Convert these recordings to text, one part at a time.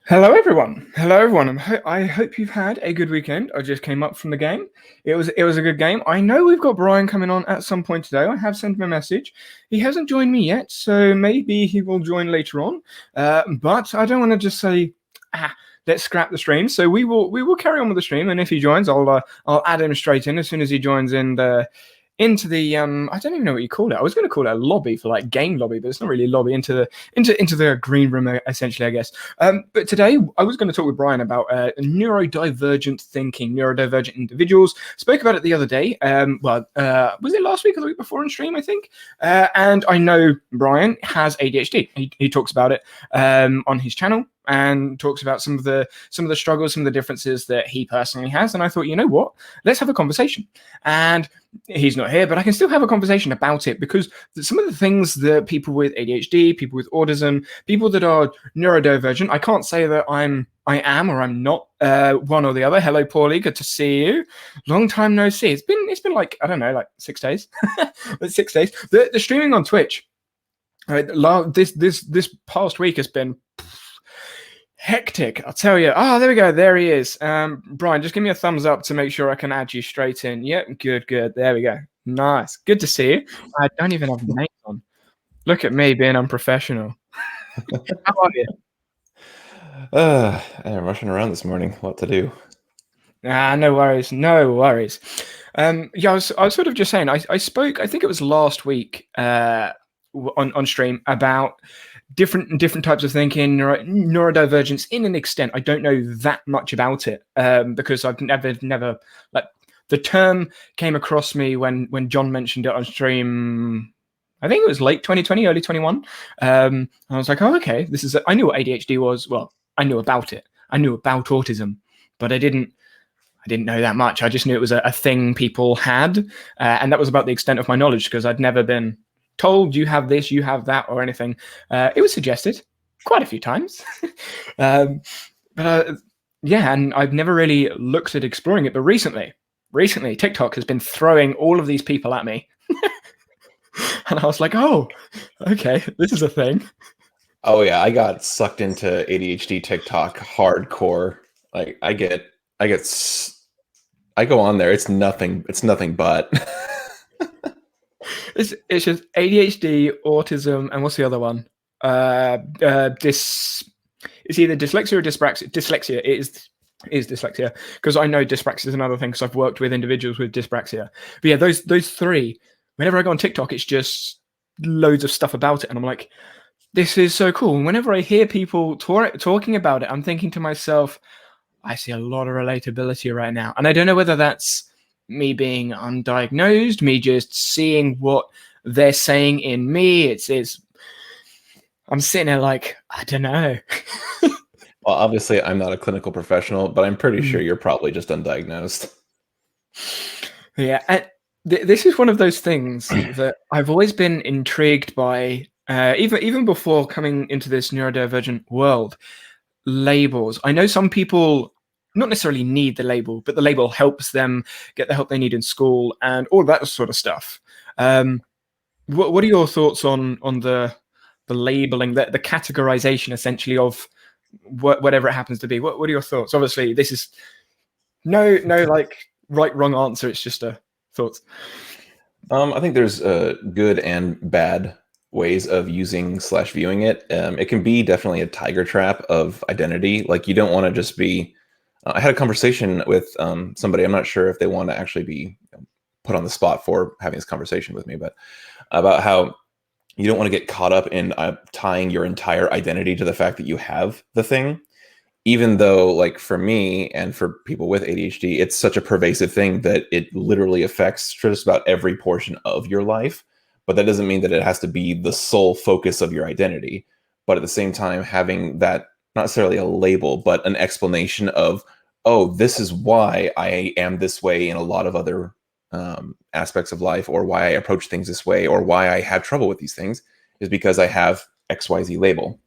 Hello, everyone. Hello, everyone. I hope you've had a good weekend. I just came up from the game. It was a good game. I know we've got Brian coming on at some point today. I have sent him a message. He hasn't joined me yet, so maybe he will join later on. But I don't want to just say, let's scrap the stream. So we will carry on with the stream, and if he joins, I'll add him straight in as soon as he joins into the I don't even know what you call it. I was going to call it a lobby for like game lobby, but it's not really a lobby, into the green room essentially, I guess. But today I was going to talk with Brian about neurodivergent thinking, neurodivergent individuals. Spoke about it the other day. Was it last week or the week before on stream, I think? And I know Brian has ADHD. He talks about it on his channel and talks about some of the struggles, some of the differences that he personally has. And I thought, you know what? Let's have a conversation. And he's not here, but I can still have a conversation about it, because some of the things that people with ADHD, people with autism, people that are neurodivergent, I can't say that I am or I'm not one or the other. Hello, Paulie. Good to see you. Long time no see. It's been like, I don't know, like 6 days. 6 days. The streaming on Twitch, this past week has been hectic, I'll tell you. There we go. There he is. Brian, just give me a thumbs up to make sure I can add you straight in. Yep, good. There we go. Nice. Good to see you. I don't even have names on. Look at me being unprofessional. How are you? I'm rushing around this morning. What to do? No worries. I was sort of just saying, I spoke, I think it was last week on stream, about different types of thinking, neurodivergence in an extent. I don't know that much about it because I've never like, the term came across me when John mentioned it on stream. I think it was late 2020, early 21. I was like, oh, okay, I knew what ADHD was. Well, I knew about it. I knew about autism, but I didn't know that much. I just knew it was a thing people had, and that was about the extent of my knowledge, because I'd never been told you have this, you have that, or anything. It was suggested quite a few times. And I've never really looked at exploring it. But recently, TikTok has been throwing all of these people at me. And I was like, oh, okay, this is a thing. Oh yeah, I got sucked into ADHD TikTok hardcore. Like I go on there. It's nothing but. It's just ADHD, autism, and what's the other one? It's either dyslexia or dyspraxia. Dyslexia is dyslexia, because I know dyspraxia is another thing, because I've worked with individuals with dyspraxia. But yeah, those three. Whenever I go on TikTok, it's just loads of stuff about it, and I'm like, this is so cool. And whenever I hear people talking about it, I'm thinking to myself, I see a lot of relatability right now. And I don't know whether that's me being undiagnosed, me just seeing what they're saying in me. I'm sitting there like, I don't know. Well, obviously I'm not a clinical professional, but I'm pretty sure you're probably just undiagnosed. Yeah. And this is one of those things that I've always been intrigued by, even before coming into this neurodivergent world. Labels. I know some people not necessarily need the label, but the label helps them get the help they need in school and all that sort of stuff. What are your thoughts on the labeling, the categorization, essentially, of whatever it happens to be? What are your thoughts? Obviously, this is no like right, wrong answer. It's just a thoughts. I think there's good and bad ways of using / viewing it. It can be definitely a tiger trap of identity. Like, you don't want to just be. I had a conversation with somebody. I'm not sure if they want to actually be put on the spot for having this conversation with me, but about how you don't want to get caught up in tying your entire identity to the fact that you have the thing. Even though, like, for me and for people with ADHD, it's such a pervasive thing that it literally affects just about every portion of your life. But that doesn't mean that it has to be the sole focus of your identity. But at the same time, having that, not necessarily a label, but an explanation of, oh, this is why I am this way in a lot of other aspects of life, or why I approach things this way, or why I have trouble with these things, is because I have XYZ label.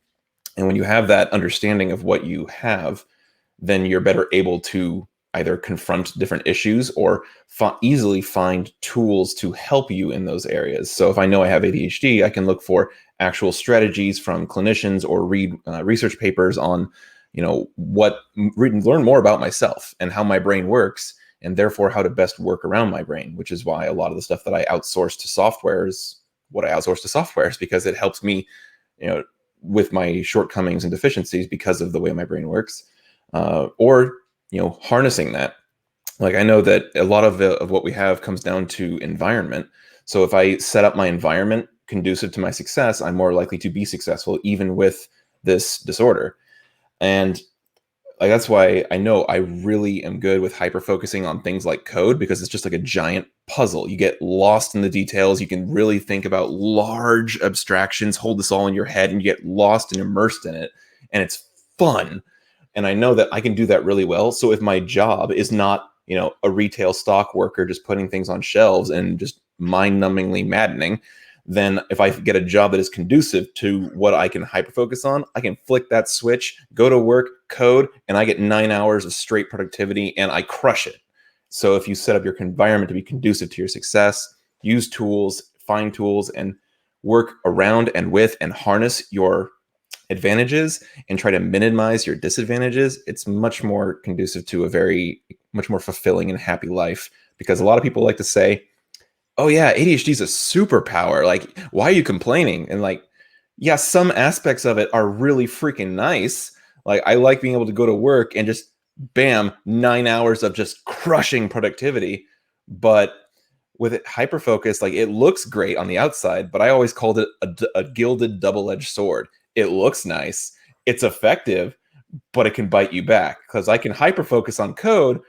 And when you have that understanding of what you have, then you're better able to either confront different issues or easily find tools to help you in those areas. So if I know I have ADHD, I can look for actual strategies from clinicians or read research papers on learn more about myself and how my brain works, and therefore how to best work around my brain, which is why a lot of the stuff that I outsource to software is what I outsource to software, is because it helps me, with my shortcomings and deficiencies because of the way my brain works, or harnessing that. Like, I know that a lot of what we have comes down to environment. So if I set up my environment conducive to my success, I'm more likely to be successful even with this disorder. And like, that's why I know I really am good with hyper focusing on things like code, because it's just like a giant puzzle. You get lost in the details. You can really think about large abstractions, hold this all in your head, and you get lost and immersed in it. And it's fun. And I know that I can do that really well. So if my job is not, a retail stock worker just putting things on shelves and just mind-numbingly maddening, then if I get a job that is conducive to what I can hyper-focus on, I can flick that switch, go to work, code, and I get 9 hours of straight productivity, and I crush it. So if you set up your environment to be conducive to your success, use tools, find tools, and work around and with and harness your advantages and try to minimize your disadvantages, it's much more conducive to a very much more fulfilling and happy life. Because a lot of people like to say, oh yeah, ADHD is a superpower. Like, why are you complaining? And like, yeah, some aspects of it are really freaking nice. Like, I like being able to go to work and just bam, 9 hours of just crushing productivity. But with it hyper focused, like, it looks great on the outside, but I always called it a gilded double-edged sword. It looks nice, it's effective, but it can bite you back, because I can hyper focus on code,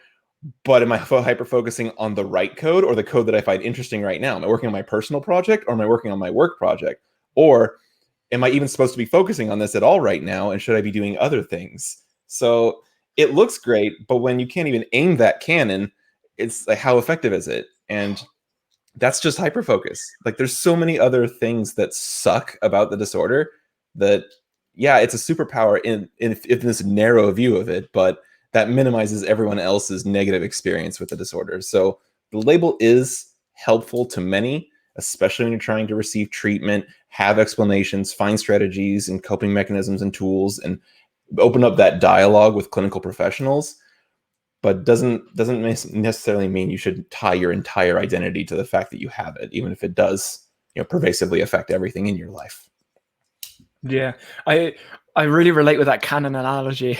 but am I hyper focusing on the right code, or the code that I find interesting right now? Am I working on my personal project, or am I working on my work project? Or am I even supposed to be focusing on this at all right now? And should I be doing other things? So it looks great, but when you can't even aim that cannon, it's like, how effective is it? And that's just hyper focus. Like, there's so many other things that suck about the disorder that, yeah, it's a superpower in this narrow view of it, but that minimizes everyone else's negative experience with the disorder. So the label is helpful to many, especially when you're trying to receive treatment, have explanations, find strategies and coping mechanisms and tools, and open up that dialogue with clinical professionals. But doesn't necessarily mean you should tie your entire identity to the fact that you have it, even if it does, pervasively affect everything in your life. Yeah, I really relate with that cannon analogy.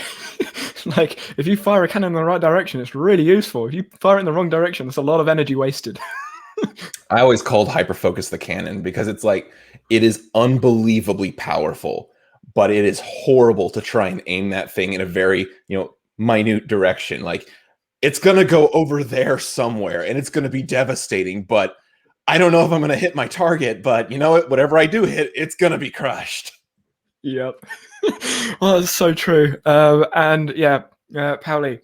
Like, if you fire a cannon in the right direction, it's really useful. If you fire it in the wrong direction, there's a lot of energy wasted. I always called hyperfocus the cannon, because it's like, it is unbelievably powerful, but it is horrible to try and aim that thing in a very, minute direction. Like, it's going to go over there somewhere and it's going to be devastating, but I don't know if I'm going to hit my target, but you know what? Whatever I do hit, it's going to be crushed. Yep. Well, that's so true. And yeah, Pauli,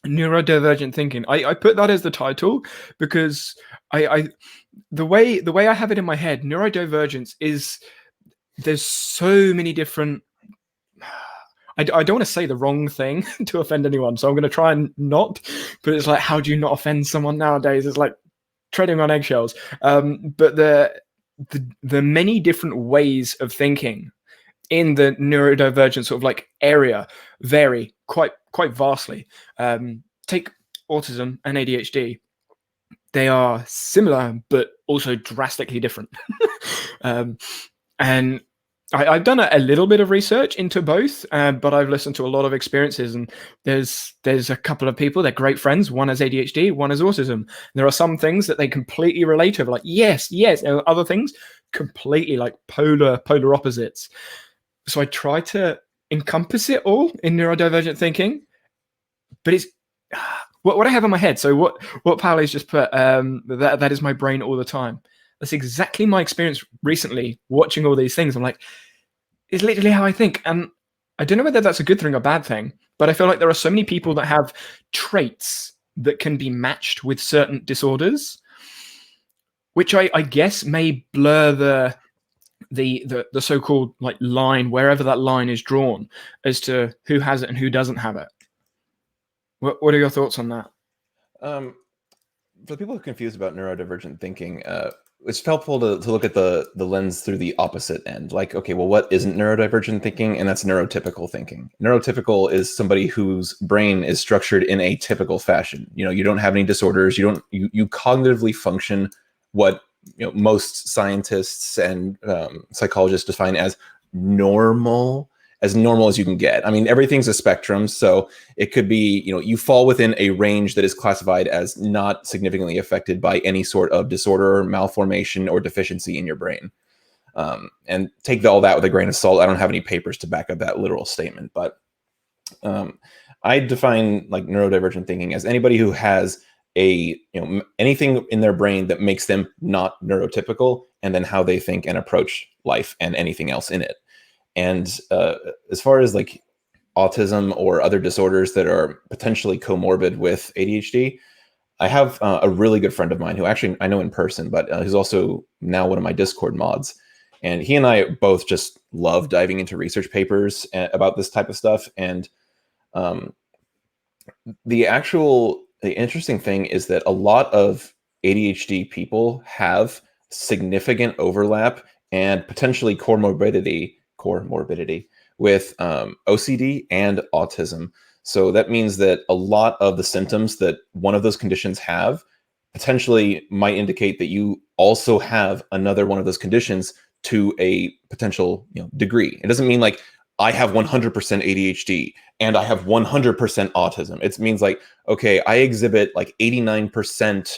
neurodivergent thinking. I put that as the title because the way I have it in my head, neurodivergence is, there's so many different. I don't want to say the wrong thing to offend anyone, so I'm going to try and not. But it's like, how do you not offend someone nowadays? It's like treading on eggshells. But the many different ways of thinking in the neurodivergent sort of like area vary quite vastly. Take autism and ADHD. They are similar, but also drastically different. And I've done a little bit of research into both, but I've listened to a lot of experiences, and there's a couple of people, they're great friends. One has ADHD, one has autism. There are some things that they completely relate over, like yes. And other things completely like polar opposites. So I try to encompass it all in neurodivergent thinking, but it's what I have in my head. So what Pauli's just put, that is my brain all the time. That's exactly my experience recently watching all these things. I'm like, it's literally how I think. And I don't know whether that's a good thing or bad thing, but I feel like there are so many people that have traits that can be matched with certain disorders, which I guess may blur the so-called like line, wherever that line is drawn, as to who has it and who doesn't have it. What are your thoughts on that? For the people who are confused about neurodivergent thinking, it's helpful to look at the lens through the opposite end. Like, okay, well, what isn't neurodivergent thinking? And that's neurotypical thinking. Neurotypical is somebody whose brain is structured in a typical fashion. You don't have any disorders. You cognitively function what most scientists and psychologists define as normal, as normal as you can get. I mean, everything's a spectrum, so it could be, you fall within a range that is classified as not significantly affected by any sort of disorder, malformation, or deficiency in your brain. And take all that with a grain of salt. I don't have any papers to back up that literal statement, but I define like neurodivergent thinking as anybody who has anything in their brain that makes them not neurotypical, and then how they think and approach life and anything else in it. And as far as like autism or other disorders that are potentially comorbid with ADHD, I have a really good friend of mine who actually I know in person, but who's also now one of my Discord mods. And he and I both just love diving into research papers about this type of stuff. And the interesting thing is that a lot of ADHD people have significant overlap and potentially comorbidity with OCD and autism. So that means that a lot of the symptoms that one of those conditions have potentially might indicate that you also have another one of those conditions to a potential degree. It doesn't mean like I have 100% ADHD and I have 100% autism. It means like, okay, I exhibit like 89%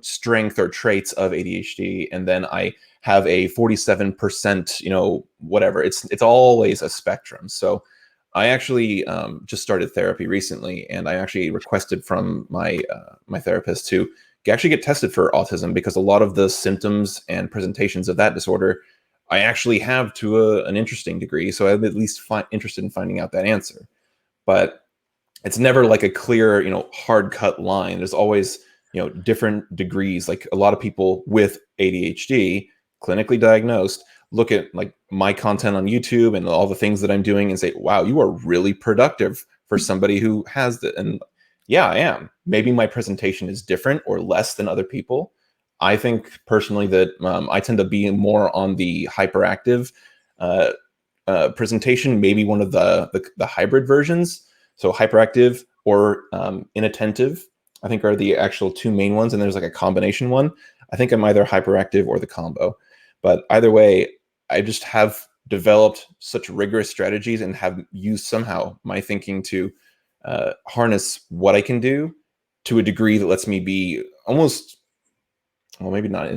strength or traits of ADHD, and then I have a 47%, whatever. It's always a spectrum. So I actually just started therapy recently, and I actually requested from my therapist to actually get tested for autism, because a lot of the symptoms and presentations of that disorder I actually have to an interesting degree. So I'm at least interested in finding out that answer. But it's never like a clear, hard cut line. There's always, different degrees. Like a lot of people with ADHD, clinically diagnosed, look at like my content on YouTube and all the things that I'm doing and say, wow, you are really productive for somebody who has that. And yeah, I am. Maybe my presentation is different or less than other people. I think personally that I tend to be more on the hyperactive presentation, maybe one of the hybrid versions. So hyperactive or inattentive, I think, are the actual two main ones. And there's like a combination one. I think I'm either hyperactive or the combo. But either way, I just have developed such rigorous strategies and have used somehow my thinking to harness what I can do to a degree that lets me be almost, well, maybe not,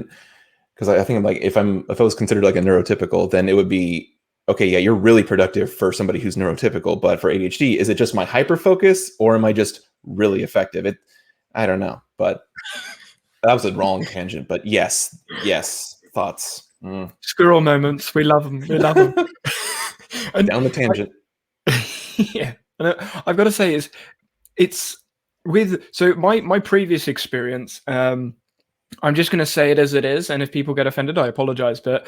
because I think like if I was considered like a neurotypical, then it would be, okay, yeah, you're really productive for somebody who's neurotypical, but for ADHD, is it just my hyper focus or am I just really effective? I don't know, but that was a wrong tangent. But yes, thoughts. Squirrel moments, we love them. We love them. And down the tangent. Yeah, and I've got to say it's with my previous experience. I'm just going to say it as it is, and if people get offended, I apologize. But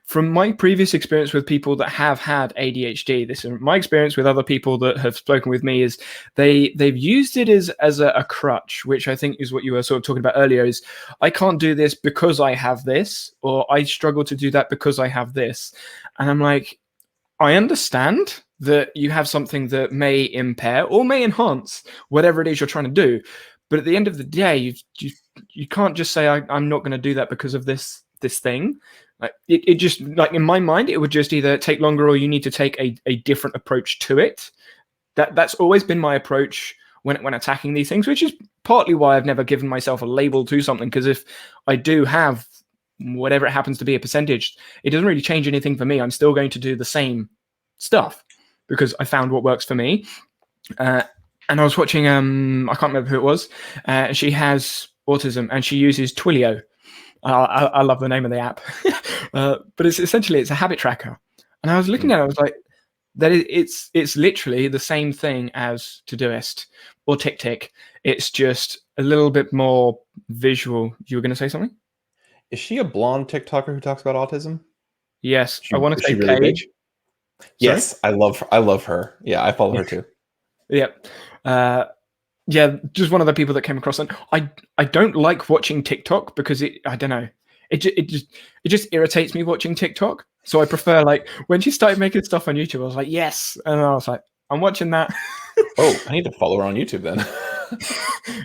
from my previous experience with people that have had ADHD, this is my experience with other people that have spoken with me, is they've used it as a crutch, which I think is what you were sort of talking about earlier. Is I can't do this because I have this, or I struggle to do that because I have this, and I'm like, I understand that you have something that may impair or may enhance whatever it is you're trying to do. But at the end of the day, you can't just say I'm not going to do that because of this thing. Like it just, like in my mind, it would just either take longer or you need to take a different approach to it. That's always been my approach when attacking these things, which is partly why I've never given myself a label to something. Because if I do have whatever it happens to be a percentage, it doesn't really change anything for me. I'm still going to do the same stuff because I found what works for me. And I was watching, I can't remember who it was. She has autism and she uses Twilio. I love the name of the app. But it's essentially a habit tracker. And I was looking at it, I was like, it's literally the same thing as Todoist or TickTick. It's just a little bit more visual. You were going to say something? Is she a blonde TikToker who talks about autism? Yes. I want to say really Paige. Yes, I love her. Yeah, I follow her too. Yep. Yeah, just one of the people that came across it. I don't like watching TikTok because I don't know. it just irritates me watching TikTok. So I prefer, like, when she started making stuff on YouTube, I was like, yes, and I was like, I'm watching that. Oh, I need to follow her on YouTube then.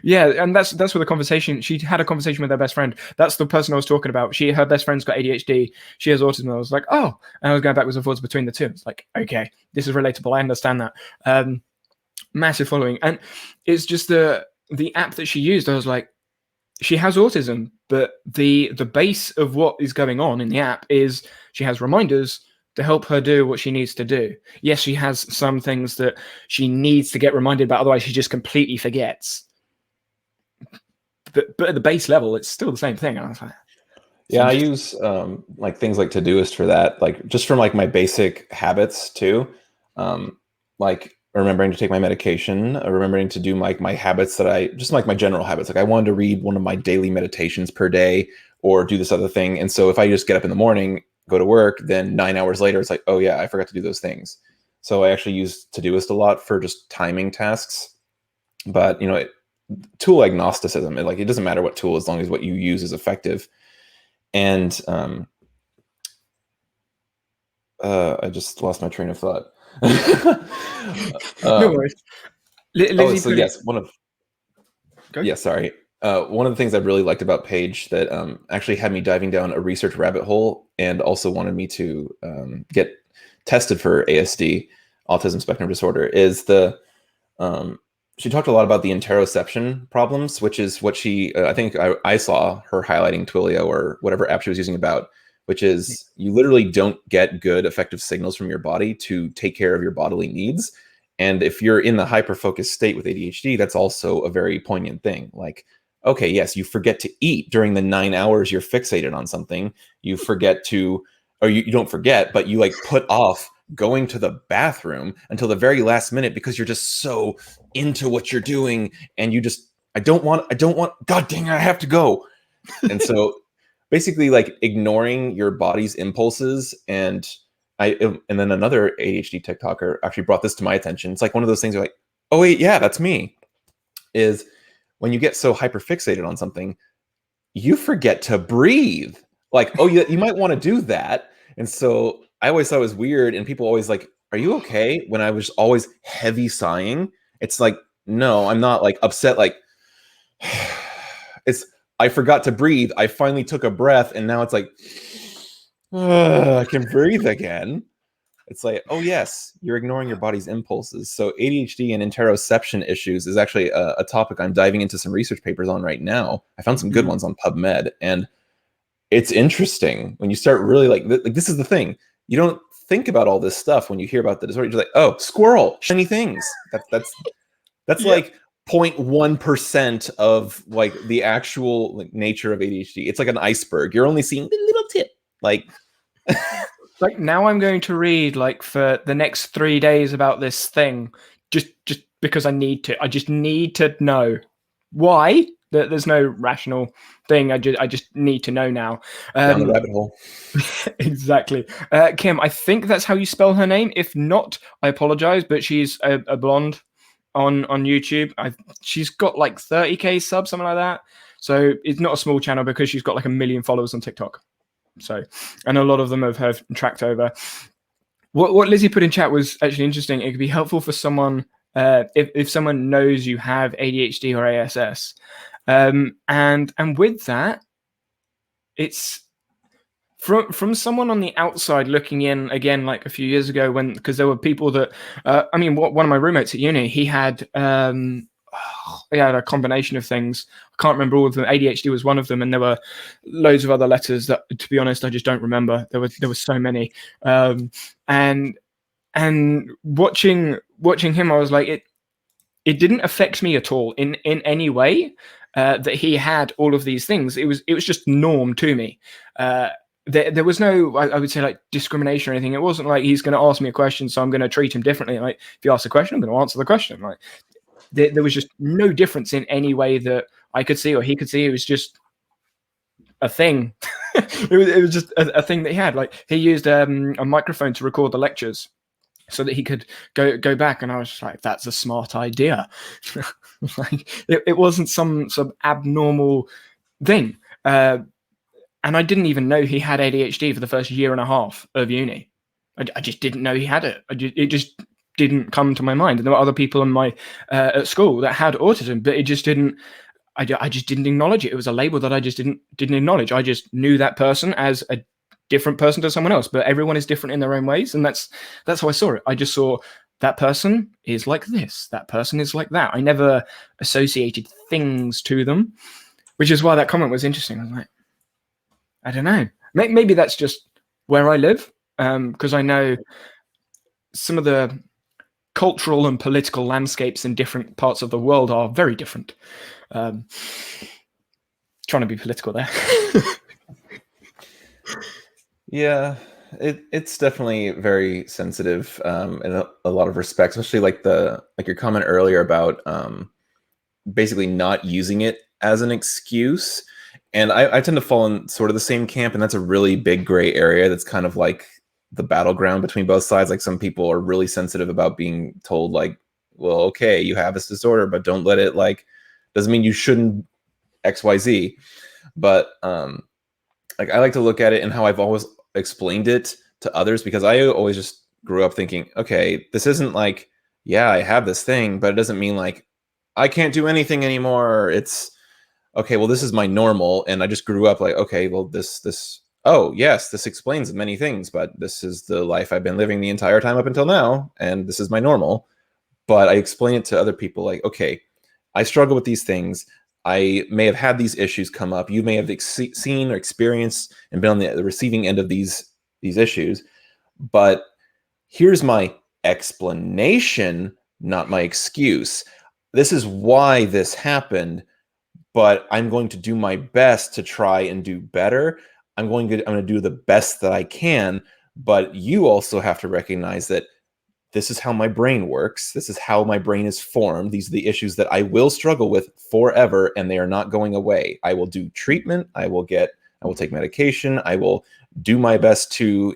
Yeah, and that's where the conversation. She had a conversation with her best friend. That's the person I was talking about. Her best friend's got ADHD. She has autism. I was like, oh, and I was going backwards and forwards between the two. It's like, okay, this is relatable. I understand that. Massive following, and it's just the app that she used. I was like, she has autism, but the base of what is going on in the app is she has reminders to help her do what she needs to do. Yes, she has some things that she needs to get reminded about, otherwise she just completely forgets. But at the base level, it's still the same thing. And I was like, Yeah, I use like things like Todoist for that, like just from like my basic habits too, like remembering to take my medication, remembering to do my habits that I just like my general habits. Like I wanted to read one of my daily meditations per day or do this other thing. And so if I just get up in the morning, go to work, then 9 hours later, it's like, oh yeah, I forgot to do those things. So I actually use Todoist a lot for just timing tasks. But you know, tool agnosticism, it doesn't matter what tool as long as what you use is effective. And I just lost my train of thought. no worries. Yes, Go. yeah, sorry. One of the things I really liked about Paige that actually had me diving down a research rabbit hole and also wanted me to get tested for ASD, autism spectrum disorder, is she talked a lot about the interoception problems, which is what I think I saw her highlighting Twilio or whatever app she was using about, which is you literally don't get good effective signals from your body to take care of your bodily needs. And if you're in the hyper-focused state with ADHD, that's also a very poignant thing. Like, okay, yes, you forget to eat during the 9 hours you're fixated on something. You forget to, or you don't forget, but you like put off going to the bathroom until the very last minute because you're just so into what you're doing. And you just, I don't want, God dang it, I have to go. And so basically like ignoring your body's impulses. And then another ADHD TikToker actually brought this to my attention. It's like one of those things you're like, oh wait, yeah, that's me. Is when you get so hyper fixated on something, you forget to breathe. Like, oh, you might want to do that. And so I always thought it was weird. And people always like, are you okay? When I was always heavy sighing, it's like, no, I'm not like upset. Like I forgot to breathe. I finally took a breath and now it's like, I can breathe again. It's like, oh yes, you're ignoring your body's impulses. So ADHD and interoception issues is actually a topic I'm diving into some research papers on right now. I found some good ones on PubMed, and it's interesting when you start really like this is the thing. You don't think about all this stuff when you hear about the disorder. You're like, oh, squirrel, shiny things. That's Yeah. like 0.1% of like the actual like, nature of ADHD. It's like an iceberg. You're only seeing the little tip. Like Like now I'm going to read like for the next 3 days about this thing just because I need to. I just need to know why. There's no rational thing. I just need to know now. down the rabbit hole. Exactly. Kim, I think that's how you spell her name. If not, I apologize, but she's a blonde on YouTube. She's got like 30k subs, something like that. So it's not a small channel because she's got like 1 million followers on TikTok. So, and a lot of them have tracked over. What Lizzie put in chat was actually interesting. It could be helpful for someone if someone knows you have ADHD or ASS, and with that, it's from someone on the outside looking in. Again, like a few years ago, because there were people that one of my roommates at uni, he had a combination of things. I can't remember all of them. ADHD was one of them, and there were loads of other letters that, to be honest, I just don't remember. There were so many, and watching him, I was like, it didn't affect me at all in any way that he had all of these things. It was just norm to me. There was no, I would say, like discrimination or anything. It wasn't like he's going to ask me a question, so I'm going to treat him differently. Like if you ask a question, I'm going to answer the question. Like there was just no difference in any way that I could see or he could see. It was just a thing. it was just a thing that he had. Like he used a microphone to record the lectures so that he could go back. And I was just like, that's a smart idea. Like it wasn't some abnormal thing. And I didn't even know he had ADHD for the first year and a half of uni. I just didn't know he had it. It just didn't come to my mind. And there were other people in my at school that had autism, but it just didn't. I just didn't acknowledge it. It was a label that I just didn't acknowledge. I just knew that person as a different person to someone else, but everyone is different in their own ways, and that's how I saw it. I just saw that person is like this, that person is like that. I never associated things to them, which is why that comment was interesting. I was like, I don't know. Maybe that's just where I live, because I know some of the cultural and political landscapes in different parts of the world are very different. Trying to be political there. Yeah, it's definitely very sensitive in a lot of respects, especially like your comment earlier about basically not using it as an excuse. And I tend to fall in sort of the same camp, and that's a really big gray area that's kind of like the battleground between both sides. Like some people are really sensitive about being told like, well, okay, you have this disorder, but don't let it like, doesn't mean you shouldn't XYZ. But like I like to look at it and how I've always explained it to others, because I always just grew up thinking, okay, this isn't like, yeah, I have this thing, but it doesn't mean like I can't do anything anymore. It's okay, well, this is my normal. And I just grew up like, okay, well, oh, yes, this explains many things, but this is the life I've been living the entire time up until now. And this is my normal. But I explain it to other people like, okay, I struggle with these things. I may have had these issues come up. You may have seen or experienced and been on the receiving end of these issues. But here's my explanation, not my excuse. This is why this happened, but I'm going to do my best to try and do better. I'm going to do the best that I can, but you also have to recognize that this is how my brain works. This is how my brain is formed. These are the issues that I will struggle with forever, and they are not going away. I will do treatment. I will take medication. I will do my best to,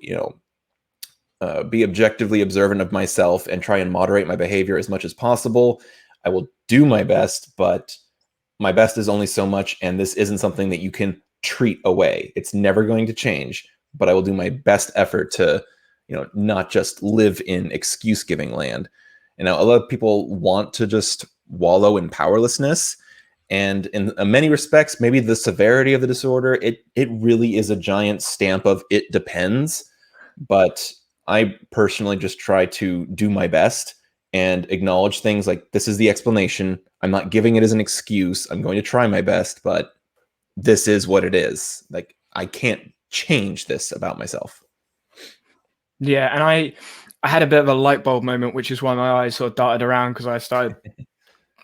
be objectively observant of myself and try and moderate my behavior as much as possible. I will do my best, but my best is only so much, and this isn't something that you can treat away. It's never going to change, but I will do my best effort to, not just live in excuse-giving land. And now a lot of people want to just wallow in powerlessness, and in many respects, maybe the severity of the disorder, it really is a giant stamp of it depends. But I personally just try to do my best and acknowledge things like, this is the explanation. I'm not giving it as an excuse. I'm going to try my best, but this is what it is. Like, I can't change this about myself. Yeah, and I had a bit of a light bulb moment, which is why my eyes sort of darted around, because I started.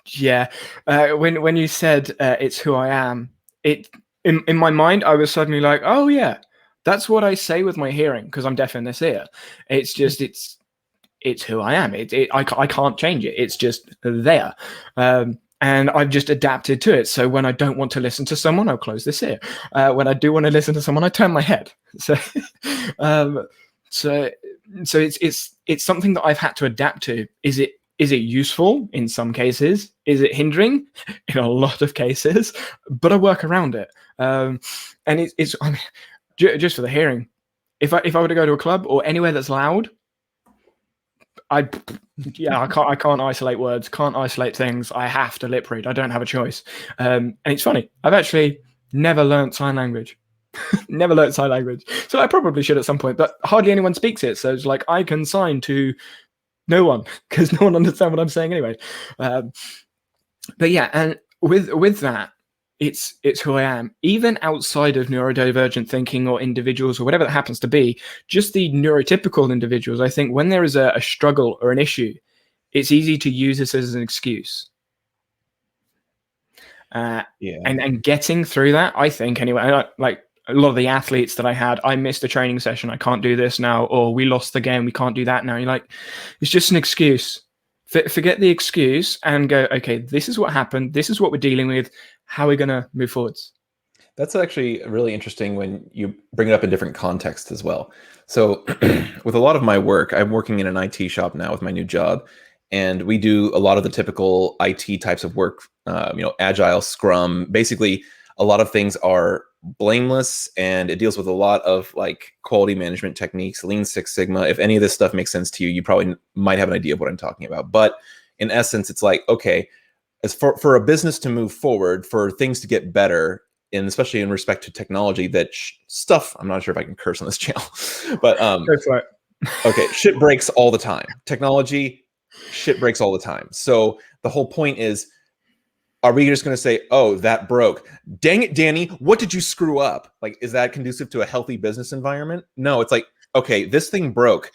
Yeah, when you said it's who I am, it in my mind I was suddenly like, oh yeah, that's what I say with my hearing, because I'm deaf in this ear. It's just it's who I am. I can't change it. It's just there. And I've just adapted to it. So when I don't want to listen to someone, I'll close this ear. When I do want to listen to someone, I turn my head. So, so it's something that I've had to adapt to. Is it useful in some cases? Is it hindering in a lot of cases? But I work around it. And it's I mean, just for the hearing. If I were to go to a club or anywhere that's loud, I can't isolate words, can't isolate things. I have to lip read. I don't have a choice. And it's funny. I've actually never learnt sign language. Never learnt sign language. So I probably should at some point, but hardly anyone speaks it. So it's like I can sign to no one, because no one understands what I'm saying anyway. But yeah, and with that, it's who I am. Even outside of neurodivergent thinking or individuals or whatever that happens to be, just the neurotypical individuals, I think when there is a struggle or an issue, it's easy to use this as an excuse. And getting through that, I think anyway, like a lot of the athletes that I had, I missed a training session, I can't do this now, or we lost the game, we can't do that now. You're like, it's just an excuse. Forget the excuse and go, okay, this is what happened. This is what we're dealing with. How are we going to move forwards? That's actually really interesting when you bring it up in different contexts as well. So with a lot of my work, I'm working in an IT shop now with my new job, and we do a lot of the typical IT types of work, Agile, Scrum. Basically, a lot of things are blameless, and it deals with a lot of like quality management techniques, Lean Six Sigma. If any of this stuff makes sense to you, you probably might have an idea of what I'm talking about. But in essence, it's like, okay, as for a business to move forward, for things to get better, and especially in respect to technology, that stuff, I'm not sure if I can curse on this channel, but okay, shit breaks all the time. Technology, shit breaks all the time. So the whole point is, are we just going to say, oh, that broke? Dang it, Danny, what did you screw up? Like, is that conducive to a healthy business environment? No, it's like, okay, this thing broke.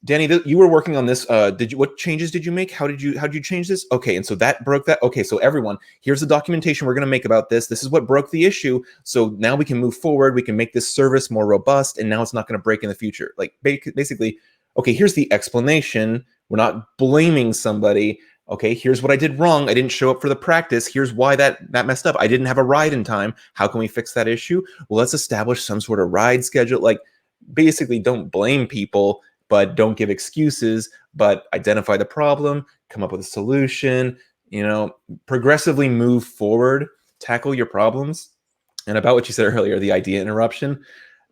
Danny, you were working on this. What changes did you make? How did you change this? Okay, and so that broke that. Okay, so everyone, here's the documentation we're going to make about this. This is what broke the issue. So now we can move forward. We can make this service more robust, and now it's not going to break in the future. Like basically, okay, here's the explanation. We're not blaming somebody. Okay, here's what I did wrong. I didn't show up for the practice. Here's why that messed up. I didn't have a ride in time. How can we fix that issue? Well, let's establish some sort of ride schedule. Like, basically, don't blame people, but don't give excuses, but identify the problem, come up with a solution, progressively move forward, tackle your problems. And about what you said earlier, the idea interruption,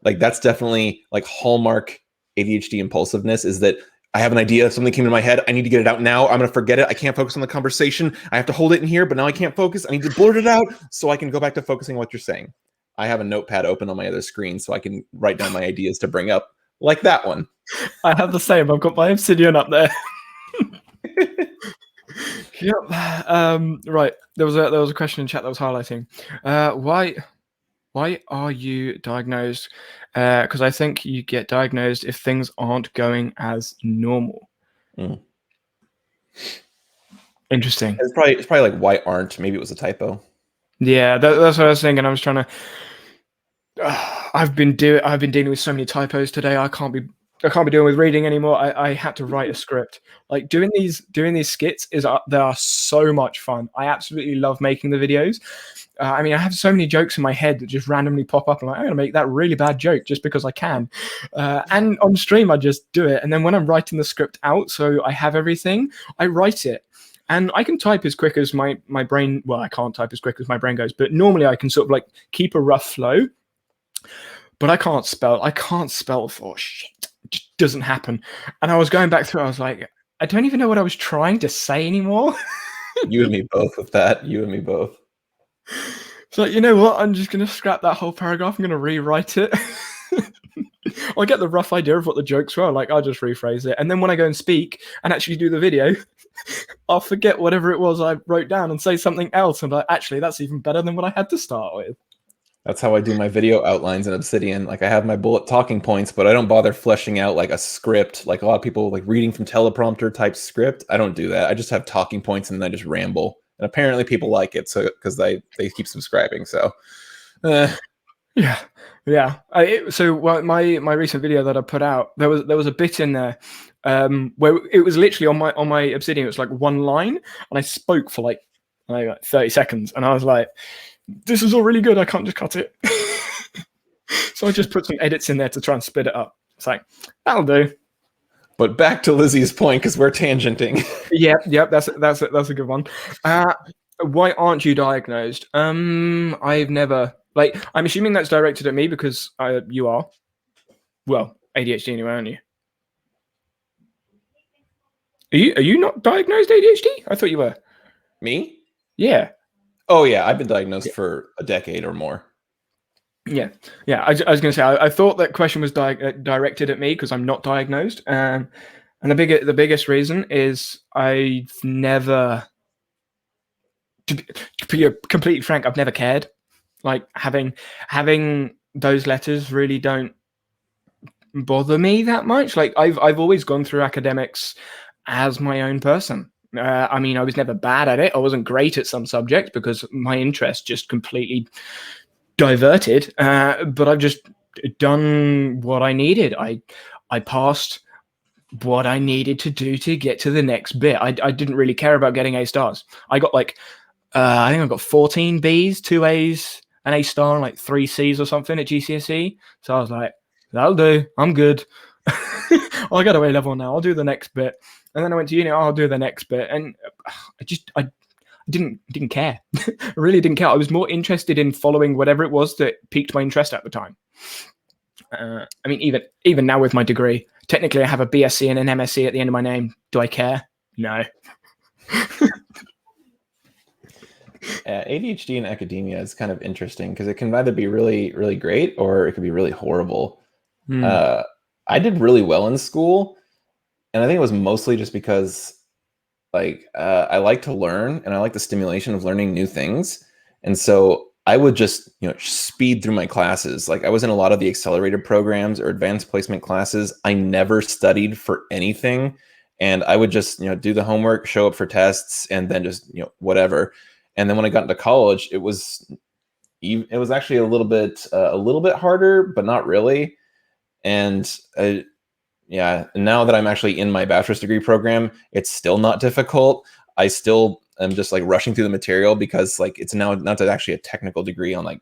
like that's definitely like hallmark ADHD impulsiveness, is that I have an idea, something came into my head, I need to get it out now, I'm going to forget it, I can't focus on the conversation, I have to hold it in here, but now I can't focus, I need to blurt it out so I can go back to focusing on what you're saying. I have a notepad open on my other screen so I can write down my ideas to bring up, like that one. I have the same, I've got my obsidian up there. Yep. Right, there was a question in chat that was highlighting, why are you diagnosed? Because I think you get diagnosed if things aren't going as normal. Interesting. It's probably like, why aren't? Maybe it was a typo. Yeah, that's what I was thinking. I was trying to. I've been dealing with so many typos today. I can't be dealing with reading anymore. I had to write a script. Like doing these skits they are so much fun. I absolutely love making the videos. I mean, I have so many jokes in my head that just randomly pop up. I'm like, I'm going to make that really bad joke just because I can. And on stream, I just do it. And then when I'm writing the script out, so I have everything, I write it. And I can type as quick as my brain, well, I can't type as quick as my brain goes, but normally I can sort of like keep a rough flow. But I can't spell for shit. It just doesn't happen. And I was going back through, I was like, I don't even know what I was trying to say anymore. You and me both with that. You and me both. So you know what? I'm just going to scrap that whole paragraph. I'm going to rewrite it. I'll get the rough idea of what the jokes were. Like, I'll just rephrase it. And then when I go and speak and actually do the video, I'll forget whatever it was I wrote down and say something else. And like, actually, that's even better than what I had to start with. That's how I do my video outlines in Obsidian. Like, I have my bullet talking points, but I don't bother fleshing out like a script. Like a lot of people like reading from teleprompter type script. I don't do that. I just have talking points and then I just ramble. And apparently people like it, so because they keep subscribing. So, yeah. So my recent video that I put out, there was a bit in there where it was literally on my Obsidian. It was like one line, and I spoke for like 30 seconds, and I was like, "This is all really good. I can't just cut it." So I just put some edits in there to try and split it up. It's like, that'll do. But back to Lizzie's point, because we're tangenting. Yep, that's a good one. Why aren't you diagnosed? I've never, like, I'm assuming that's directed at me because you are. Well, ADHD anyway, aren't you? Are you not diagnosed ADHD? I thought you were. Me? Yeah. Oh yeah, I've been diagnosed for a decade or more. Yeah. I was going to say I thought that question was directed at me because I'm not diagnosed, and the biggest reason is I've never, to be completely frank, I've never cared. Like having those letters really don't bother me that much. Like I've always gone through academics as my own person. I mean, I was never bad at it. I wasn't great at some subjects because my interest just completely diverted, but I've just done what I needed. I passed what I needed to do to get to the next bit. I didn't really care about getting A stars. I got like I think I got 14 Bs, 2 As, an A star, and like 3 Cs or something at GCSE. So I was like, that'll do. I'm good. I got A level now. I'll do the next bit. And then I went to uni. I'll do the next bit. And I didn't care. I really didn't care. I was more interested in following whatever it was that piqued my interest at the time. I mean, even now with my degree, technically I have a BSc and an MSc at the end of my name. Do I care? No. ADHD in academia is kind of interesting because it can either be really, really great or it could be really horrible. I did really well in school, and I think it was mostly just because I like to learn and I like the stimulation of learning new things. And so I would just, speed through my classes. Like I was in a lot of the accelerated programs or advanced placement classes. I never studied for anything. And I would just, do the homework, show up for tests, and then just, whatever. And then when I got into college, it was actually a little bit harder, but not really. And yeah, now that I'm actually in my bachelor's degree program, it's still not difficult. I still am just like rushing through the material because like it's now not actually a technical degree on like,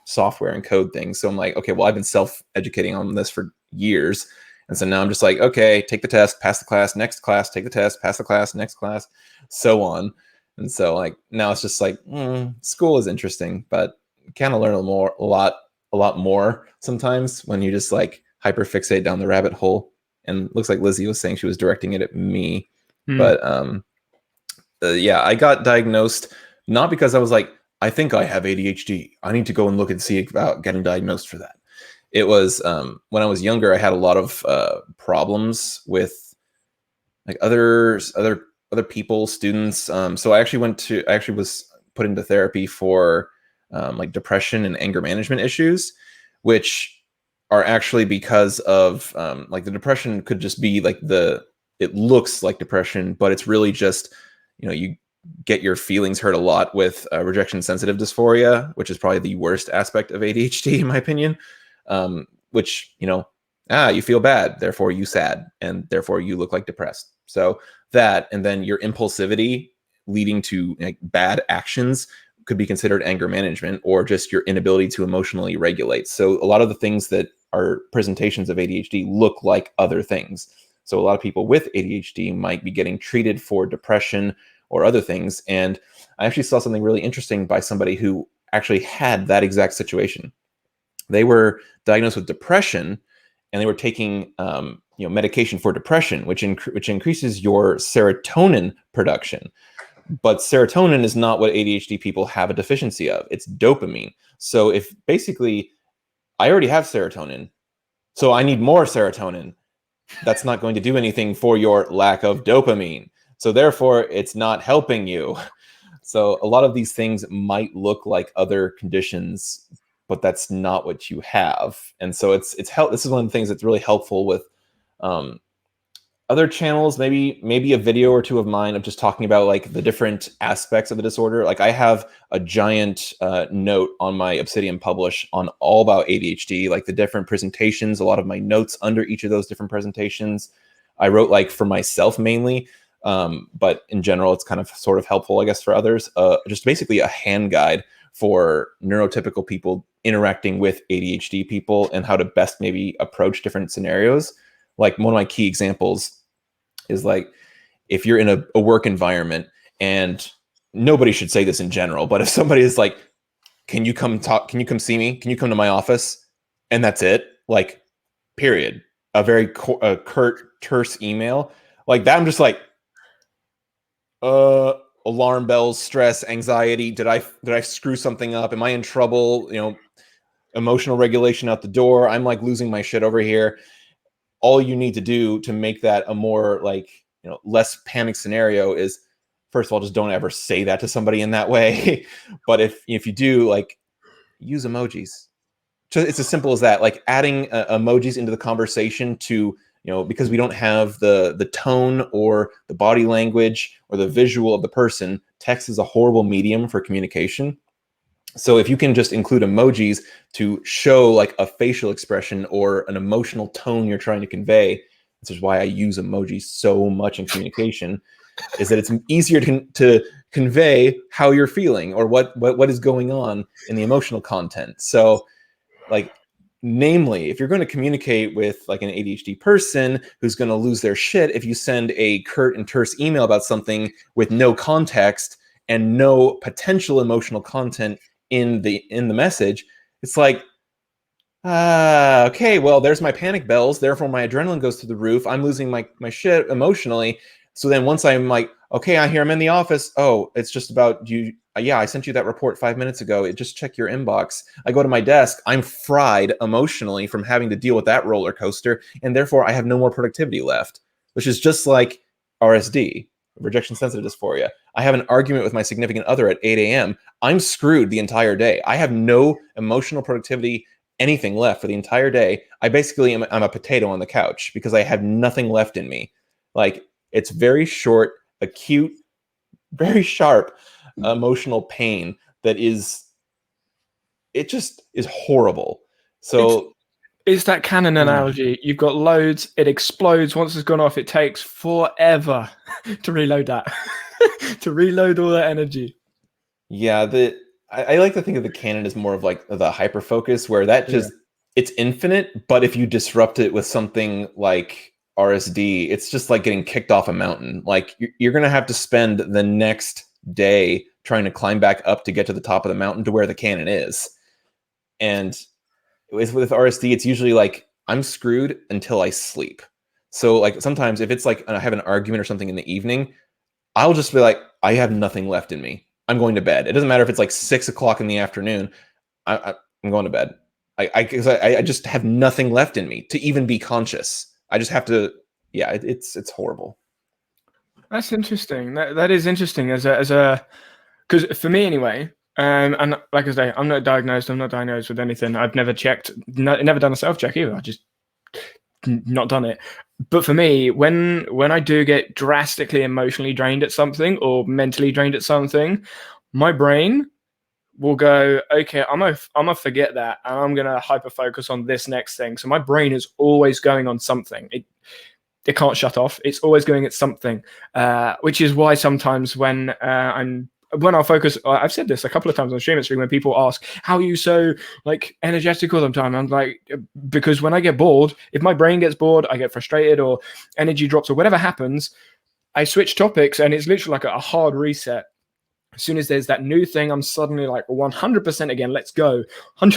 software and code things. So I'm like, okay, well, I've been self-educating on this for years. And so now I'm just like, okay, take the test, pass the class, next class, take the test, pass the class, next class, so on. And so like now it's just like school is interesting, but you kind of learn a lot more sometimes when you just like hyperfixate down the rabbit hole. And looks like Lizzie was saying she was directing it at me. But yeah, I got diagnosed not because I was like, I think I have ADHD. I need to go and look and see about getting diagnosed for that. It was when I was younger, I had a lot of problems with like other people, students. So I actually was put into therapy for like depression and anger management issues, which are actually because of like the depression could just be like it looks like depression, but it's really just, you get your feelings hurt a lot with rejection sensitive dysphoria, which is probably the worst aspect of ADHD in my opinion. Which, you feel bad, therefore you sad, and therefore you look like depressed. So that, and then your impulsivity leading to like bad actions could be considered anger management, or just your inability to emotionally regulate. So a lot of the things that are presentations of ADHD look like other things. So a lot of people with ADHD might be getting treated for depression or other things. And I actually saw something really interesting by somebody who actually had that exact situation. They were diagnosed with depression, and they were taking medication for depression, which increases your serotonin production. But serotonin is not what ADHD people have a deficiency of. It's dopamine. So if basically I already have serotonin, so I need more serotonin, that's not going to do anything for your lack of dopamine. So therefore, it's not helping you. So a lot of these things might look like other conditions, but that's not what you have. And so this is one of the things that's really helpful with other channels, maybe a video or two of mine of just talking about like the different aspects of the disorder. Like I have a giant note on my Obsidian Publish on all about ADHD, like the different presentations, a lot of my notes under each of those different presentations. I wrote like for myself mainly, but in general, it's kind of sort of helpful, I guess, for others. Just basically a hand guide for neurotypical people interacting with ADHD people and how to best maybe approach different scenarios. Like one of my key examples is like if you're in a work environment, and nobody should say this in general, but if somebody is like, can you come talk? Can you come see me? Can you come to my office? And that's it. Like, period. A very curt, terse email like that. I'm just like, alarm bells, stress, anxiety. Did I screw something up? Am I in trouble? Emotional regulation out the door. I'm like losing my shit over here. All you need to do to make that a more like, less panic scenario is, first of all, just don't ever say that to somebody in that way. But if you do, like, use emojis. So it's as simple as that, like adding emojis into the conversation to, because we don't have the tone or the body language or the visual of the person. Text is a horrible medium for communication. So if you can just include emojis to show like a facial expression or an emotional tone you're trying to convey, this is why I use emojis so much in communication, is that it's easier to convey how you're feeling or what is going on in the emotional content. So like, namely, if you're going to communicate with like an ADHD person who's going to lose their shit, if you send a curt and terse email about something with no context, and no potential emotional content in the message, it's like, okay, well, there's my panic bells. Therefore, my adrenaline goes through the roof. I'm losing my shit emotionally. So then once I'm like, okay, I hear I'm in the office. Oh, it's just about you. Yeah, I sent you that report 5 minutes ago. Just check your inbox. I go to my desk. I'm fried emotionally from having to deal with that roller coaster. And therefore, I have no more productivity left, which is just like RSD, rejection sensitive dysphoria. I have an argument with my significant other at 8 a.m. I'm screwed the entire day. I have no emotional productivity, anything left for the entire day. I basically I'm a potato on the couch because I have nothing left in me. Like, it's very short, acute, very sharp emotional pain that is, it just is horrible. So it's that cannon analogy. You've got loads, it explodes. Once it's gone off, it takes forever to reload that, to reload all that energy. Yeah, I like to think of the cannon as more of like the hyper focus, where that just, it's infinite, but if you disrupt it with something like RSD, it's just like getting kicked off a mountain. Like, you're going to have to spend the next day trying to climb back up to get to the top of the mountain to where the cannon is. And with RSD, it's usually like, I'm screwed until I sleep. So like sometimes if it's like I have an argument or something in the evening, I'll just be like, I have nothing left in me. I'm going to bed. It doesn't matter if it's like 6 o'clock in the afternoon. I'm going to bed. I just have nothing left in me to even be conscious. I just have to. Yeah, it's horrible. That's interesting. That is interesting as a because for me anyway. And like I say, I'm not diagnosed with anything. I've never checked, never done a self check either. I just not done it. But for me, when I do get drastically emotionally drained at something or mentally drained at something, my brain will go, okay, I'm gonna forget that and I'm gonna hyper focus on this next thing. So my brain is always going on something. It can't shut off. It's always going at something, which is why sometimes when I'll focus, I've said this a couple of times on stream when people ask, how are you so like energetic all the time? I'm like, because when I get bored, if my brain gets bored, I get frustrated or energy drops or whatever happens, I switch topics and it's literally like a hard reset. As soon as there's that new thing, I'm suddenly like 100% again. Let's go. I'm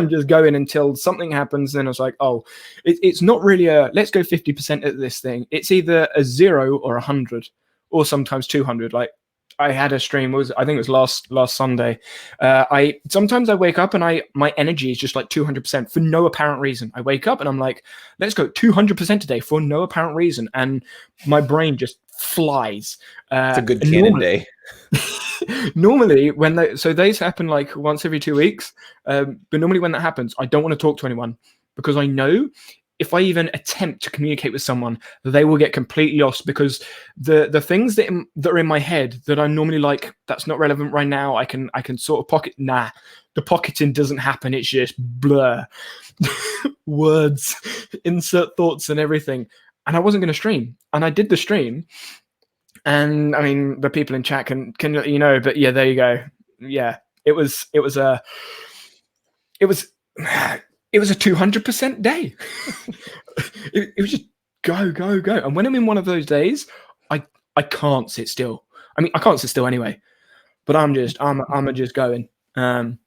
just going until something happens. Then I was like, oh, it's not really a let's go 50% at this thing. It's either a 0 or 100, or sometimes 200. Like I had a stream, I think it was last Sunday. I sometimes I wake up and my energy is just like 200% for no apparent reason. I wake up and I'm like, let's go 200% today for no apparent reason, and my brain just flies. It's a good cannon day. Normally so these happen like once every 2 weeks, but normally when that happens, I don't want to talk to anyone because I know if I even attempt to communicate with someone, they will get completely lost because the things that are in my head that I'm normally like, that's not relevant right now, I can sort of pocket. Nah, the pocketing doesn't happen. It's just blur words, insert thoughts and everything. And I wasn't going to stream, and I did the stream. And I mean, the people in chat can let you know, but yeah, there you go. Yeah, it was a 200% day. it was just go. And when I'm in one of those days, I can't sit still. I mean, I can't sit still anyway, but I'm just going. And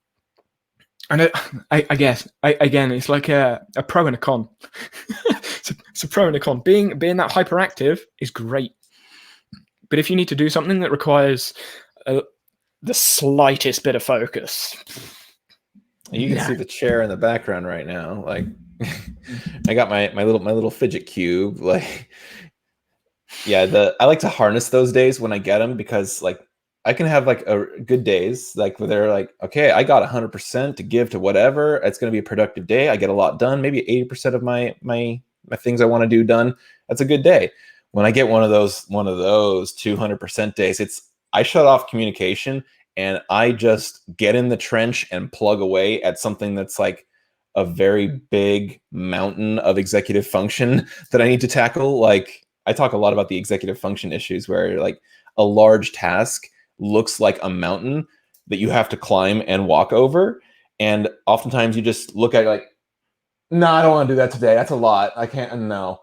I guess again, it's like a pro and a con. It's a pro and a con. Being that hyperactive is great. But if you need to do something that requires the slightest bit of focus, you can see the chair in the background right now. Like, I got my little fidget cube. Like, yeah, I like to harness those days when I get them because like I can have like a good days like where they're like, okay, I got 100% to give to whatever. It's going to be a productive day. I get a lot done. Maybe 80% of my things I want to do done. That's a good day. When I get one of those 200% days, I shut off communication and I just get in the trench and plug away at something that's like a very big mountain of executive function that I need to tackle. Like, I talk a lot about the executive function issues where like a large task looks like a mountain that you have to climb and walk over. And oftentimes you just look at it like, no, I don't want to do that today. That's a lot. I can't, no.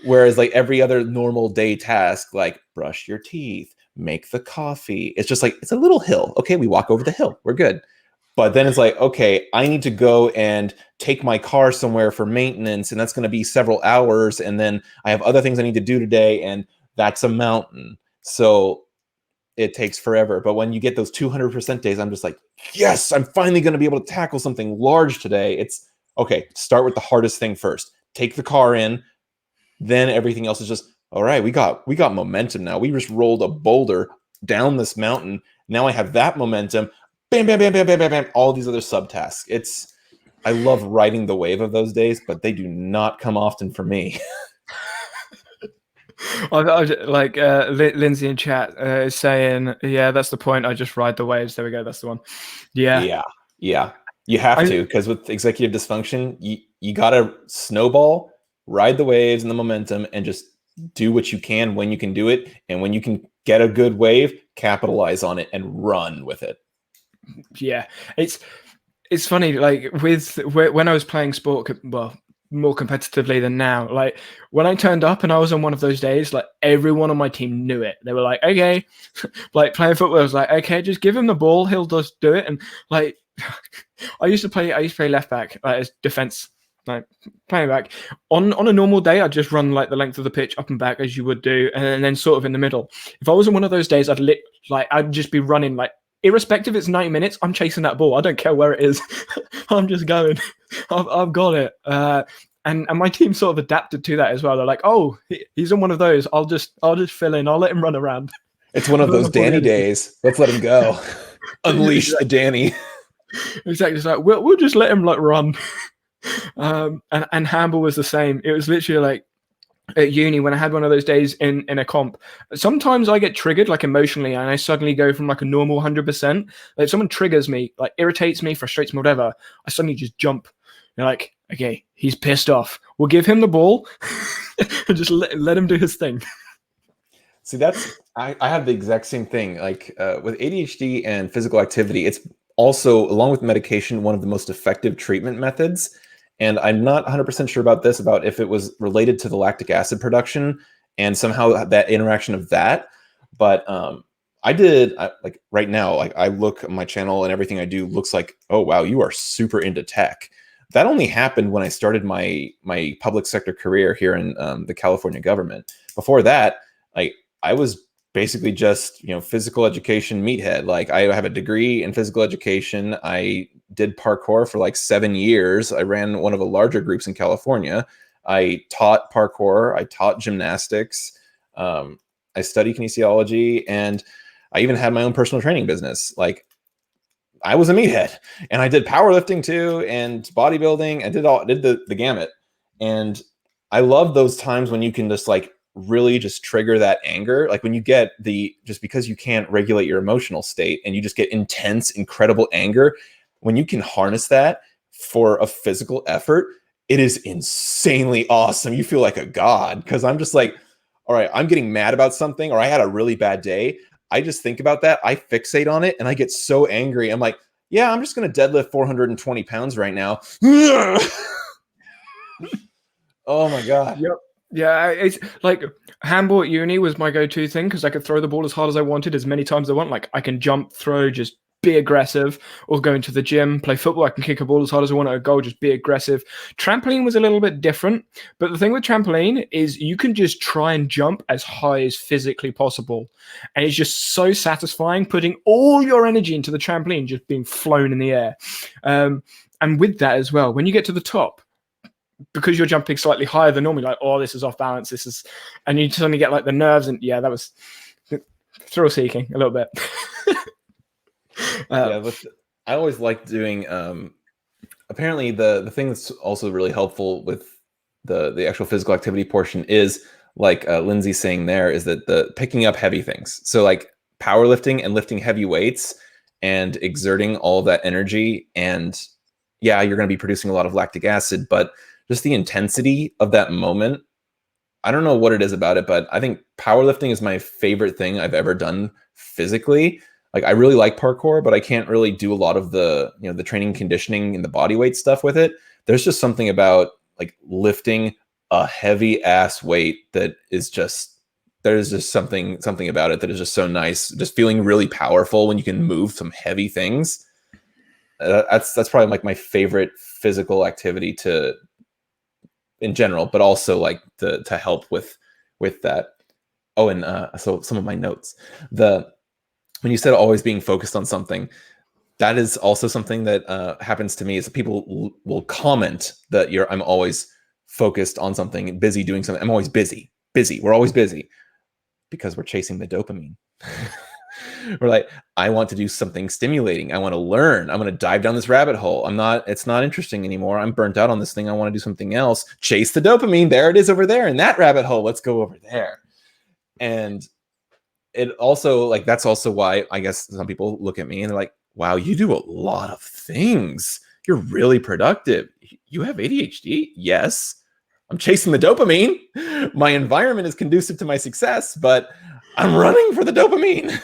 Whereas like every other normal day task, like brush your teeth, make the coffee. It's just like, it's a little hill. Okay, we walk over the hill. We're good. But then it's like, okay, I need to go and take my car somewhere for maintenance, and that's going to be several hours. And then I have other things I need to do today, and that's a mountain. So it takes forever. But when you get those 200% days, I'm just like, yes, I'm finally going to be able to tackle something large today. It's okay. Start with the hardest thing first. Take the car in. Then everything else is just, all right, we got momentum now. We just rolled a boulder down this mountain. Now I have that momentum. Bam, bam, bam, bam, bam, bam, bam. All these other subtasks. I love riding the wave of those days, but they do not come often for me. Like Lindsay in chat is saying, yeah, that's the point. I just ride the waves. There we go. That's the one. Yeah. You have to, because with executive dysfunction, you gotta snowball, ride the waves and the momentum, and just do what you can when you can do it, and when you can get a good wave, capitalize on it and run with it. Yeah, it's funny. Like when I was playing sport, well, more competitively than now. Like when I turned up and I was on one of those days, like everyone on my team knew it. They were like, okay, like playing football, I was like, okay, just give him the ball, he'll just do it. And like, I used to play left back, like as defense, like playing back. On a normal day, I'd just run like the length of the pitch up and back as you would do, and then sort of in the middle. If I was on one of those days, I'd just be running like. Irrespective, it's 90 minutes. I'm chasing that ball. I don't care where it is. I'm just going. I've got it. And my team sort of adapted to that as well. They're like, oh, he's on one of those. I'll just fill in. I'll let him run around. It's one of those Danny days. Let's let him go. Unleash the Danny. Exactly. It's like we'll just let him like run. And Hamble was the same. It was literally like at uni when I had one of those days in a comp. Sometimes I get triggered like emotionally, and I suddenly go from like a normal 100%. Like if someone triggers me, like irritates me, frustrates me, whatever, I suddenly just jump. You're like, okay, he's pissed off. We'll give him the ball and just let him do his thing. See, I have the exact same thing. Like with ADHD and physical activity, it's also, along with medication, one of the most effective treatment methods. And I'm not 100% sure about this, about if it was related to the lactic acid production and somehow that interaction of that. But like right now, like I look at my channel and everything I do looks like, oh, wow, you are super into tech. That only happened when I started my public sector career here in the California government. Before that, I was basically just, physical education meathead. Like I have a degree in physical education. I did parkour for like 7 years. I ran one of the larger groups in California. I taught parkour. I taught gymnastics. I studied kinesiology, and I even had my own personal training business. Like I was a meathead, and I did powerlifting too, and bodybuilding. I did the gamut. And I love those times when you can just like really just trigger that anger. Like when you get just because you can't regulate your emotional state and you just get intense, incredible anger, when you can harness that for a physical effort, it is insanely awesome. You feel like a god, because I'm just like, all right, I'm getting mad about something, or I had a really bad day. I just think about that. I fixate on it and I get so angry. I'm like, yeah, I'm just going to deadlift 420 pounds right now. Oh my God. Yep. Yeah, it's like handball at uni was my go-to thing because I could throw the ball as hard as I wanted, as many times as I want. Like I can jump, throw, just be aggressive, or go into the gym, play football. I can kick a ball as hard as I want at a goal, just be aggressive. Trampoline was a little bit different, but the thing with trampoline is you can just try and jump as high as physically possible. And it's just so satisfying putting all your energy into the trampoline, just being flown in the air. And with that as well, when you get to the top, because you're jumping slightly higher than normally, like, oh, this is off balance, and you suddenly get like the nerves, and yeah, that was thrill seeking a little bit. But I always like doing, apparently the thing that's also really helpful with the actual physical activity portion is, like Lindsay's saying there, is that the picking up heavy things. So like powerlifting and lifting heavy weights and exerting all of that energy. And yeah, you're going to be producing a lot of lactic acid, but just the intensity of that moment, I don't know what it is about it, but I think powerlifting is my favorite thing I've ever done physically. Like I really like parkour, but I can't really do a lot of the, the training, conditioning, and the body weight stuff with it. There's just something about like lifting a heavy ass weight that is just there's just something about it that is just so nice. Just feeling really powerful when you can move some heavy things. That's probably like my favorite physical activity in general, but also like to help with that. Oh, and so some of my notes. When you said always being focused on something, that is also something that happens to me. Is that people will comment that I'm always focused on something, busy doing something. I'm always busy. We're always busy because we're chasing the dopamine. We're like, I want to do something stimulating. I want to learn. I want to dive down this rabbit hole. It's not interesting anymore. I'm burnt out on this thing. I want to do something else. Chase the dopamine. There it is over there in that rabbit hole. Let's go over there. And it also, like, that's also why I guess some people look at me and they're like, wow, you do a lot of things. You're really productive. You have ADHD? Yes. I'm chasing the dopamine. My environment is conducive to my success, but I'm running for the dopamine.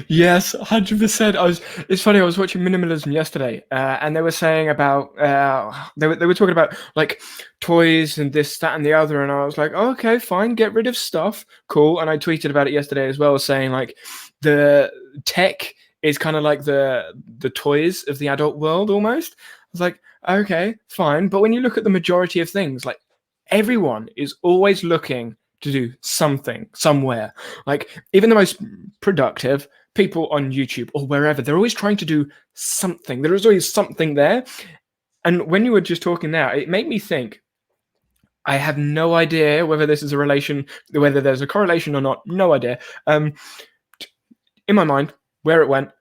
Yes, 100%. It's funny. I was watching Minimalism yesterday, and they were saying about they were talking about like toys and this, that, and the other, and I was like, oh, okay, fine, get rid of stuff, cool. And I tweeted about it yesterday as well, saying like the tech is kind of like the toys of the adult world almost. I was like, okay, fine, but when you look at the majority of things, like everyone is always looking to do something somewhere. Like even the most productive people on YouTube or wherever, they're always trying to do something. There is always something there. And when you were just talking now, it made me think, I have no idea whether this is a relation, whether there's a correlation or not. No idea. In my mind, where it went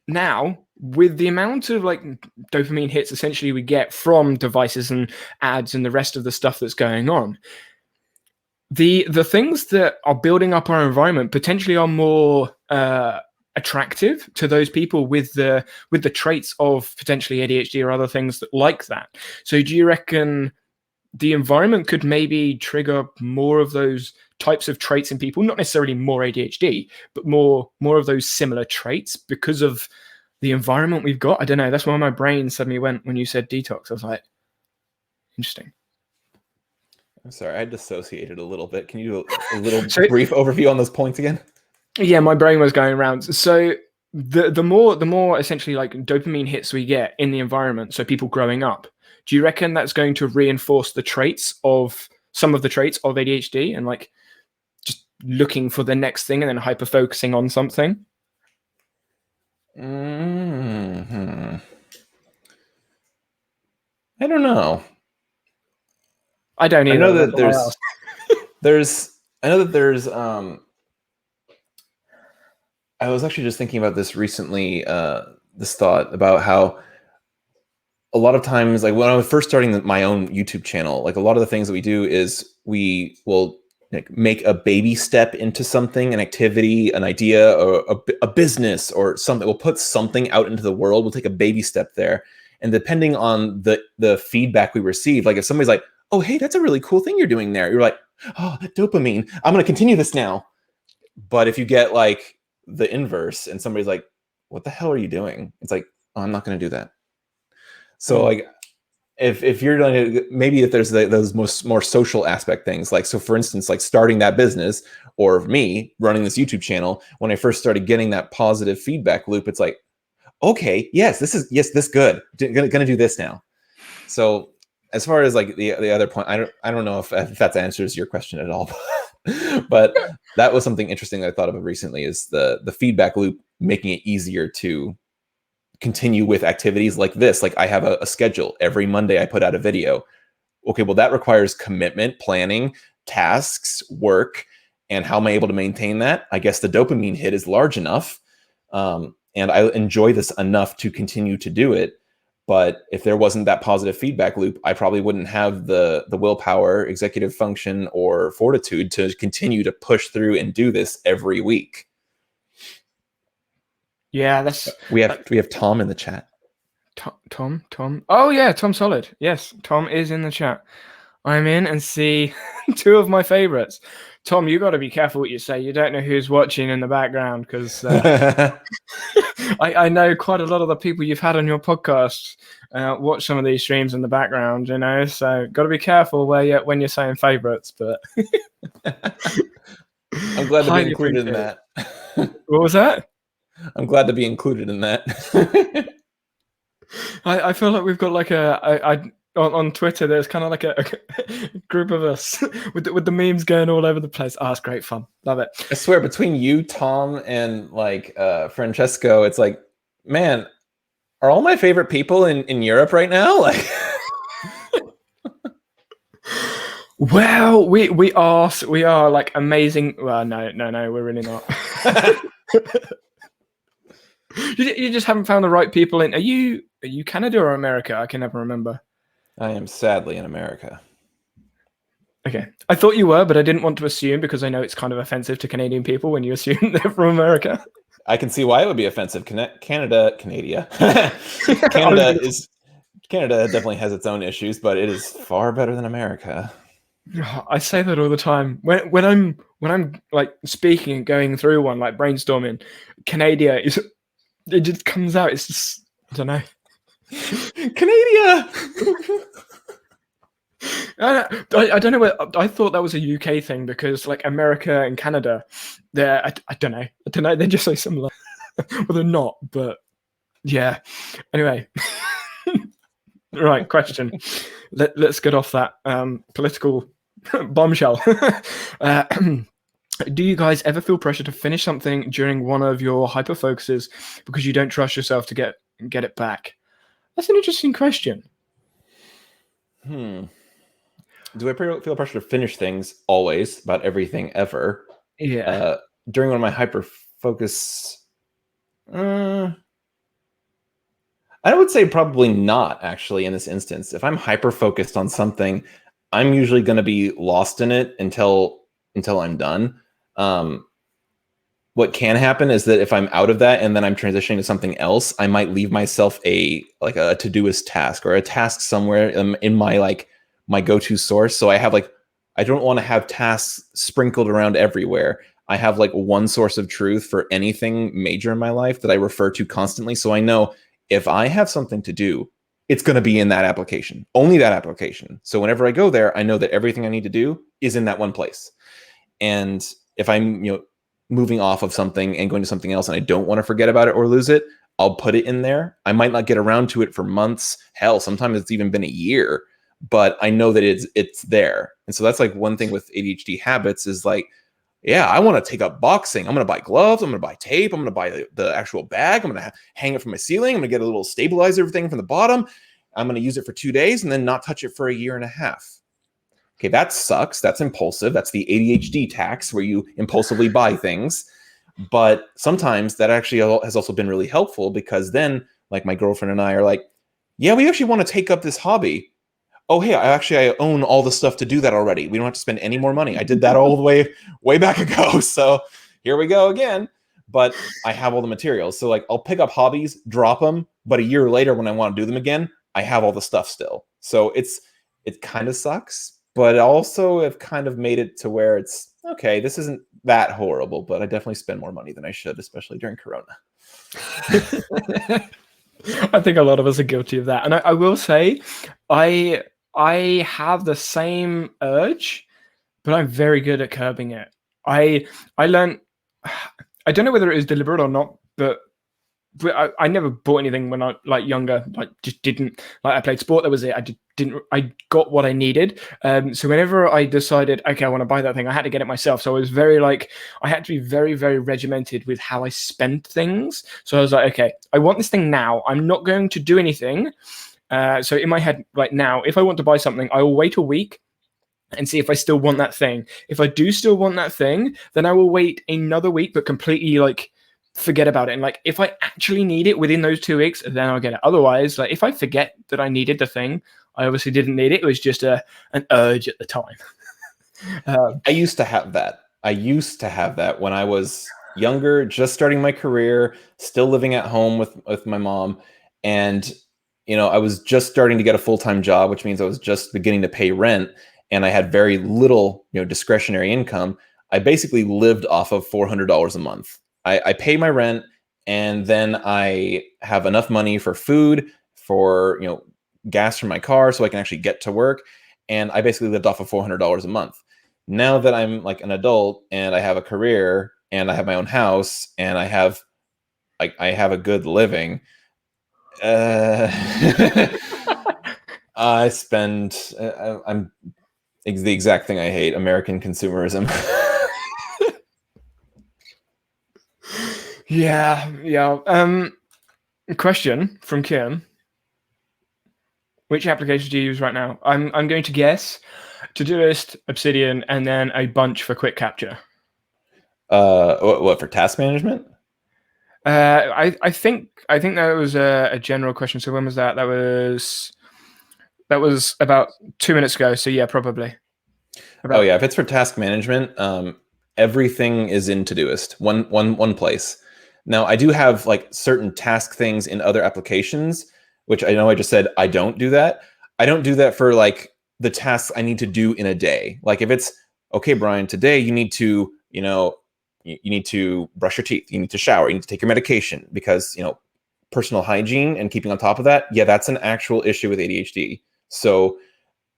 now, with the amount of like dopamine hits essentially we get from devices and ads and the rest of the stuff that's going on, the things that are building up our environment potentially are more attractive to those people with the traits of potentially ADHD or other things that like that. So do you reckon the environment could maybe trigger more of those types of traits in people, not necessarily more ADHD, but more of those similar traits because of the environment we've got? I don't know. That's why my brain suddenly went when you said detox. I was like, interesting. I'm sorry, I dissociated a little bit. Can you do a little brief overview on those points again? Yeah, my brain was going around. So the more essentially like dopamine hits we get in the environment, so people growing up, do you reckon that's going to reinforce the traits of some of the traits of ADHD and like just looking for the next thing and then hyper focusing on something? Mm-hmm. I don't know. I don't either. I know that there's I was actually just thinking about this recently, this thought about how a lot of times, like when I was first starting my own YouTube channel, like a lot of the things that we do is we will like make a baby step into something, an activity, an idea, or a business or something. We'll put something out into the world. We'll take a baby step there. And depending on the feedback we receive, like if somebody's like, oh, hey, that's a really cool thing you're doing there. You're like, oh, dopamine. I'm going to continue this now. But if you get like the inverse and somebody's like, what the hell are you doing? It's like, oh, I'm not going to do that. So like, if you're going to, maybe if there's those more social aspect things, like, so for instance, like starting that business or me running this YouTube channel, when I first started getting that positive feedback loop, it's like, okay, yes, this good. Gonna do this now. So as far as like the other point, I don't know if that answers your question at all, but that was something interesting that I thought of recently, is the feedback loop, making it easier to continue with activities like this. Like I have a schedule. Every Monday I put out a video. Okay, well that requires commitment, planning, tasks, work, and how am I able to maintain that? I guess the dopamine hit is large enough, and I enjoy this enough to continue to do it. But if there wasn't that positive feedback loop, I probably wouldn't have the willpower, executive function, or fortitude to continue to push through and do this every week. Yeah, we have Tom in the chat. Tom. Oh yeah, Tom Solid. Yes, Tom is in the chat. I'm in and see two of my favorites. Tom, you got to be careful what you say. You don't know who's watching in the background because I know quite a lot of the people you've had on your podcast watch some of these streams in the background, you know. So got to be careful when you're saying favorites. But I'm glad to be highly included in appreciate that. What was that? I'm glad to be included in that. I feel like we've got like on Twitter. There's kind of like a group of us with the memes going all over the place. Oh, it's great fun. Love it. I swear, between you, Tom, and like Francesco, it's like, man, are all my favorite people in Europe right now? Like, well, we are like amazing. Well, no, we're really not. You just haven't found the right people in. Are you Canada or America? I can never remember. I am sadly in America. Okay, I thought you were, but I didn't want to assume because I know it's kind of offensive to Canadian people when you assume they're from America. I can see why it would be offensive. Canada definitely has its own issues, but it is far better than America. I say that all the time when I'm like speaking and going through one, like brainstorming. Canada it just comes out. It's just, I don't know. Canada. I don't know. I thought that was a UK thing because like America and Canada, I don't know. They're just so similar. Well, they're not, but yeah. Anyway, right. Question. Let's get off that political bombshell. Do you guys ever feel pressure to finish something during one of your hyper focuses because you don't trust yourself to get it back? That's an interesting question. Do I feel pressure to finish things always about everything ever? Yeah. During one of my hyper focus, I would say probably not actually in this instance. If I'm hyper focused on something, I'm usually going to be lost in it until I'm done. What can happen is that if I'm out of that and then I'm transitioning to something else, I might leave myself a Todoist task or a task somewhere in my go-to source. So I don't want to have tasks sprinkled around everywhere. I have like one source of truth for anything major in my life that I refer to constantly. So I know if I have something to do, it's going to be in that application, only that application. So whenever I go there, I know that everything I need to do is in that one place. And if I'm, moving off of something and going to something else and I don't want to forget about it or lose it, I'll put it in there. I might not get around to it for months. Hell, sometimes it's even been a year, but I know that it's there. And so that's like one thing with ADHD habits is like, yeah, I want to take up boxing. I'm going to buy gloves. I'm going to buy tape. I'm going to buy the actual bag. I'm going to hang it from my ceiling. I'm going to get a little stabilizer thing from the bottom. I'm going to use it for 2 days and then not touch it for a year and a half. Okay, that sucks. That's impulsive. That's the ADHD tax where you impulsively buy things. But sometimes that actually has also been really helpful because then, like, my girlfriend and I are like, yeah, we actually want to take up this hobby. Oh, hey, I own all the stuff to do that already. We don't have to spend any more money. I did that all the way back ago. So here we go again. But I have all the materials. So like, I'll pick up hobbies, drop them. But a year later, when I want to do them again, I have all the stuff still. So it kind of sucks. But also have kind of made it to where it's, okay, this isn't that horrible, but I definitely spend more money than I should, especially during Corona. I think a lot of us are guilty of that. And I will say, I have the same urge, but I'm very good at curbing it. I learned, I don't know whether it was deliberate or not, but I never bought anything when I like younger. Like just didn't like. I played sport. That was it. I got what I needed. So whenever I decided, okay, I want to buy that thing, I had to get it myself. So I was very like, I had to be very, very regimented with how I spent things. So I was like, okay, I want this thing now. I'm not going to do anything. So in my head, right now, if I want to buy something, I will wait a week and see if I still want that thing. If I do still want that thing, then I will wait another week, but completely like forget about it. And like, if I actually need it within those 2 weeks, then I'll get it. Otherwise, like if I forget that I needed the thing, I obviously didn't need it. It was just an urge at the time. I used to have that when I was younger, just starting my career, still living at home with my mom. And I was just starting to get a full-time job, which means I was just beginning to pay rent, and I had very little, discretionary income. I basically lived off of $400 a month. I pay my rent, and then I have enough money for food, for gas for my car, so I can actually get to work. And I basically lived off of $400 a month. Now that I'm like an adult and I have a career and I have my own house and I have a good living, I spend. I'm the exact thing I hate: American consumerism. Yeah. Question from Kim: which applications do you use right now? I'm going to guess Todoist, Obsidian, and then a bunch for quick capture. What for task management? I think that was a general question. So when was that? That was about 2 minutes ago. So yeah, probably. Oh yeah, if it's for task management, everything is in Todoist, one place. Now I do have like certain task things in other applications, which I know I just said I don't do that. I don't do that for like the tasks I need to do in a day. Like if it's okay, Bryan, today you need to, you need to brush your teeth, you need to shower, you need to take your medication because, personal hygiene and keeping on top of that. Yeah, that's an actual issue with ADHD. So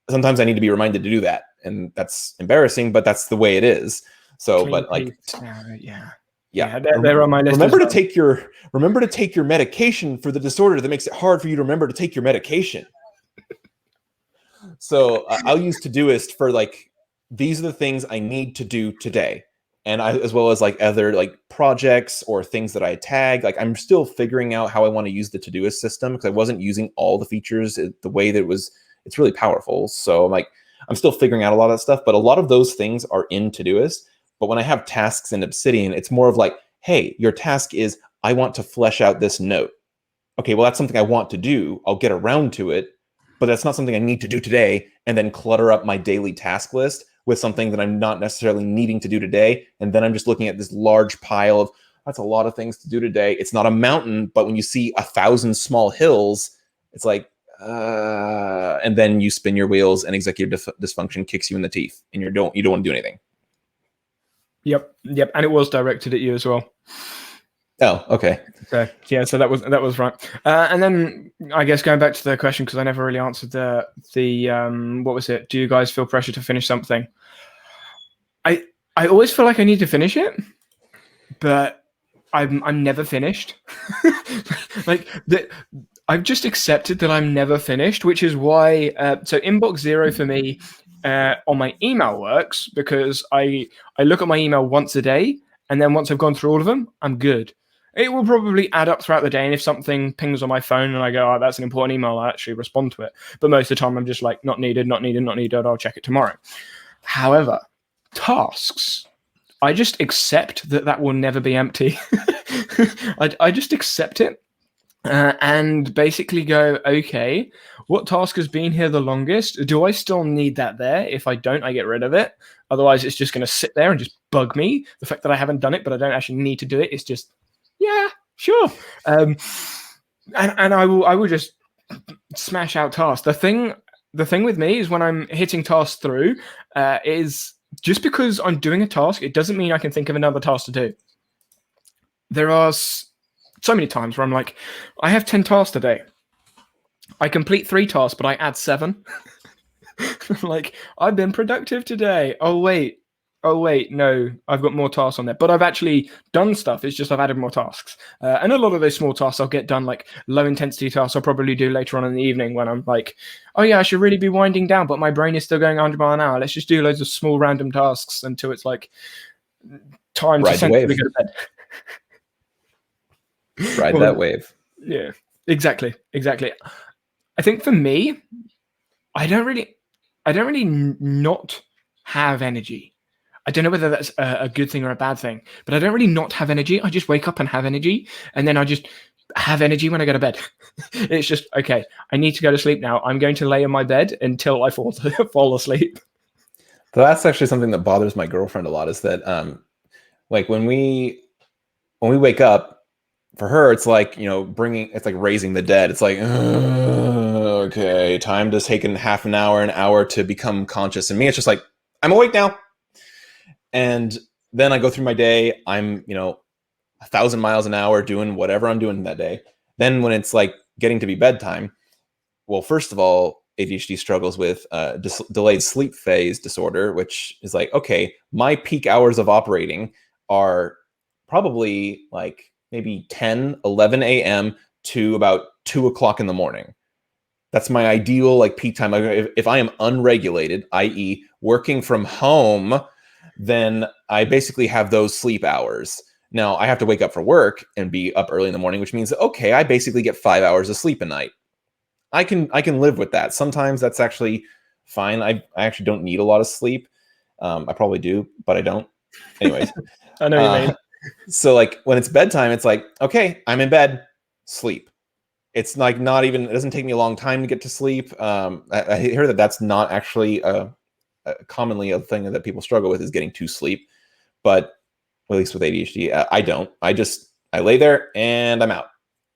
sometimes I need to be reminded to do that. And that's embarrassing, but that's the way it is. So, but like, yeah, they're on my list. Remember to take your medication for the disorder that makes it hard for you to remember to take your medication. So I'll use Todoist for like, these are the things I need to do today. And as well as like other like projects or things that I tag, like I'm still figuring out how I want to use the Todoist system because I wasn't using all the features the way that it's really powerful. So I'm still figuring out a lot of that stuff, but a lot of those things are in Todoist. But when I have tasks in Obsidian, it's more of like, hey, your task is, I want to flesh out this note. Okay, well, that's something I want to do. I'll get around to it, but that's not something I need to do today, and then clutter up my daily task list with something that I'm not necessarily needing to do today. And then I'm just looking at this large pile of, that's a lot of things to do today. It's not a mountain, but when you see 1,000 small hills, it's like, and then you spin your wheels and executive dysfunction kicks you in the teeth and you don't want to do anything. Yep. And it was directed at you as well. Oh, okay. So yeah, so that was right. And then I guess going back to the question, because I never really answered the what was it? Do you guys feel pressure to finish something? I always feel like I need to finish it, but I'm never finished. Like that. I've just accepted that I'm never finished, which is why. So inbox zero for me on my email works because I look at my email once a day, and then once I've gone through all of them, I'm good. It will probably add up throughout the day, and if something pings on my phone and I go, "Oh, that's an important email," I'll actually respond to it. But most of the time, I'm just like, "Not needed, not needed, not needed. I'll check it tomorrow." However, tasks, I just accept that will never be empty. I just accept it. And basically go, okay, what task has been here the longest? Do I still need that there? If I don't, I get rid of it. Otherwise, it's just going to sit there and just bug me. The fact that I haven't done it, but I don't actually need to do it, it's just, yeah, sure. And I will just smash out tasks. The thing with me is when I'm hitting tasks through, is just because I'm doing a task, it doesn't mean I can think of another task to do. There are so many times where I'm like, I have 10 tasks today. I complete 3 tasks, but I add 7. Like, I've been productive today. Oh wait, no, I've got more tasks on there. But I've actually done stuff. It's just I've added more tasks. And a lot of those small tasks I'll get done, like low intensity tasks I'll probably do later on in the evening when I'm like, oh yeah, I should really be winding down, but my brain is still going 100 miles an hour. Let's just do loads of small random tasks until it's like time to sensibly go to bed. Ride that wave. Yeah, exactly. I think for me, I don't really not have energy. I don't know whether that's a good thing or a bad thing, but I don't really not have energy. I just wake up and have energy, and then I just have energy when I go to bed. It's just, okay, I need to go to sleep now. I'm going to lay in my bed until I fall asleep. So that's actually something that bothers my girlfriend a lot, is that like when we wake up, for her, it's like, it's like raising the dead. It's like, okay, time to take in half an hour to become conscious. And me, it's just like, I'm awake now. And then I go through my day. I'm, 1,000 miles an hour doing whatever I'm doing that day. Then when it's like getting to be bedtime, well, first of all, ADHD struggles with delayed sleep phase disorder, which is like, okay, my peak hours of operating are probably like maybe 10, 11 a.m. to about 2 o'clock in the morning. That's my ideal like peak time. If I am unregulated, i.e. working from home, then I basically have those sleep hours. Now I have to wake up for work and be up early in the morning, which means, okay, I basically get 5 hours of sleep a night. I can live with that. Sometimes that's actually fine. I actually don't need a lot of sleep. I probably do, but I don't. Anyways, I know what you mean. So like when it's bedtime, it's like, okay, I'm in bed, sleep. It's like not even, it doesn't take me a long time to get to sleep. I hear that that's not actually commonly a thing that people struggle with, is getting to sleep. But at least with ADHD, I don't. I lay there and I'm out.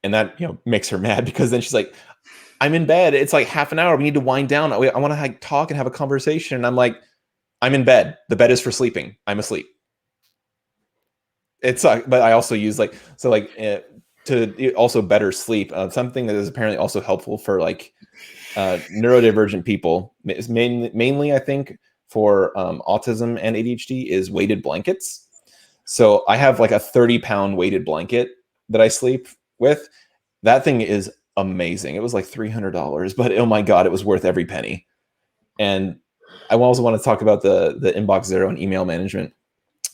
And that, makes her mad, because then she's like, I'm in bed. It's like half an hour. We need to wind down. I want to like talk and have a conversation. And I'm like, I'm in bed. The bed is for sleeping. I'm asleep. It's but I also use to also better sleep. Something that is apparently also helpful for like neurodivergent people, is mainly I think for autism and ADHD, is weighted blankets. So I have like a 30-pound weighted blanket that I sleep with. That thing is amazing. It was like $300, but oh my God, it was worth every penny. And I also want to talk about the inbox zero and email management.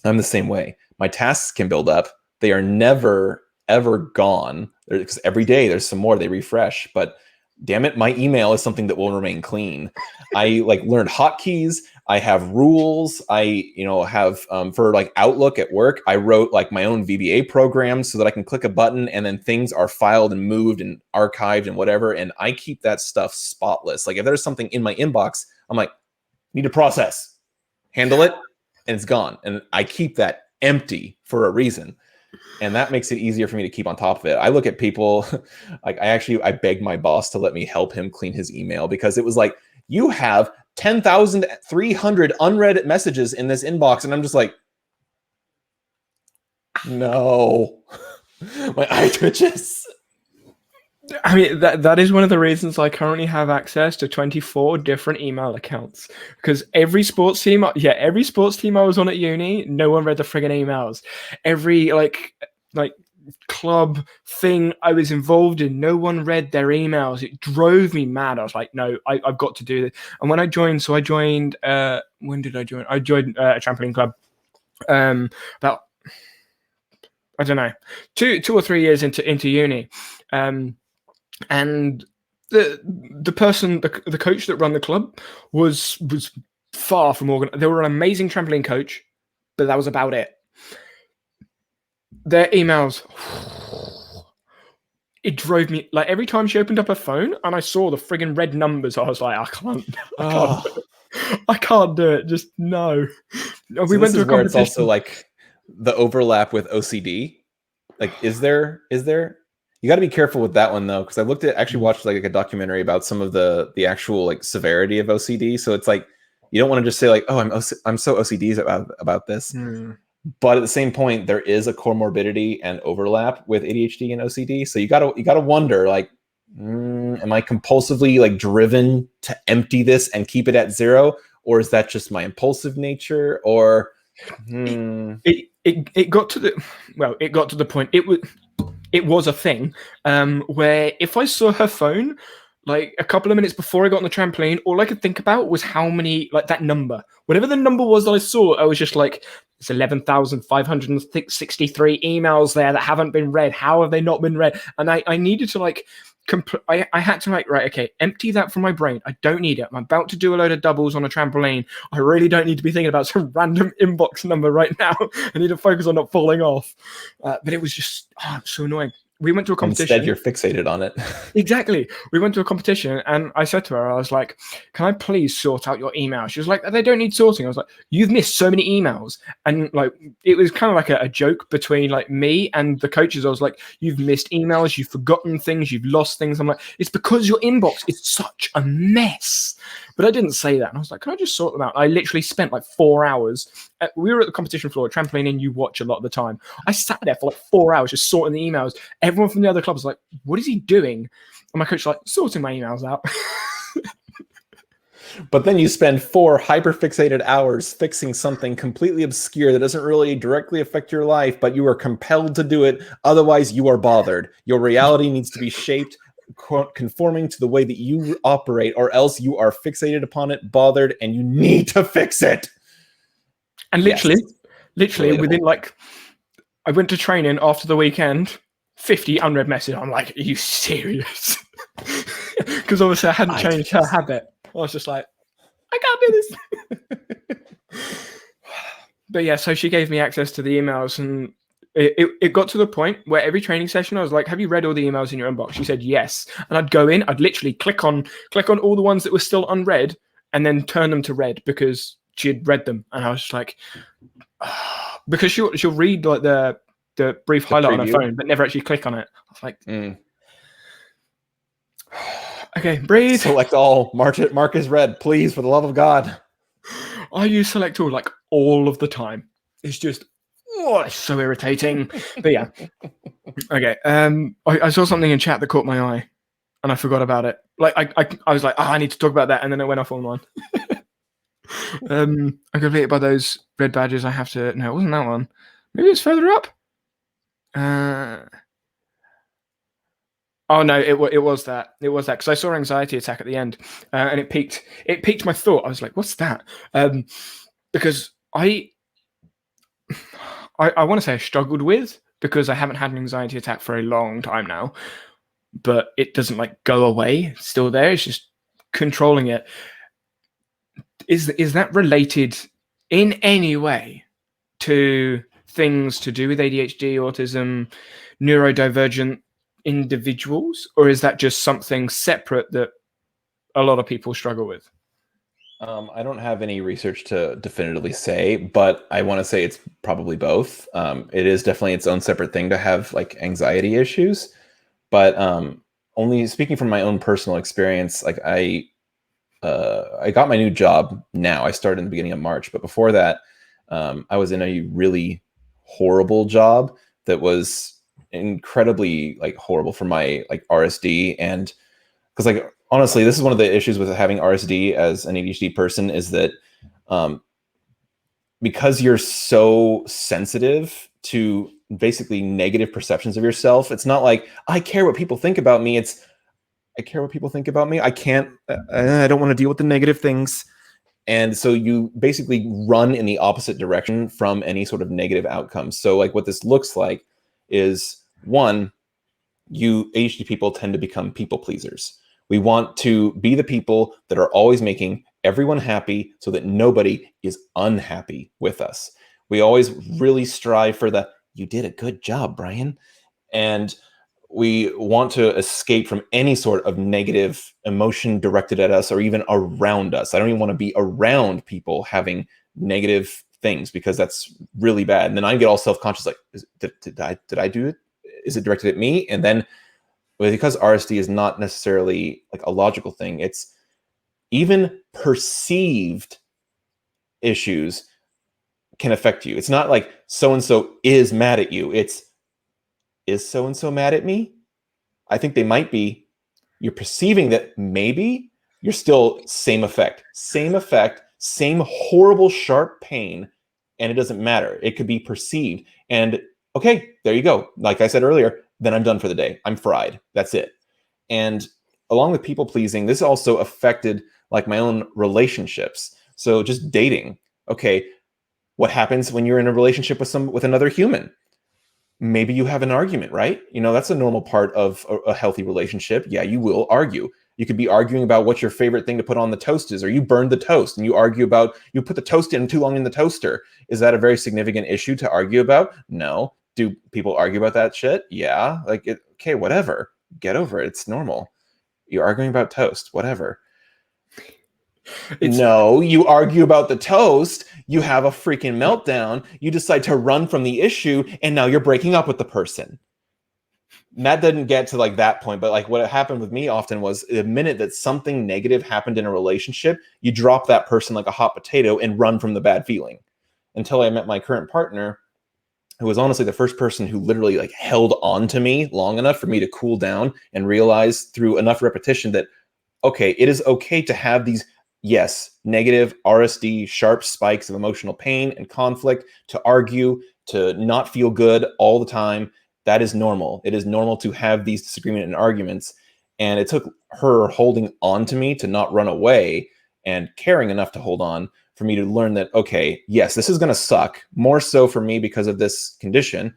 I'm the same way. My tasks can build up. They are never, ever gone, because every day there's some more, they refresh. But damn it, my email is something that will remain clean. I like learned hotkeys. I have rules. I, have for like Outlook at work, I wrote like my own VBA programs so that I can click a button and then things are filed and moved and archived and whatever. And I keep that stuff spotless. Like if there's something in my inbox, I'm like, need to process, handle it, and it's gone. And I keep that empty for a reason. And that makes it easier for me to keep on top of it. I look at people, like I begged my boss to let me help him clean his email, because it was like, you have 10,300 unread messages in this inbox. And I'm just like, no, my eye twitches. I mean, that is one of the reasons I currently have access to 24 different email accounts, because every sports team I was on at uni, no one read the friggin' emails. Every like club thing I was involved in, no one read their emails. It drove me mad. I was like, no, I've got to do this. And when I joined, when did I join? I joined a trampoline club about, I don't know, 2 or 3 years into uni. And the person, the coach that ran the club was far from organized. They were an amazing trampoline coach, but that was about it. Their emails, it drove me, like every time she opened up her phone and I saw the friggin' red numbers, I was like, I can't do it. Just no. So we went to a competition. It's also like the overlap with OCD. Like, is there? You got to be careful with that one though, because I watched like a documentary about some of the actual like severity of OCD. So it's like, you don't want to just say like, oh, I'm so OCD about this. But at the same point, there is a comorbidity and overlap with ADHD and OCD. So you gotta wonder, like, am I compulsively like driven to empty this and keep it at zero, or is that just my impulsive nature? Or it got to the point. It was a thing where if I saw her phone like a couple of minutes before I got on the trampoline, all I could think about was how many, like that number. Whatever the number was that I saw, I was just like, it's 11,563 emails there that haven't been read. How have they not been read? And I needed to like, I had to like, right, okay, empty that from my brain. I don't need it. I'm about to do a load of doubles on a trampoline. I really don't need to be thinking about some random inbox number right now. I need to focus on not falling off. But it was just so annoying. we went to a competition. Instead, you're fixated on it. Exactly. We went to a competition and I said to her, I was like, can I please sort out your emails? She was like, they don't need sorting. I was like, you've missed so many emails. And like, it was kind of like a joke between like me and the coaches. I was like, you've missed emails, you've forgotten things, you've lost things. I'm like, it's because your inbox is such a mess. But I didn't say that. And I was like, can I just sort them out? I literally spent like 4 hours. We were at the competition floor, trampoline, and you watch a lot of the time. I sat there for like 4 hours just sorting the emails. Everyone from the other club was like, what is he doing? And my coach was like, sorting my emails out. But then you spend 4 hyper-fixated hours fixing something completely obscure that doesn't really directly affect your life, but you are compelled to do it. Otherwise, you are bothered. Your reality needs to be shaped conforming to the way that you operate, or else you are fixated upon it, bothered, and you need to fix it. And literally Relatable. within like, I went to training after the weekend, 50 unread messages. I'm like, are you serious? Because obviously I hadn't changed her habit. I was just like, I can't do this. But yeah, so she gave me access to the emails, and it got to the point where every training session I was like, have you read all the emails in your inbox? She said yes. And I'd go in, I'd literally click on all the ones that were still unread and then turn them to read because she had read them. And I was just like, because she'll read like the brief highlight on her phone, but never actually click on it. I was like, okay, breathe. Select all. Mark as read, please, for the love of God. I use select all like all of the time. It's just, it's so irritating. But yeah. Okay. I saw something in chat that caught my eye and I forgot about it. Like I was like, I need to talk about that, and then it went off on one. I'm completed by those red badges. I have to. No, it wasn't that one. Maybe it's further up. Oh no, it was that. It was that because I saw anxiety attack at the end, and it piqued my thought. I was like, "What's that?" Because I want to say I struggled with, because I haven't had an anxiety attack for a long time now, but it doesn't like go away. It's still there. It's just controlling it. Is that related in any way to things to do with ADHD, autism, neurodivergent individuals, or is that just something separate that a lot of people struggle with? I don't have any research to definitively say, but I want to say it's probably both. It is definitely its own separate thing to have like anxiety issues, but only speaking from my own personal experience, like I got my new job now. I started in the beginning of March, but before that, I was in a really horrible job that was incredibly like horrible for my like RSD. And because like honestly, this is one of the issues with having RSD as an ADHD person, is that because you're so sensitive to basically negative perceptions of yourself, it's not like I care what people think about me. It's I care what people think about me. I don't want to deal with the negative things. And so you basically run in the opposite direction from any sort of negative outcomes. So like what this looks like is, one, you ADHD people tend to become people pleasers. We want to be the people that are always making everyone happy so that nobody is unhappy with us. We always really strive for the, you did a good job, Bryan. And we want to escape from any sort of negative emotion directed at us or even around us. I don't even want to be around people having negative things because that's really bad. And then I get all self-conscious, like, did I do it? Is it directed at me? And then because RSD is not necessarily like a logical thing, it's even perceived issues can affect you. It's not like so-and-so is mad at you. It's, is so-and-so mad at me? I think they might be. You're perceiving that maybe. You're still same effect, same horrible, sharp pain, and it doesn't matter. It could be perceived. And okay, there you go. Like I said earlier, then I'm done for the day. I'm fried. That's it. And along with people pleasing, this also affected like my own relationships. So just dating. Okay, what happens when you're in a relationship with another human? Maybe you have an argument, right? You know, that's a normal part of a healthy relationship. Yeah, you will argue. You could be arguing about what your favorite thing to put on the toast is, or you burned the toast and you argue about, you put the toast in too long in the toaster. Is that a very significant issue to argue about? No. Do people argue about that shit? Yeah. Like, okay, whatever. Get over it. It's normal. You're arguing about toast. Whatever. No, you argue about the toast. You have a freaking meltdown. You decide to run from the issue, and now you're breaking up with the person. And that didn't get to like that point, but like what happened with me often was the minute that something negative happened in a relationship, you drop that person like a hot potato and run from the bad feeling. Until I met my current partner, who was honestly the first person who literally like held on to me long enough for me to cool down and realize through enough repetition that, okay, it is okay to have these, yes, negative RSD, sharp spikes of emotional pain and conflict, to argue, to not feel good all the time. That is normal. It is normal to have these disagreements and arguments. And it took her holding on to me to not run away and caring enough to hold on for me to learn that, okay, yes, this is going to suck, more so for me because of this condition,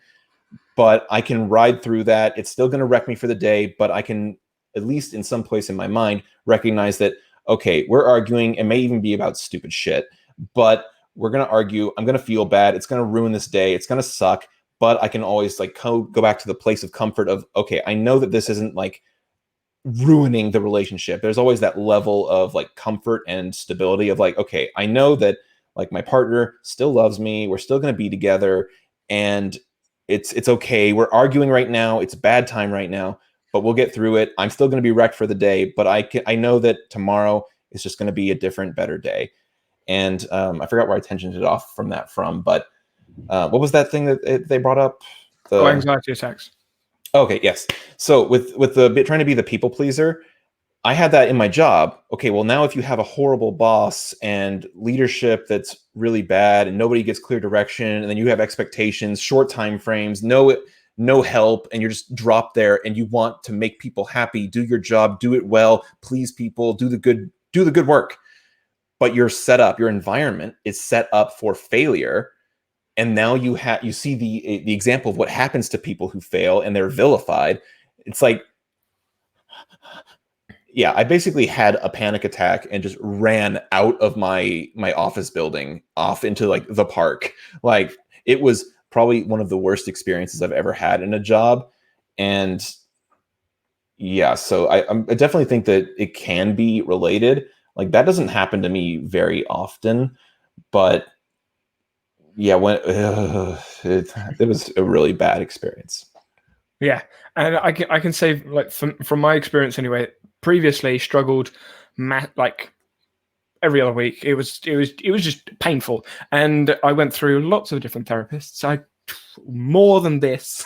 but I can ride through that. It's still going to wreck me for the day, but I can, at least in some place in my mind, recognize that, okay, we're arguing. It may even be about stupid shit, but we're going to argue. I'm going to feel bad. It's going to ruin this day. It's going to suck. But I can always like go back to the place of comfort of, okay, I know that this isn't like ruining the relationship. There's always that level of like comfort and stability of like, okay, I know that like my partner still loves me. We're still going to be together, and it's okay. We're arguing right now. It's a bad time right now, but we'll get through it. I'm still going to be wrecked for the day, but I know that tomorrow is just going to be a different, better day. And I forgot where I tensioned it off from that but what was that thing that they brought up? Anxiety attacks. Okay, yes. So with the trying to be the people pleaser, I had that in my job. Okay, well now if you have a horrible boss and leadership that's really bad and nobody gets clear direction, and then you have expectations, short time frames, no help, and you're just dropped there, and you want to make people happy, do your job, do it well, please people, do the good work. But your environment is set up for failure. And now you see the example of what happens to people who fail and they're vilified. It's like, yeah, I basically had a panic attack and just ran out of my office building off into like the park. Like, it was probably one of the worst experiences I've ever had in a job. And yeah, so I definitely think that it can be related. Like, that doesn't happen to me very often, but yeah, it was a really bad experience. Yeah, and I can say, like, from my experience anyway, previously struggled like every other week. It was just painful, and I went through lots of different therapists. More than this.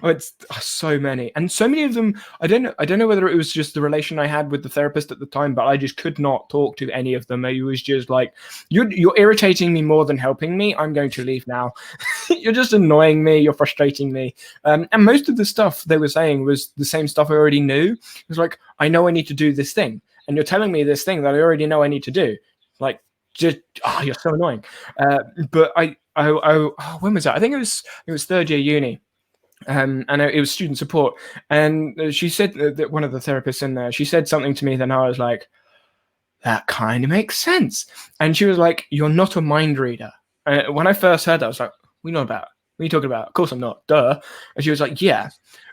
It's so many, and so many of them. I don't know whether it was just the relation I had with the therapist at the time, but I just could not talk to any of them. It was just like, you're irritating me more than helping me. I'm going to leave now. You're just annoying me. You're frustrating me. And most of the stuff they were saying was the same stuff I already knew. It was like, I know I need to do this thing, and you're telling me this thing that I already know I need to do. Like, just you're so annoying. But when was that? I think it was third year uni. And it was student support, and she said that one of the therapists in there, she said something to me, then I was like, that kind of makes sense. And she was like, you're not a mind reader. When I first heard that, I was like, what are you talking about? Of course I'm not, duh. And she was like, yeah,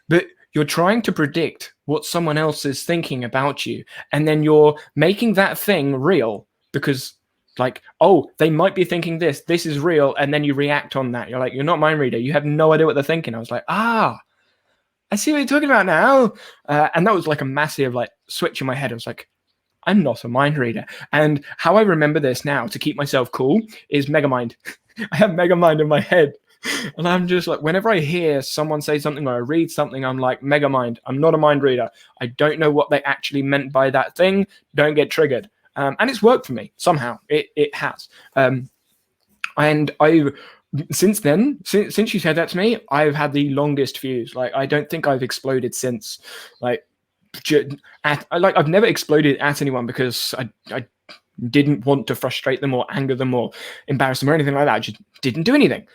but you're trying to predict what someone else is thinking about you, and then you're making that thing real because, like, oh, they might be thinking this is real, and then you react on that. You're like, you're not mind reader. You have no idea what they're thinking. I was like, I see what you're talking about now. And that was like a massive like switch in my head. I was like, I'm not a mind reader. And how I remember this now to keep myself cool is Megamind. I have Megamind in my head. And I'm just like, whenever I hear someone say something or I read something, I'm like, Megamind. I'm not a mind reader. I don't know what they actually meant by that thing. Don't get triggered. And it's worked for me somehow. It has. And I, since then, since you said that to me, I've had the longest fuse. Like, I don't think I've exploded since. Like, I've never exploded at anyone because I didn't want to frustrate them or anger them or embarrass them or anything like that. I just didn't do anything.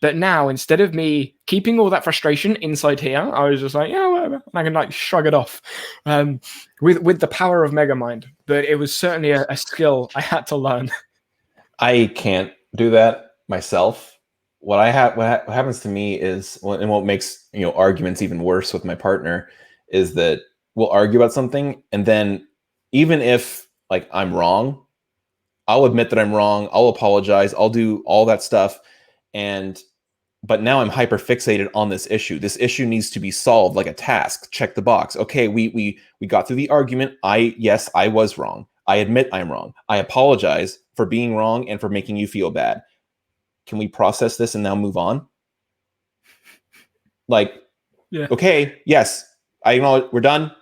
But now, instead of me keeping all that frustration inside here, I was just like, yeah, whatever. I can like shrug it off with the power of Megamind. But it was certainly a skill I had to learn. I can't do that myself. what happens to me is, and what makes arguments even worse with my partner is that we'll argue about something, and then even if like I'm wrong, I'll admit that I'm wrong. I'll apologize. I'll do all that stuff, and but now I'm hyper fixated on this issue. This issue needs to be solved like a task. Check the box. Okay, we got through the argument. Yes, I was wrong. I admit I'm wrong. I apologize for being wrong and for making you feel bad. Can we process this and now move on? Like, Yeah. okay, yes, I acknowledge we're done.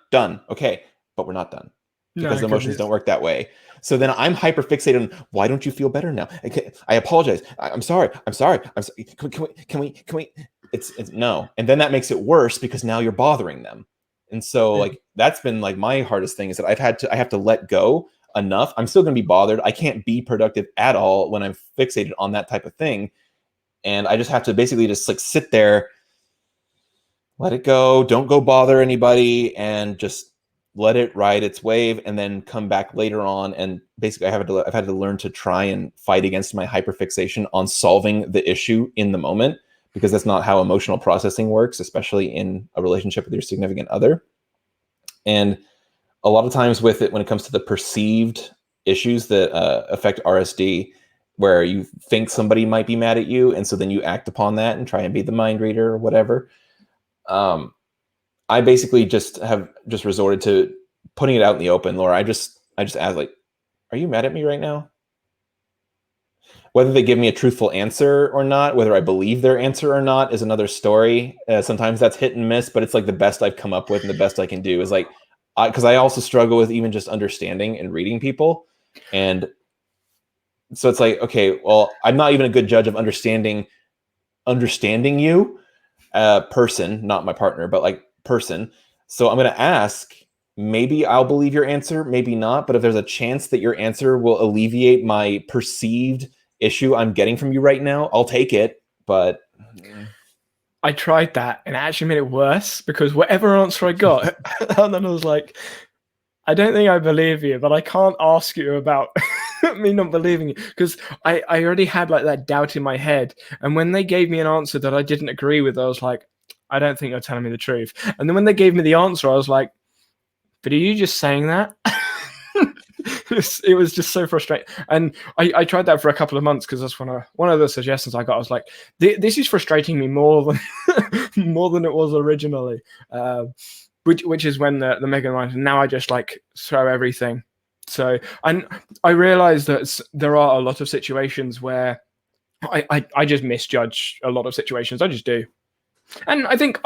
Okay, but we're not done because No, emotions don't work that way. So then I'm hyper fixated on, why don't you feel better now? Okay, I apologize. I'm sorry. Can we? It's no. And then that makes it worse because now you're bothering them. And so like that's been like my hardest thing is that I have to let go enough. I'm still going to be bothered. I can't be productive at all when I'm fixated on that type of thing. And I just have to basically just like sit there, let it go, don't go bother anybody, and just let it ride its wave, and then come back later on. And basically I've had to learn to try and fight against my hyperfixation on solving the issue in the moment, because that's not how emotional processing works, especially in a relationship with your significant other. And a lot of times with it, when it comes to the perceived issues that affect RSD, where you think somebody might be mad at you, and so then you act upon that and try and be the mind reader or whatever. I basically have resorted to putting it out in the open. Laura, I just ask, like, are you mad at me right now? Whether they give me a truthful answer or not, whether I believe their answer or not, is another story. Sometimes that's hit and miss, but it's like the best I've come up with, and the best I can do is like, because I also struggle with even just understanding and reading people. And so it's like, okay, well, I'm not even a good judge of understanding you, person, not my partner, but like person. So I'm going to ask, maybe I'll believe your answer, maybe not. But if there's a chance that your answer will alleviate my perceived issue I'm getting from you right now, I'll take it. But I tried that and it actually made it worse, because whatever answer I got, and then I was like, I don't think I believe you, but I can't ask you about me not believing you, because I already had like that doubt in my head. And when they gave me an answer that I didn't agree with, I was like, I don't think you're telling me the truth. And then when they gave me the answer, I was like, but are you just saying that? It was just so frustrating. And I tried that for a couple of months, because that's one of the suggestions I got. I was like, this is frustrating me more than more than it was originally. Which is when the Mega Mind. And now I just like throw everything. So, and I realized that there are a lot of situations where I just misjudge a lot of situations. I just do. And I think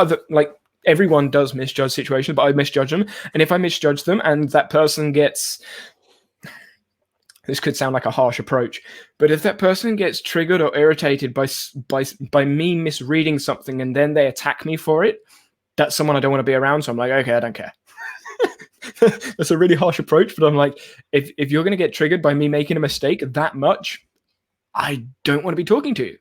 everyone does misjudge situations, but I misjudge them. And if I misjudge them and that person gets, this could sound like a harsh approach, but if that person gets triggered or irritated by me misreading something, and then they attack me for it, that's someone I don't want to be around. So I'm like, okay, I don't care. That's a really harsh approach, but I'm like, if you're going to get triggered by me making a mistake that much, I don't want to be talking to you.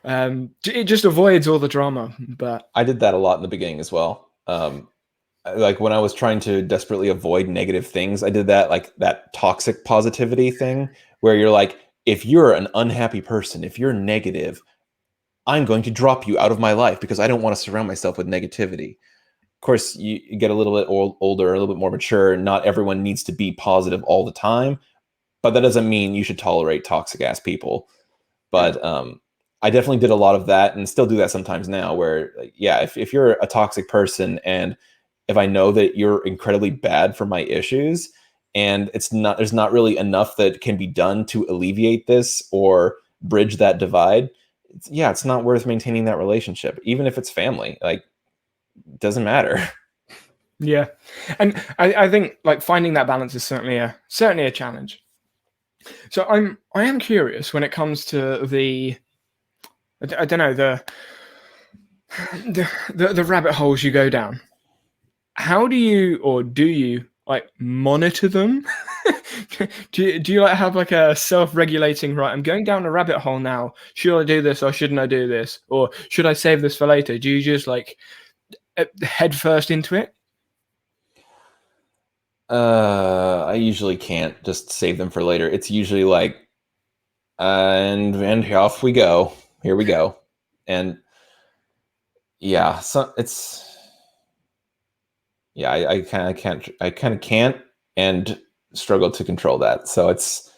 It just avoids all the drama. But I did that a lot in the beginning as well. Like when I was trying to desperately avoid negative things, I did that, like that toxic positivity thing, where you're like, if you're an unhappy person, if you're negative, I'm going to drop you out of my life because I don't want to surround myself with negativity. Of course, you get a little bit older, a little bit more mature. Not everyone needs to be positive all the time, but that doesn't mean you should tolerate toxic ass people. But I definitely did a lot of that, and still do that sometimes now, where like, yeah, if you're a toxic person, and if I know that you're incredibly bad for my issues, and there's not really enough that can be done to alleviate this or bridge that divide, it's not worth maintaining that relationship, even if it's family. Like, it doesn't matter. Yeah, and I think like finding that balance is certainly a challenge. So I am curious when it comes to I don't know, the rabbit holes you go down. How do you like monitor them? do you like have like a self-regulating, right, I'm going down a rabbit hole now, should I do this or shouldn't I do this, or should I save this for later? Do you just like head first into it? I usually can't just save them for later. It's usually like, and off we go. Here we go. And yeah, so I kind of can't and struggle to control that. So it's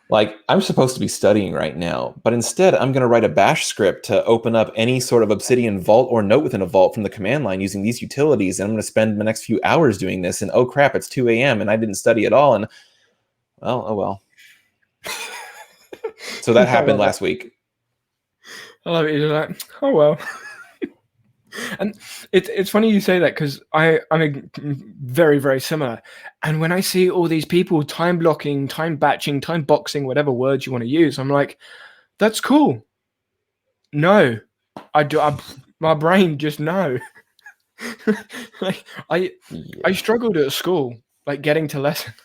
like I'm supposed to be studying right now, but instead I'm going to write a bash script to open up any sort of Obsidian vault or note within a vault from the command line using these utilities. And I'm going to spend the next few hours doing this. And oh crap, it's 2 a.m. and I didn't study at all. And well, oh well. So that happened last week. I love it. You're like, oh well. And it's funny you say that, because I'm very, very similar. And when I see all these people time blocking, time batching, time boxing, whatever words you want to use, I'm like, that's cool. No, my brain just no. Like I struggled at school, like getting to lessons.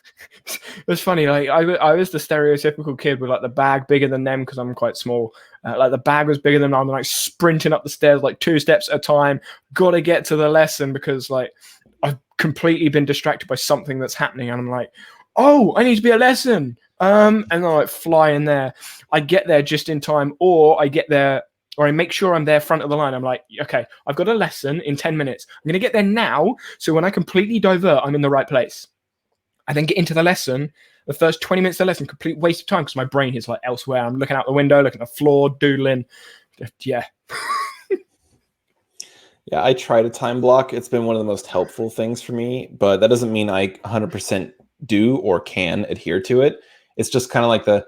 It was funny. Like I was the stereotypical kid with like the bag bigger than them, because I'm quite small. Like the bag was bigger than I'm like sprinting up the stairs like 2 steps at a time. Got to get to the lesson because like I've completely been distracted by something that's happening, and I'm like, oh, I need to be at lesson. And I like fly in there. I get there just in time, or I get there, or I make sure I'm there front of the line. I'm like, okay, I've got a lesson in 10 minutes. I'm going to get there now, so when I completely divert, I'm in the right place. I then get into the lesson. The first 20 minutes of the lesson, complete waste of time, because my brain is like elsewhere. I'm looking out the window, looking at the floor, doodling. Yeah. Yeah, I try to time block. It's been one of the most helpful things for me, but that doesn't mean I 100% do or can adhere to it. It's just kind of like the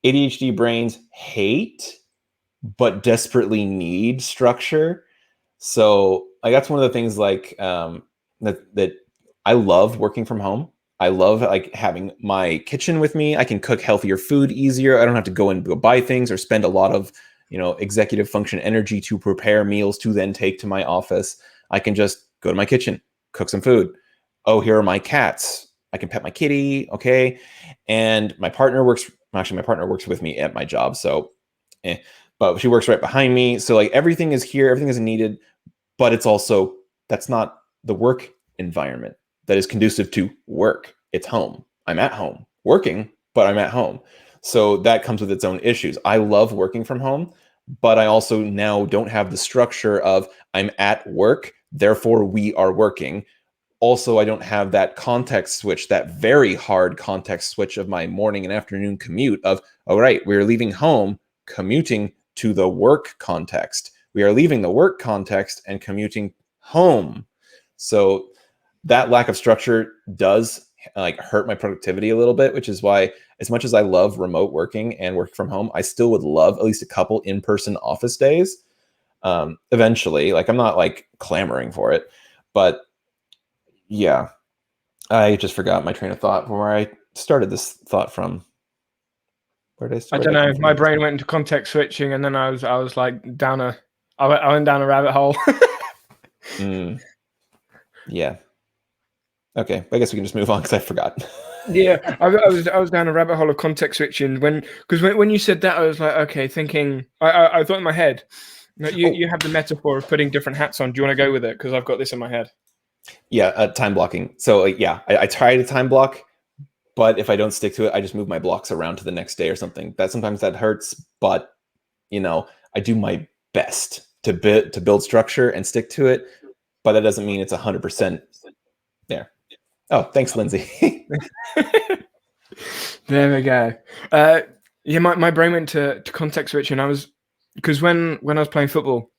ADHD brains hate but desperately need structure. So like that's one of the things like that I love working from home. I love like having my kitchen with me. I can cook healthier food easier. I don't have to go and go buy things or spend a lot of, executive function energy to prepare meals to then take to my office. I can just go to my kitchen, cook some food. Oh, here are my cats. I can pet my kitty. Okay. And my partner works with me at my job. So, but she works right behind me. So like everything is here, everything is needed, but it's also, that's not the work environment that is conducive to work. It's home. I'm at home working, but I'm at home. So that comes with its own issues. I love working from home, but I also now don't have the structure of I'm at work, therefore we are working. Also, I don't have that context switch, that very hard context switch of my morning and afternoon commute of, all right, we're leaving home, commuting to the work context. We are leaving the work context and commuting home. So that lack of structure does like hurt my productivity a little bit, which is why as much as I love remote working and work from home, I still would love at least a couple in-person office days. Eventually, like I'm not like clamoring for it, but yeah, I just forgot my train of thought from where I started this thought from. Where did I start? I don't know. My brain went into context switching, and then I was like I went down a rabbit hole. Yeah. Okay, I guess we can just move on because I forgot. Yeah, I was down a rabbit hole of context switching when you said that, I was like, okay, thinking. I thought in my head, you have the metaphor of putting different hats on. Do you want to go with it? Because I've got this in my head. Yeah, time blocking. So yeah, I try to time block, but if I don't stick to it, I just move my blocks around to the next day or something. Sometimes that hurts, but I do my best to build structure and stick to it. But that doesn't mean it's 100% there. Oh, thanks, Lindsay. There we go. Yeah, my brain went to context switching. Because when I was playing football,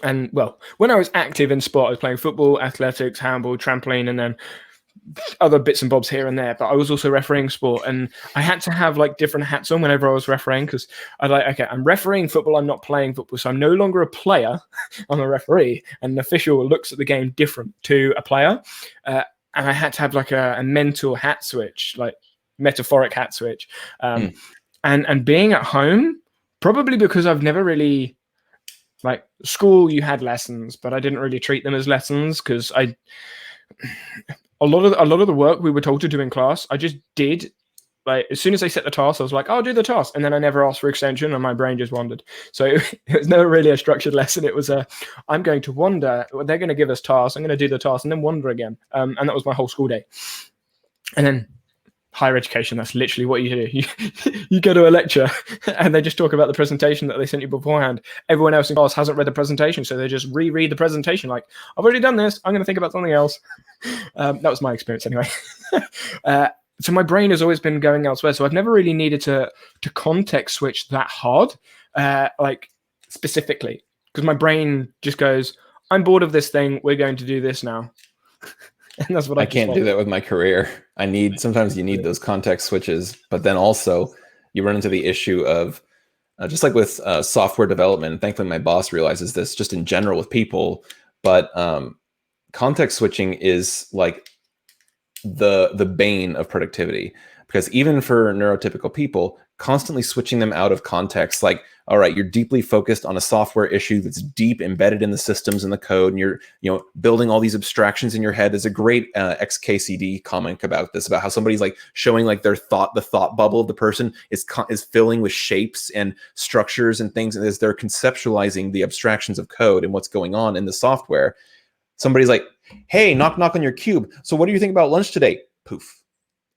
and well, when I was active in sport, I was playing football, athletics, handball, trampoline, and then other bits and bobs here and there. But I was also refereeing sport, and I had to have like different hats on whenever I was refereeing, because I like, okay, I'm refereeing football, I'm not playing football, so I'm no longer a player. I'm a referee, and an official looks at the game different to a player. And I had to have like a mental hat switch, like metaphoric hat switch. And being at home, probably because I've never really, like school, you had lessons, but I didn't really treat them as lessons, because a lot of the work we were told to do in class, I just did. Like as soon as they set the task, I was like, I'll do the task, and then I never asked for extension, and my brain just wandered. So it was never really a structured lesson. It was I'm going to wander. They're going to give us tasks. I'm going to do the task and then wander again. And that was my whole school day. And then higher education, that's literally what you do. You go to a lecture and they just talk about the presentation that they sent you beforehand. Everyone else in class hasn't read the presentation, so they just reread the presentation like, I've already done this, I'm going to think about something else. That was my experience anyway. So my brain has always been going elsewhere, so I've never really needed to context switch that hard, like specifically, because my brain just goes, I'm bored of this thing, we're going to do this now. And that's what I can't do that with my career. Sometimes you need those context switches, but then also you run into the issue of just like with software development. Thankfully, my boss realizes this just in general with people, but context switching is like the bane of productivity, because even for neurotypical people, constantly switching them out of context, like, all right, you're deeply focused on a software issue that's deep embedded in the systems and the code, and you're building all these abstractions in your head. There's a great XKCD comic about this, about how somebody's like showing like the thought bubble of the person is filling with shapes and structures and things, and as they're conceptualizing the abstractions of code and what's going on in the software, somebody's like, hey, knock knock on your cube, so what do you think about lunch today? Poof.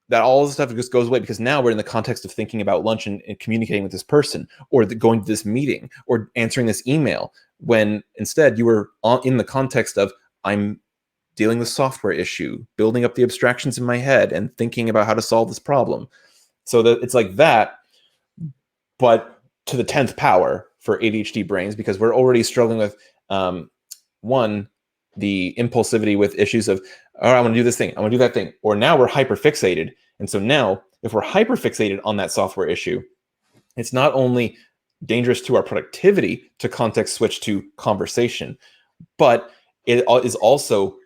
That all the stuff just goes away, because now we're in the context of thinking about lunch and communicating with this person, or going to this meeting, or answering this email, when instead you were in the context of, I'm dealing with software issue, building up the abstractions in my head and thinking about how to solve this problem. So that it's like that, but to the 10th power for ADHD brains, because we're already struggling with one, the impulsivity with issues of, oh, I want to do this thing, I want to do that thing, or now we're hyper fixated. And so now, if we're hyper fixated on that software issue, it's not only dangerous to our productivity to context switch to conversation, but it is also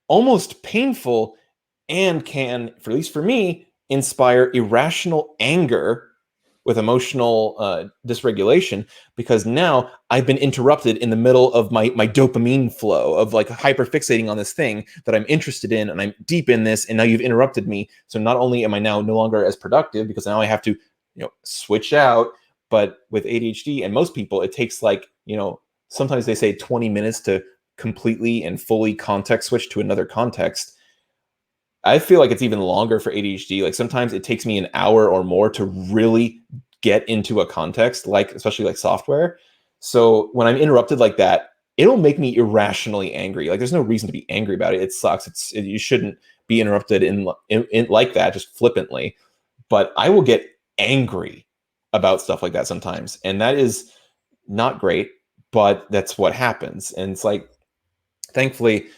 almost painful and can, at least for me, inspire irrational anger with emotional dysregulation, because now I've been interrupted in the middle of my dopamine flow of like hyperfixating on this thing that I'm interested in, and I'm deep in this, and now you've interrupted me. So not only am I now no longer as productive, because now I have to switch out, but with ADHD and most people, it takes like, sometimes they say 20 minutes to completely and fully context switch to another context. I feel like it's even longer for ADHD. Like sometimes it takes me an hour or more to really get into a context, like especially like software. So when I'm interrupted like that, it'll make me irrationally angry. Like there's no reason to be angry about it. It sucks. You shouldn't be interrupted in like that, just flippantly. But I will get angry about stuff like that sometimes, and that is not great. But that's what happens. And it's like, thankfully,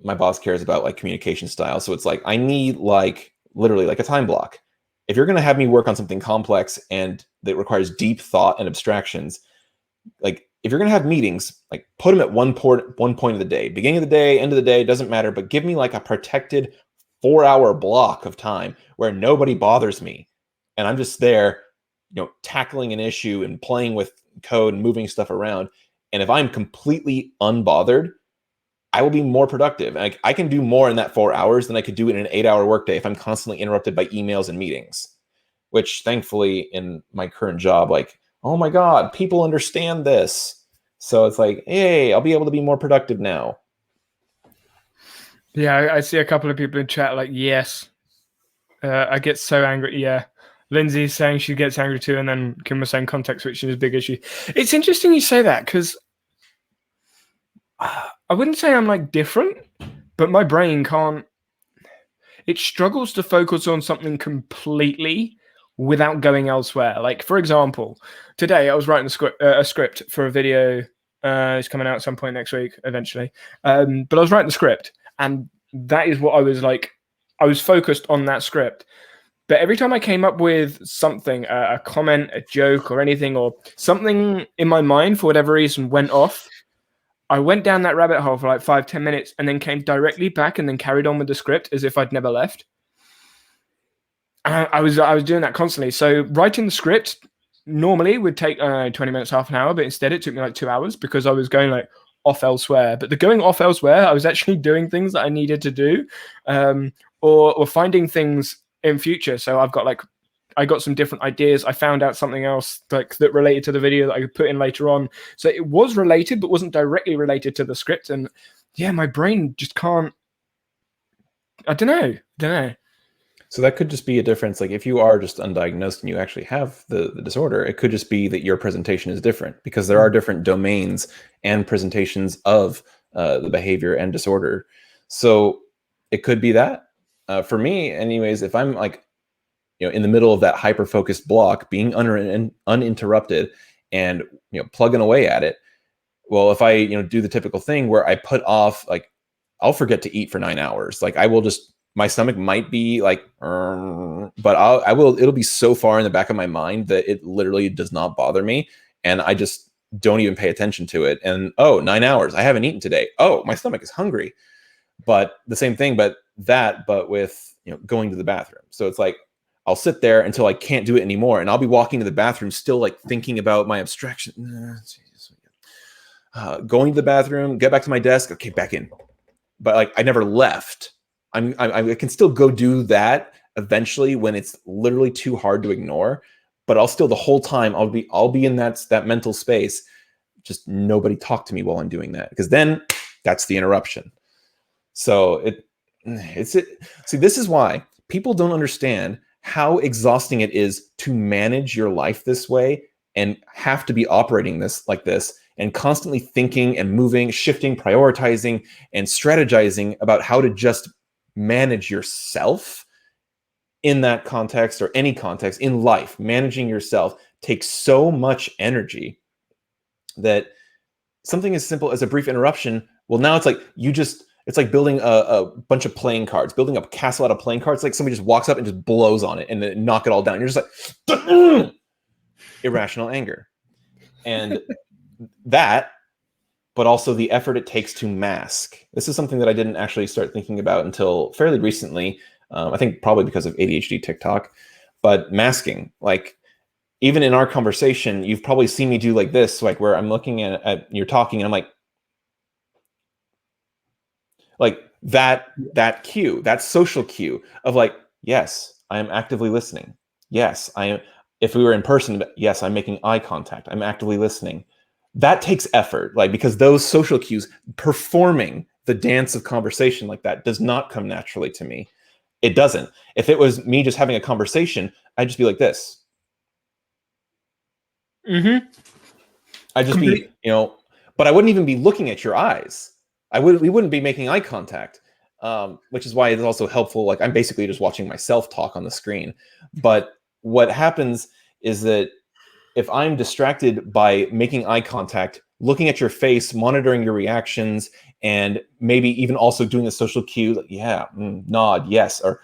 my boss cares about like communication style. So it's like, I need like literally like a time block. If you're going to have me work on something complex and that requires deep thought and abstractions, like if you're going to have meetings, like put them at one point of the day, beginning of the day, end of the day, doesn't matter, but give me like a protected 4-hour block of time where nobody bothers me. And I'm just there, tackling an issue and playing with code and moving stuff around. And if I'm completely unbothered, I will be more productive. And I can do more in that 4 hours than I could do in an 8-hour workday if I'm constantly interrupted by emails and meetings, which thankfully in my current job, like, oh my God, people understand this. So it's like, hey, I'll be able to be more productive now. Yeah, I see a couple of people in chat like, yes, I get so angry. Yeah. Lindsay's saying she gets angry too, and then Kim was saying context switching is a big issue. It's interesting you say that, because I wouldn't say I'm like different, but my brain can't. It struggles to focus on something completely without going elsewhere. Like, for example, today I was writing a script for a video. It's coming out at some point next week, eventually. But I was writing the script, and that is what I was like. I was focused on that script. But every time I came up with something, a comment, a joke, or anything, or something in my mind for whatever reason went off, I went down that rabbit hole for like 5-10 minutes and then came directly back and then carried on with the script as if I'd never left. I was doing that constantly. So writing the script normally would take 20 minutes, half an hour, but instead it took me like 2 hours because I was going like off elsewhere. But the going off elsewhere, I was actually doing things that I needed to do, or finding things in future. So I got some different ideas. I found out something else like that related to the video that I could put in later on. So it was related, but wasn't directly related to the script. And yeah, my brain just can't. I don't know. So that could just be a difference. Like if you are just undiagnosed and you actually have the disorder, it could just be that your presentation is different because there are different domains and presentations of the behavior and disorder. So it could be that. For me, anyways, if I'm like, in the middle of that hyper-focused block, being uninterrupted and, plugging away at it, well, if I, do the typical thing where I put off, like, I'll forget to eat for 9 hours. Like I will just, my stomach might be like, but it'll be so far in the back of my mind that it literally does not bother me. And I just don't even pay attention to it. And, 9 hours, I haven't eaten today. Oh, my stomach is hungry. But the same thing, but with, going to the bathroom. So it's like, I'll sit there until I can't do it anymore. And I'll be walking to the bathroom, still like thinking about my abstraction. Going to the bathroom, get back to my desk. Okay, back in. But like, I never left. I can still go do that eventually when it's literally too hard to ignore. But I'll still, the whole time, I'll be in that mental space. Just nobody talk to me while I'm doing that, because then that's the interruption. So see, this is why people don't understand how exhausting it is to manage your life this way and have to be operating this like this and constantly thinking and moving, shifting, prioritizing, and strategizing about how to just manage yourself in that context or any context in life. Managing yourself takes so much energy that something as simple as a brief interruption, well, now it's like it's like building a bunch of playing cards, building a castle out of playing cards. Like somebody just walks up and just blows on it and then knock it all down. You're just like, irrational anger. And that, but also the effort it takes to mask. This is something that I didn't actually start thinking about until fairly recently. I think probably because of ADHD TikTok, but masking, like even in our conversation, you've probably seen me do like this, like where I'm looking at you're talking and I'm like that cue, that social cue of like, yes, I am actively listening. Yes, I am. If we were in person, yes, I'm making eye contact. I'm actively listening. That takes effort, like, because those social cues, performing the dance of conversation like that does not come naturally to me. It doesn't. If it was me just having a conversation, I'd just be like this. I'd just be, but I wouldn't even be looking at your eyes. We wouldn't be making eye contact, which is why it's also helpful. Like I'm basically just watching myself talk on the screen. But what happens is that if I'm distracted by making eye contact, looking at your face, monitoring your reactions, and maybe even also doing the social cue, like, yeah, nod, yes, or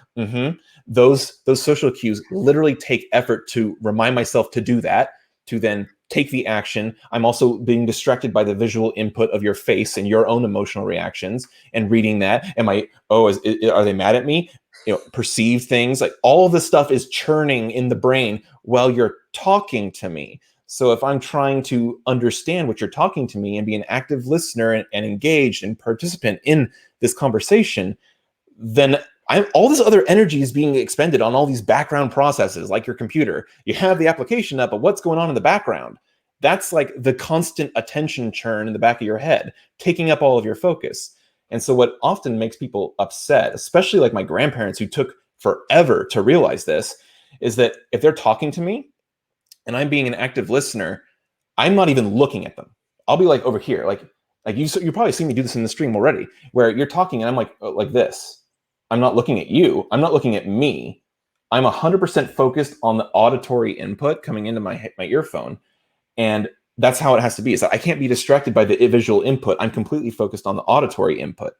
those social cues literally take effort to remind myself to do that, to then take the action. I'm also being distracted by the visual input of your face and your own emotional reactions and reading that. Are they mad at me? Perceive things, like all of this stuff is churning in the brain while you're talking to me. So if I'm trying to understand what you're talking to me and be an active listener and engaged and participant in this conversation, then all this other energy is being expended on all these background processes, like your computer. You have the application up, but what's going on in the background? That's like the constant attention churn in the back of your head, taking up all of your focus. And so what often makes people upset, especially like my grandparents who took forever to realize this, is that if they're talking to me and I'm being an active listener, I'm not even looking at them. I'll be like over here, like you probably seen me do this in the stream already, where you're talking and I'm like this. I'm not looking at you. I'm not looking at me. I'm 100% focused on the auditory input coming into my earphone. And that's how it has to be. Is that I can't be distracted by the visual input. I'm completely focused on the auditory input.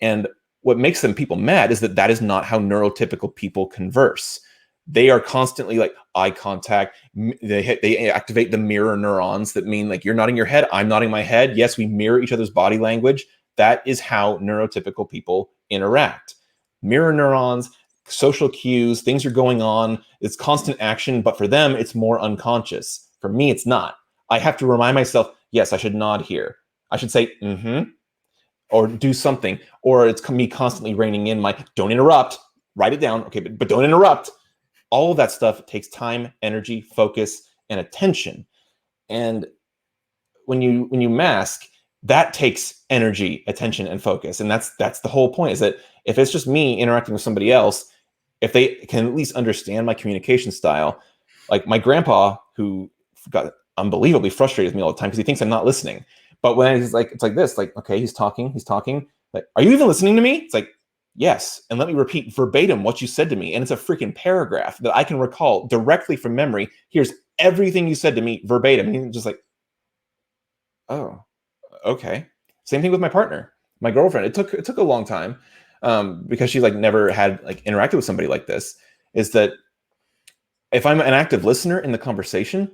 And what makes people mad is that is not how neurotypical people converse. They are constantly like eye contact. They activate the mirror neurons that mean like you're nodding your head, I'm nodding my head. Yes, we mirror each other's body language. That is how neurotypical people interact. Mirror neurons, social cues, things are going on. It's constant action, but for them, it's more unconscious. For me, it's not. I have to remind myself, yes, I should nod here. I should say, or do something. Or it's me constantly reining in my, don't interrupt, write it down. Okay, but don't interrupt. All of that stuff takes time, energy, focus, and attention. And when you mask, that takes energy, attention, and focus. And that's the whole point, is that if it's just me interacting with somebody else, if they can at least understand my communication style. Like my grandpa, who got unbelievably frustrated with me all the time because he thinks I'm not listening. But when he's like, it's like this, like, okay, he's talking. Like, are you even listening to me? It's like, yes. And let me repeat verbatim what you said to me. And it's a freaking paragraph that I can recall directly from memory. Here's everything you said to me verbatim. And he's just like, oh, okay. Same thing with my partner, my girlfriend. It took a long time because she like never had like interacted with somebody like this. Is that if I'm an active listener in the conversation,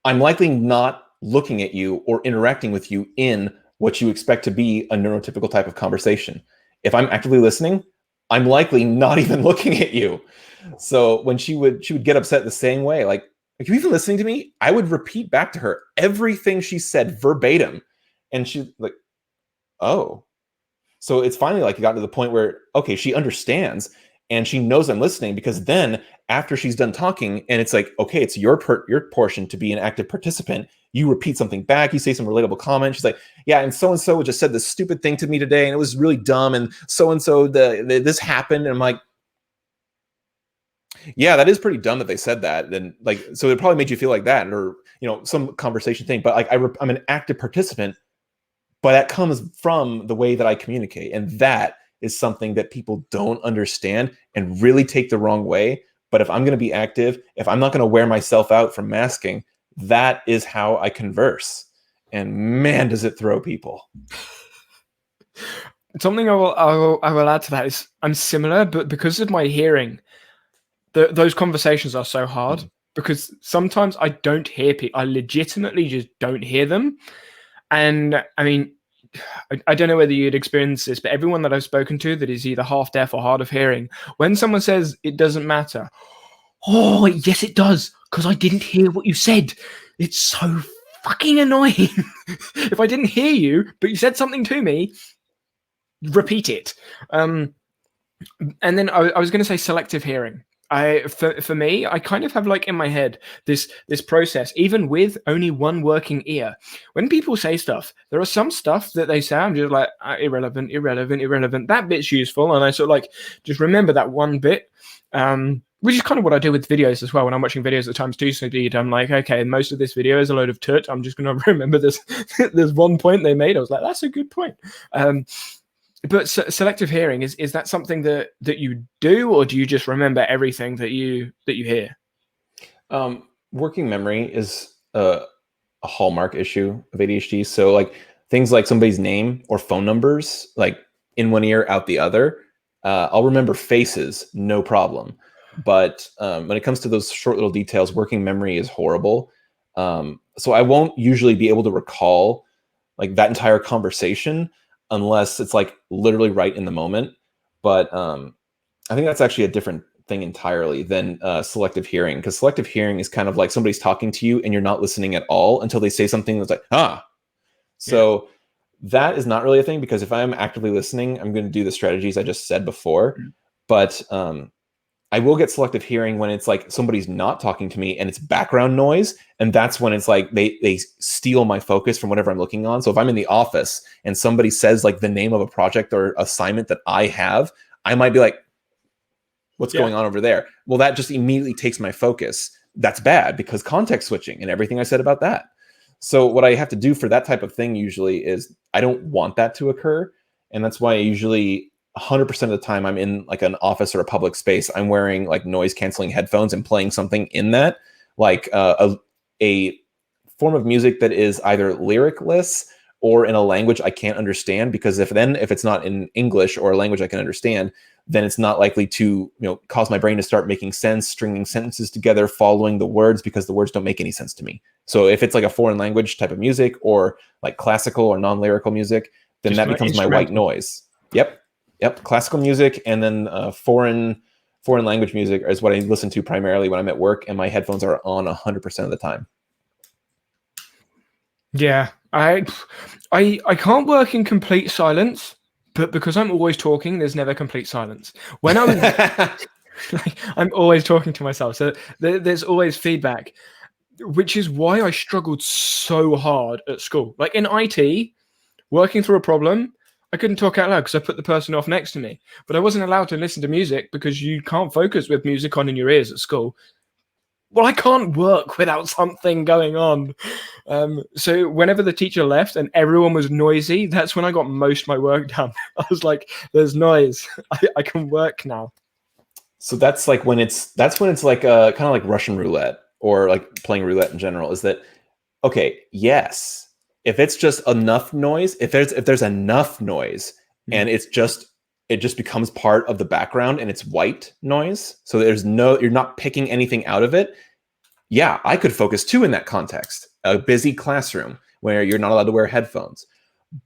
I'm likely not looking at you or interacting with you in what you expect to be a neurotypical type of conversation. If I'm actively listening, I'm likely not even looking at you. So when she would get upset the same way, like, are you even listening to me? I would repeat back to her everything she said verbatim. And she like, oh. So it's finally like it got to the point where, okay, she understands and she knows I'm listening, because then after she's done talking and it's like, okay, it's your portion to be an active participant, you repeat something back, you say some relatable comment. She's like, yeah, and so just said this stupid thing to me today and it was really dumb, and so this happened. And I'm like, yeah, that is pretty dumb that they said that. And like, so it probably made you feel like that, or, you know, some conversation thing. But like, I'm an active participant, but that comes from the way that I communicate. And that is something that people don't understand and really take the wrong way. But if I'm going to be active, if I'm not going to wear myself out from masking, that is how I converse. And man, does it throw people. Something I will add to that is I'm similar, but because of my hearing, those conversations are so hard because sometimes I don't hear people. I legitimately just don't hear them. And I mean, I don't know whether you'd experience this, but everyone that I've spoken to that is either half deaf or hard of hearing, when someone says it doesn't matter, oh, yes, it does, because I didn't hear what you said. It's so fucking annoying. If I didn't hear you, but you said something to me, repeat it. And then I was going to say selective hearing. For me, I kind of have like in my head this process, even with only one working ear. When people say stuff, there are some stuff that they say, I'm just like, irrelevant. That bit's useful. And I sort of like, just remember that one bit. Which is kind of what I do with videos as well. When I'm watching videos at times too, so I'm like, okay, most of this video is a load of tut. I'm just going to remember this. There's one point they made. I was like, that's a good point. But selective hearing, is that something that you do, or do you just remember everything that you hear? Working memory is a hallmark issue of ADHD. So like things like somebody's name or phone numbers, like in one ear, out the other, I'll remember faces, no problem. But when it comes to those short little details, working memory is horrible. So I won't usually be able to recall like that entire conversation unless it's like literally right in the moment. But I think that's actually a different thing entirely than selective hearing, because selective hearing is kind of like somebody's talking to you and you're not listening at all until they say something that's like, ah. So that is not really a thing, because if I'm actively listening, I'm going to do the strategies I just said before. But I will get selective hearing when it's like somebody's not talking to me and it's background noise. And that's when it's like they steal my focus from whatever I'm looking on. So if I'm in the office and somebody says like the name of a project or assignment that I have, I might be like, what's going on over there? Well, that just immediately takes my focus. That's bad, because context switching and everything I said about that. So what I have to do for that type of thing usually is I don't want that to occur. And that's why I usually 100% of the time I'm in like an office or a public space, I'm wearing like noise canceling headphones and playing something in that, like a form of music that is either lyricless or in a language I can't understand, because if it's not in English or a language I can understand, then it's not likely to, cause my brain to start making sense, stringing sentences together, following the words, because the words don't make any sense to me. So if it's like a foreign language type of music or like classical or non-lyrical music, then just that becomes my white noise. Yep. Classical music and then foreign language music is what I listen to primarily when I'm at work, and my headphones are on 100% of the time. Yeah, I can't work in complete silence, but because I'm always talking, there's never complete silence. When I'm always talking to myself, so there's always feedback, which is why I struggled so hard at school. Like in IT, working through a problem, I couldn't talk out loud because I put the person off next to me. But I wasn't allowed to listen to music because you can't focus with music on in your ears at school. Well, I can't work without something going on. So whenever the teacher left and everyone was noisy, that's when I got most of my work done. I was like, there's noise. I can work now. So that's when it's like kind of like Russian roulette, or like playing roulette in general, is that, okay, yes, if it's just enough noise, if there's enough noise and it just becomes part of the background and it's white noise, so you're not picking anything out of it. Yeah, I could focus too in that context. A busy classroom where you're not allowed to wear headphones.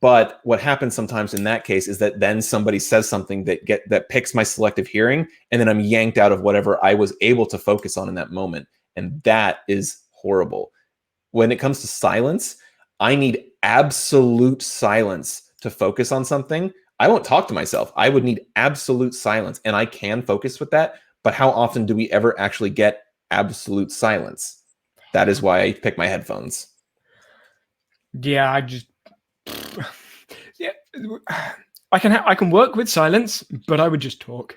But what happens sometimes in that case is that then somebody says something that picks my selective hearing, and then I'm yanked out of whatever I was able to focus on in that moment. And that is horrible. When it comes to silence, I need absolute silence to focus on something. I won't talk to myself. I would need absolute silence, and I can focus with that. But how often do we ever actually get absolute silence? That is why I pick my headphones. Yeah, yeah, I can work with silence, but I would just talk.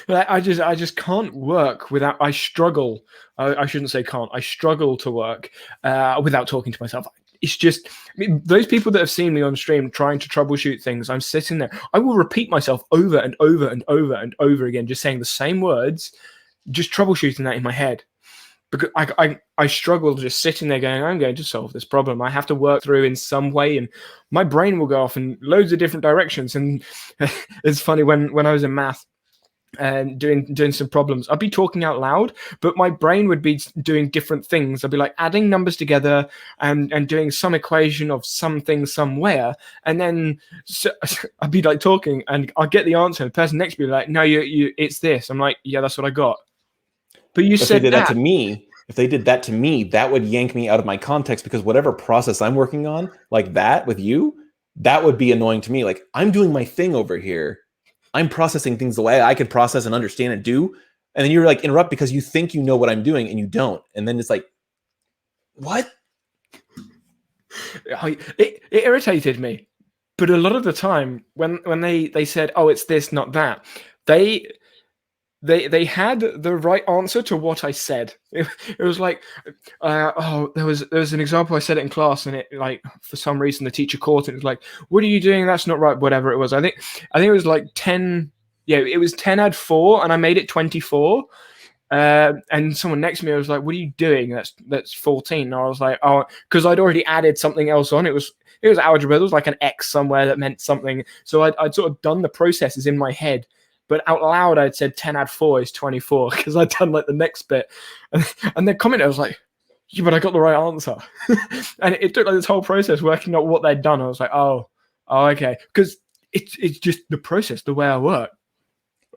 I just can't work without. I struggle. I shouldn't say can't. I struggle to work without talking to myself. It's just, I mean, those people that have seen me on stream trying to troubleshoot things, I'm sitting there. I will repeat myself over and over and over and over again, just saying the same words, just troubleshooting that in my head. Because I struggle just sitting there going, I'm going to solve this problem. I have to work through in some way, and my brain will go off in loads of different directions. And it's funny, when I was in math and doing some problems, I'd be talking out loud, but my brain would be doing different things. I'd be like adding numbers together and doing some equation of something somewhere, and then I'd be like talking, and I'd get the answer, and the person next to me would be like, no, you it's this. I'm like, yeah, that's what I got. But you said that to me. If they did that to me, that would yank me out of my context, because whatever process I'm working on, like that with you, that would be annoying to me. Like, I'm doing my thing over here. I'm processing things the way I could process and understand and do. And then you're like interrupt because you think you know what I'm doing and you don't. And then it's like, what? It irritated me. But a lot of the time when they said, oh, it's this, not that, they had the right answer to what I said. It was like, there was an example. I said it in class, and it, like, for some reason the teacher caught it. It was like, what are you doing? That's not right. Whatever it was. I think it was like 10. Yeah, it was 10 add 4, and I made it 24. And someone next to me was like, what are you doing? That's 14. And I was like, oh, because I'd already added something else on. It was algebra. There was like an X somewhere that meant something. So I'd sort of done the processes in my head. But out loud, I'd said 10 add 4 is 24, because I'd done like the next bit. And the commenter was like, yeah, but I got the right answer. And it took like this whole process working out what they'd done. I was like, oh, okay. Because it's just the process, the way I work.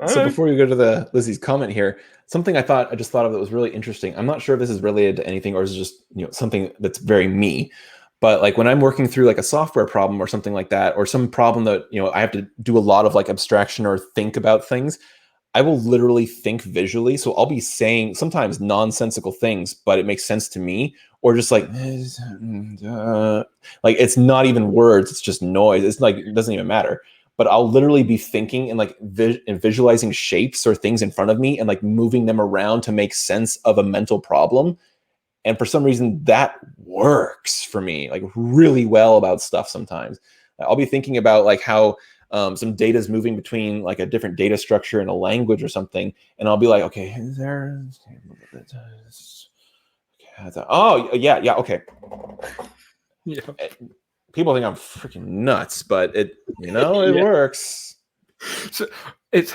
So before we go to the Lizzie's comment here, something I just thought of that was really interesting. I'm not sure if this is related to anything, or is it just, something that's very me. But like when I'm working through like a software problem or something like that, or some problem that, I have to do a lot of like abstraction or think about things, I will literally think visually. So I'll be saying sometimes nonsensical things, but it makes sense to me, or just like it's not even words, it's just noise. It's like, it doesn't even matter. But I'll literally be thinking and like visualizing shapes or things in front of me and like moving them around to make sense of a mental problem. And for some reason, that works for me like really well about stuff. Sometimes I'll be thinking about like how some data is moving between like a different data structure in a language or something. And I'll be like, okay, oh, yeah, okay. Yeah. People think I'm freaking nuts, but it works. So it's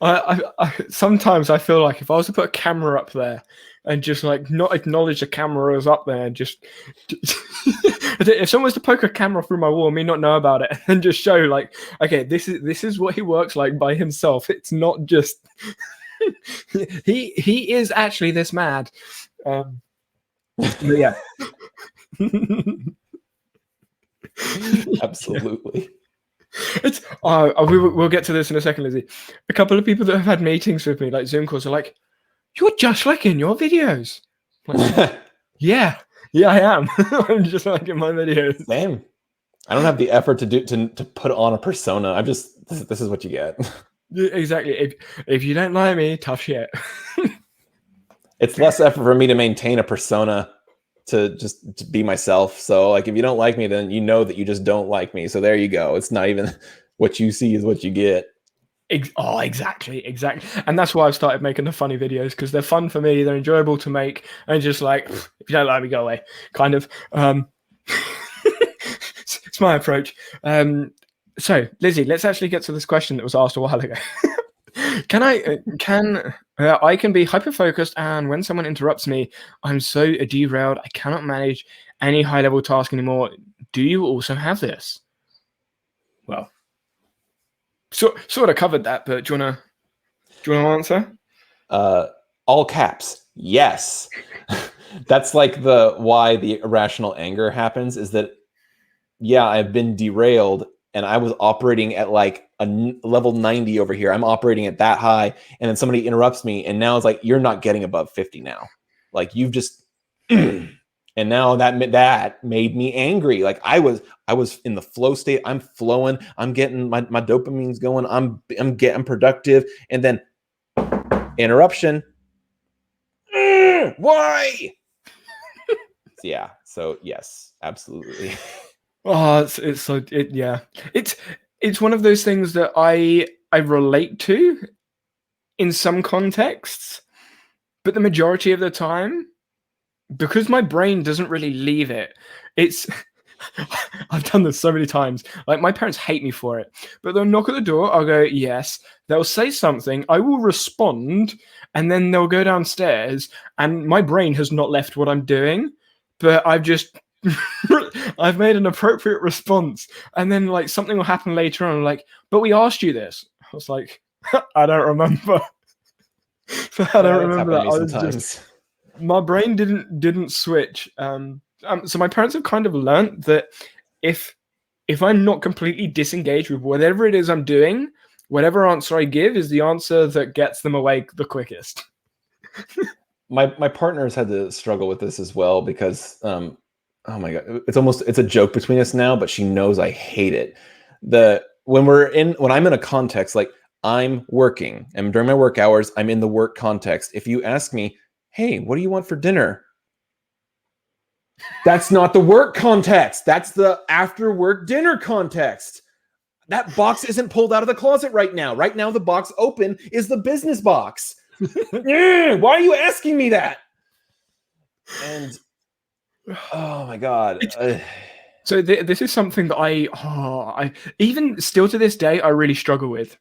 I sometimes I feel like if I was to put a camera up there and just like not acknowledge the camera is up there, and just if someone was to poke a camera through my wall and me not know about it, and then just show like, okay, this is what he works like by himself. It's not just he is actually this mad. But yeah. Absolutely. It's we'll get to this in a second, Lizzie. A couple of people that have had meetings with me, like Zoom calls, are like, you're just like in your videos. Like, yeah, I am. I'm just like in my videos. Same. I don't have the effort to put on a persona. I'm just this is what you get. Exactly. If you don't like me, tough shit. It's less effort for me to maintain a persona to be myself. So like if you don't like me, then you know that you just don't like me. So there you go. It's not even what you see is what you get. Exactly. And that's why I've started making the funny videos, because they're fun for me, they're enjoyable to make, and just like, if you don't like me, go away. Kind of. It's my approach. So, Lizzie, let's actually get to this question that was asked a while ago. I can be hyper focused, and when someone interrupts me, I'm so derailed. I cannot manage any high level task anymore. Do you also have this? Well, sort of covered that, but do you wanna answer? All caps. Yes. That's like why the irrational anger happens is that, yeah, I've been derailed and I was operating at like a level 90 over here. I'm operating at that high, and then somebody interrupts me, and now it's like, you're not getting above 50 now. Like you've just, and now that made me angry. Like I was in the flow state. I'm flowing. I'm getting my dopamine's going. I'm productive, and then interruption. Why? Yeah. So yes, absolutely. Oh, it's one of those things that I relate to in some contexts, but the majority of the time, because my brain doesn't really leave it, it's I've done this so many times. Like my parents hate me for it, but they'll knock at the door. I'll go yes. They'll say something. I will respond, and then they'll go downstairs, and my brain has not left what I'm doing, but I've made an appropriate response, and then like something will happen later on. Like, but we asked you this. I was like, I don't remember. I don't remember that. I was just, my brain didn't switch. So my parents have kind of learned that if I'm not completely disengaged with whatever it is I'm doing, whatever answer I give is the answer that gets them awake the quickest. My partner's had to struggle with this as well because oh my god, it's a joke between us now, but she knows I hate it. When I'm in a context, like I'm working and during my work hours, I'm in the work context. If you ask me, hey, what do you want for dinner? That's not the work context. That's the after work dinner context. That box isn't pulled out of the closet right now. Right now, the box open is the business box. Why are you asking me that? And oh my god. So this is something that I even still to this day I really struggle with.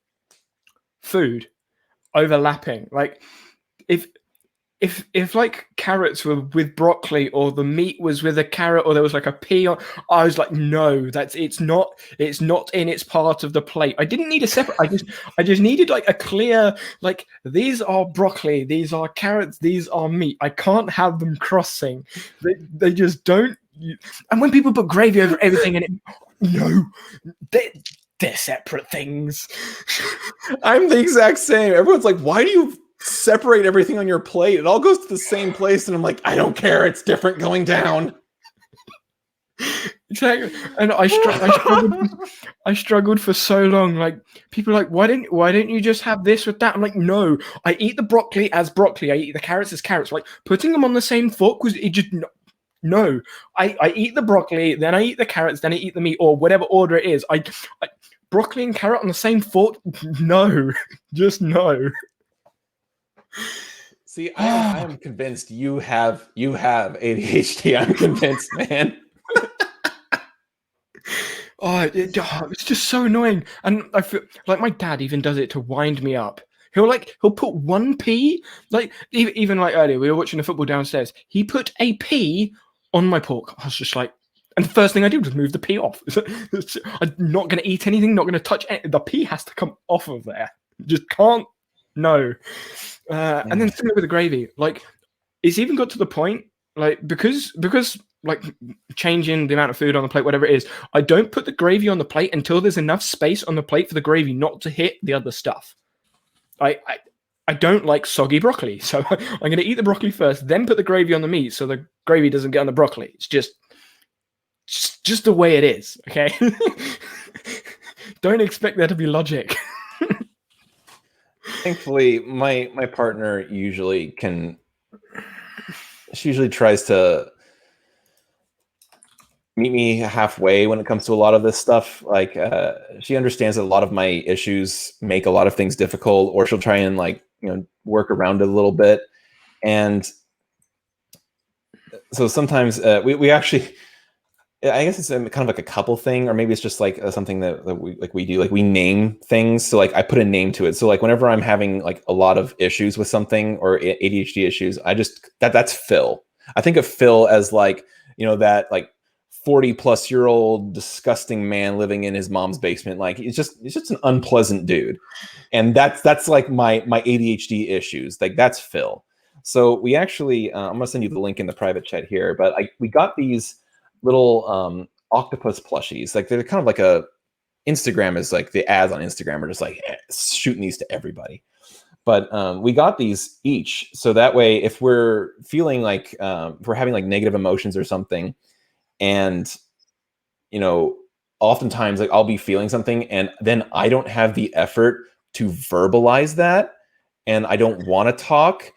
Food overlapping. Like if like carrots were with broccoli, or the meat was with a carrot, or there was like a pea on, I was like, no, it's not in its part of the plate. I didn't need a separate. I just needed like a clear, like these are broccoli, these are carrots, these are meat. I can't have them crossing. They just don't. And when people put gravy over everything, and they're separate things. I'm the exact same. Everyone's like, why do you separate everything on your plate? It all goes to the same place, and I'm like, I don't care. It's different going down. Exactly. And I struggled for so long. Like people are like, why don't you just have this with that? I'm like, no, I eat the broccoli as broccoli. I eat the carrots as carrots. Like putting them on the same fork was it just no. I eat the broccoli, then I eat the carrots, then I eat the meat, or whatever order it is. I broccoli and carrot on the same fork? No, just no. See, I am convinced you have ADHD. I'm convinced, man. It's just so annoying, and I feel like my dad even does it to wind me up. He'll put one pea, like even like earlier we were watching the football downstairs. He put a pea on my pork. I was just like, and the first thing I did was move the pea off. I'm not going to eat anything, not going to touch it. The pea has to come off of there. Just can't. No. And then similar with the gravy, like it's even got to the point, like because like changing the amount of food on the plate, whatever it is, I don't put the gravy on the plate until there's enough space on the plate for the gravy not to hit the other stuff. I don't like soggy broccoli, so I'm going to eat the broccoli first, then put the gravy on the meat so the gravy doesn't get on the broccoli. It's just just the way it is, okay? Don't expect there to be logic. Thankfully, my partner she usually tries to meet me halfway when it comes to a lot of this stuff. Like, she understands that a lot of my issues make a lot of things difficult, or she'll try and like, work around it a little bit. And so sometimes we actually, I guess it's kind of like a couple thing, or maybe it's just like something that we do. Like, we name things. So like, I put a name to it. So like, whenever I'm having like a lot of issues with something or ADHD issues, that's Phil. I think of Phil as like, that like 40-plus-year-old disgusting man living in his mom's basement. Like, it's just an unpleasant dude. And that's like my ADHD issues. Like, that's Phil. So we actually, I'm gonna send you the link in the private chat here, but we got these little octopus plushies. Like, they're kind of like Instagram is like, the ads on Instagram are just like shooting these to everybody. But we got these each, so that way if we're feeling like if we're having like negative emotions or something, and oftentimes like I'll be feeling something and then I don't have the effort to verbalize that, and I don't want to talk,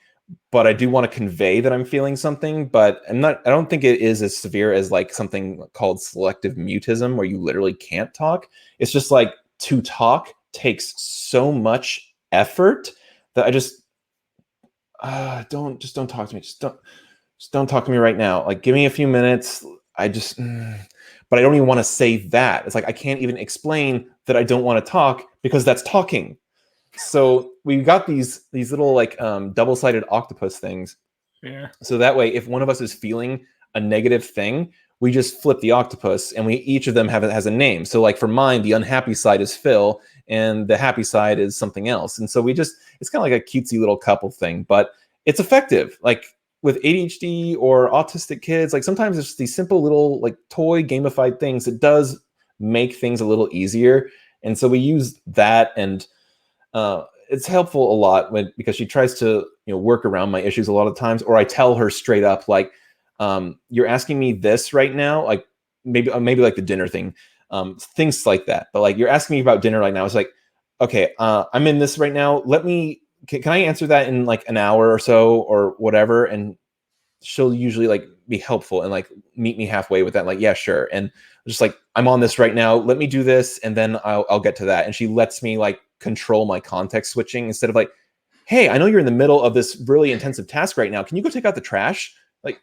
but I do want to convey that I'm feeling something. But I don't think it is as severe as like something called selective mutism, where you literally can't talk. It's just like, to talk takes so much effort that I just don't talk to me. Just don't talk to me right now. Like, give me a few minutes. But I don't even want to say that. It's like, I can't even explain that I don't want to talk, because that's talking. So we got these little like double-sided octopus things. Yeah. So that way, if one of us is feeling a negative thing, we just flip the octopus, and each of them has a name. So like, for mine, the unhappy side is Phil, and the happy side is something else. And so it's kind of like a cutesy little couple thing, but it's effective. Like, with ADHD or autistic kids, like, sometimes it's these simple little like toy gamified things that does make things a little easier. And so we use that, and it's helpful a lot because she tries to work around my issues a lot of times, or I tell her straight up, like, you're asking me this right now, like maybe like the dinner thing, things like that. But like, you're asking me about dinner right now. It's like, okay, I'm in this right now. Can I answer that in like an hour or so or whatever? And she'll usually like be helpful and like meet me halfway with that. Like, yeah, sure. And just like, I'm on this right now. Let me do this, and then I'll get to that. And she lets me like control my context switching, instead of like, hey, I know you're in the middle of this really intensive task right now. Can you go take out the trash? Like,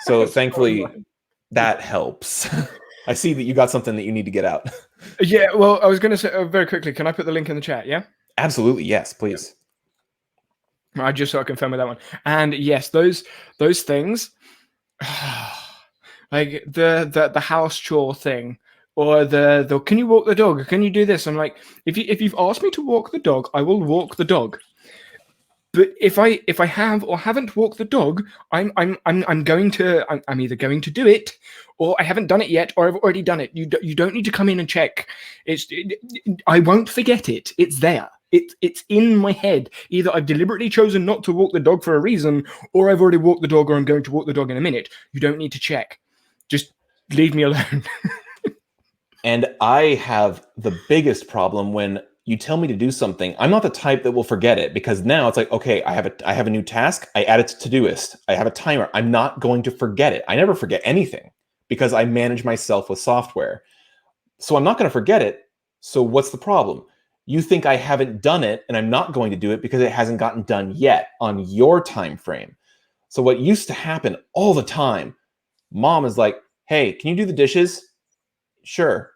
so thankfully that helps. I see that you got something that you need to get out. Yeah, well, I was going to say very quickly, can I put the link in the chat? Yeah. Absolutely, yes, please. I just so I confirm with that one. And yes, those things, like the house chore thing, or the can you walk the dog? Can you do this? I'm like, if you've asked me to walk the dog, I will walk the dog. But if I have or haven't walked the dog, I'm either going to do it, or I haven't done it yet, or I've already done it. You don't need to come in and check. I won't forget it. It's there. It's in my head. Either I've deliberately chosen not to walk the dog for a reason, or I've already walked the dog, or I'm going to walk the dog in a minute. You don't need to check. Just leave me alone. And I have the biggest problem when you tell me to do something. I'm not the type that will forget it, because now it's like, okay, I have a new task. I add it to Todoist. I have a timer. I'm not going to forget it. I never forget anything because I manage myself with software. So I'm not going to forget it. So what's the problem? You think I haven't done it, and I'm not going to do it because it hasn't gotten done yet on your time frame. So what used to happen all the time, mom is like, hey, can you do the dishes? Sure.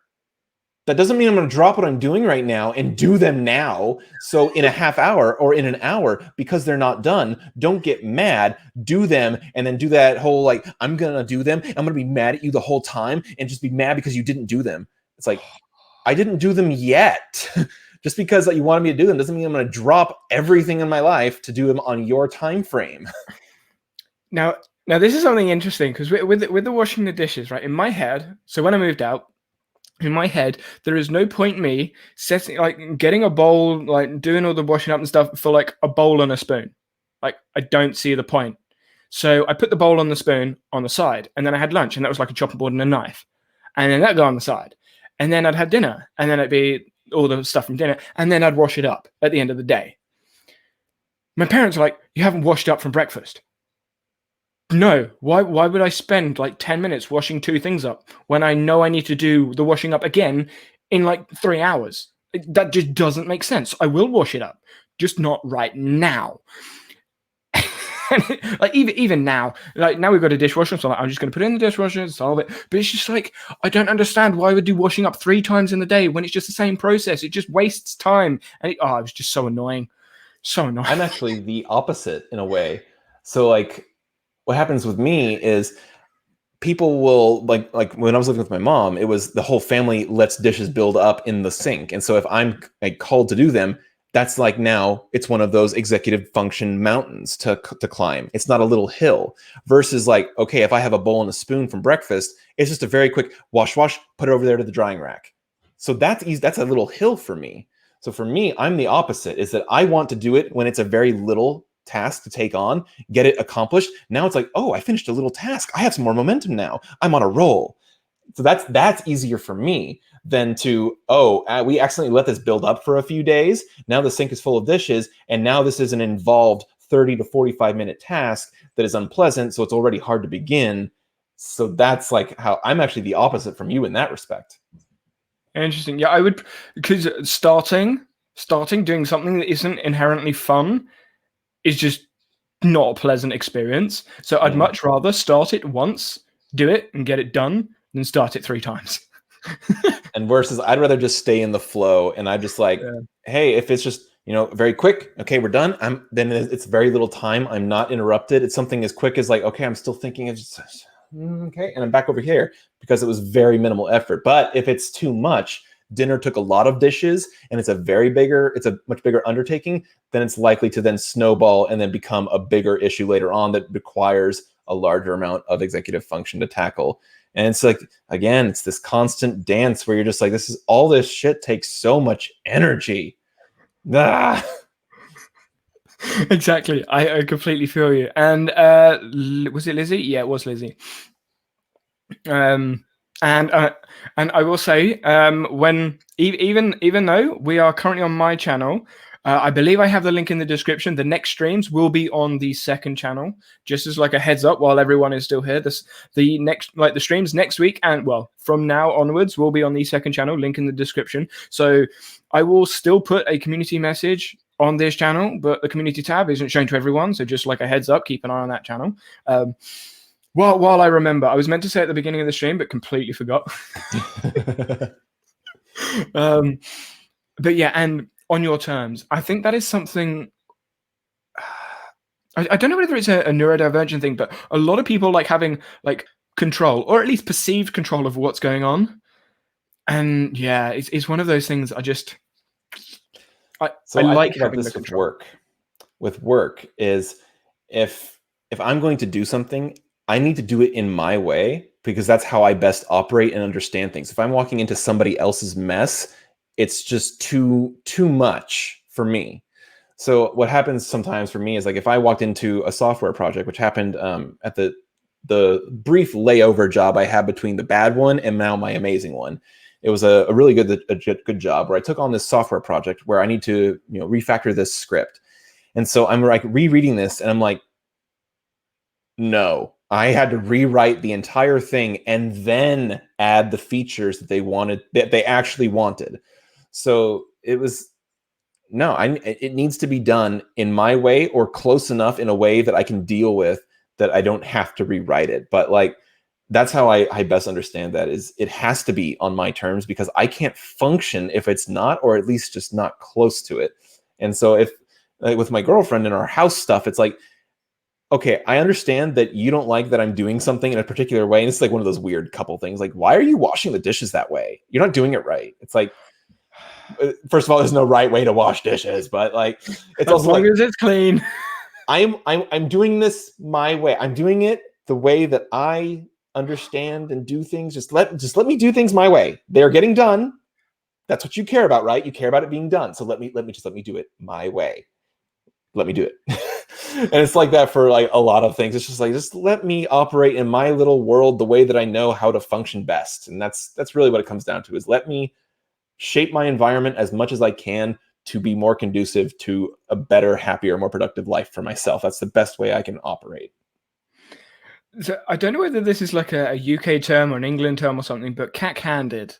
That doesn't mean I'm going to drop what I'm doing right now and do them now. So in a half hour or in an hour, because they're not done, don't get mad, do them, and then do that whole like, I'm going to do them. I'm going to be mad at you the whole time and just be mad because you didn't do them. It's like, I didn't do them yet. Just because you wanted me to do them doesn't mean I'm going to drop everything in my life to do them on your time frame. Now this is something interesting, because with the washing the dishes, right? In my head, so when I moved out, in my head, there is no point me getting a bowl, like doing all the washing up and stuff for like a bowl and a spoon. Like, I don't see the point. So I put the bowl and the spoon on the side, and then I had lunch, and that was like a chopping board and a knife, and then that go on the side, and then I'd have dinner, and then it'd be all the stuff from dinner, and then I'd wash it up at the end of the day. My parents are like, "You haven't washed up from breakfast." No, why would I spend like 10 minutes washing two things up when I know I need to do the washing up again in like 3 hours? That just doesn't make sense. I will wash it up, just not right now. Like even now, like now we've got a dishwasher, so I'm just going to put it in the dishwasher and solve it. But it's just like, I don't understand why I would do washing up 3 times in the day when it's just the same process. It just wastes time, and it was just so annoying, so annoying. I'm actually the opposite in a way. So like, what happens with me is people will like when I was living with my mom, it was the whole family lets dishes build up in the sink, and so if I'm like called to do them, that's like now it's one of those executive function mountains to climb. It's not a little hill versus like, okay, if I have a bowl and a spoon from breakfast, it's just a very quick wash, put it over there to the drying rack. So that's easy. That's a little hill for me. So for me, I'm the opposite, is that I want to do it when it's a very little task to take on, get it accomplished. Now it's like, oh, I finished a little task. I have some more momentum now. I'm on a roll. So that's easier for me than to, we accidentally let this build up for a few days. Now the sink is full of dishes, and now this is an involved 30 to 45-minute task that is unpleasant, so it's already hard to begin. So that's like how I'm actually the opposite from you in that respect. Interesting. Yeah, I would, because starting doing something that isn't inherently fun is just not a pleasant experience. So I'd much rather start it once, do it, and get it done than start it 3 times. And versus, I'd rather just stay in the flow, and I'm just like, hey, if it's just, very quick, okay, we're done. Then it's very little time. I'm not interrupted. It's something as quick as like, okay, I'm still thinking of just, okay, and I'm back over here because it was very minimal effort. But if it's too much, dinner took a lot of dishes, and it's a much bigger undertaking, then it's likely to then snowball and then become a bigger issue later on that requires a larger amount of executive function to tackle. And it's like, again, it's this constant dance where you're just like, all this shit takes so much energy. Ah. Exactly. I completely feel you. And was it Lizzie? Yeah, it was Lizzie. And I will say, when even though we are currently on my channel, I believe I have the link in the description. The next streams will be on the second channel, just as like a heads up while everyone is still here. The streams next week, and well, from now onwards will be on the second channel, link in the description. So I will still put a community message on this channel, but the community tab isn't shown to everyone. So just like a heads up, keep an eye on that channel. While I remember, I was meant to say at the beginning of the stream, but completely forgot. But yeah, and on your terms, I think that is something. I don't know whether it's a neurodivergent thing, but a lot of people like having like control, or at least perceived control of what's going on. And yeah, it's one of those things. I like think about having this the with control. work. With work is if I'm going to do something, I need to do it in my way because that's how I best operate and understand things. If I'm walking into somebody else's mess, it's just too much for me. So what happens sometimes for me is like if I walked into a software project, which happened at the brief layover job I had between the bad one and now my amazing one. It was a really good job where I took on this software project where I need to refactor this script. And so I'm like rereading this and I'm like, no, I had to rewrite the entire thing and then add the features that they actually wanted. So it was, no, it needs to be done in my way or close enough in a way that I can deal with that I don't have to rewrite it. But like, that's how I best understand that is it has to be on my terms because I can't function if it's not, or at least just not close to it. And so if like with my girlfriend and our house stuff, it's like, okay, I understand that you don't like that I'm doing something in a particular way. And it's like one of those weird couple things. Like, why are you washing the dishes that way? You're not doing it right. It's like, first of all, there's no right way to wash dishes, but like, it's As long as it's clean. I'm doing this my way. I'm doing it the way that I understand and do things. Just let me do things my way. They're getting done. That's what you care about, right? You care about it being done. So let me do it my way. Let me do it. And it's like that for like a lot of things. It's just like, just let me operate in my little world the way that I know how to function best. And that's really what it comes down to, is let me shape my environment as much as I can to be more conducive to a better, happier, more productive life for myself. That's the best way I can operate. So I don't know whether this is like a UK term or an England term or something, but cack-handed.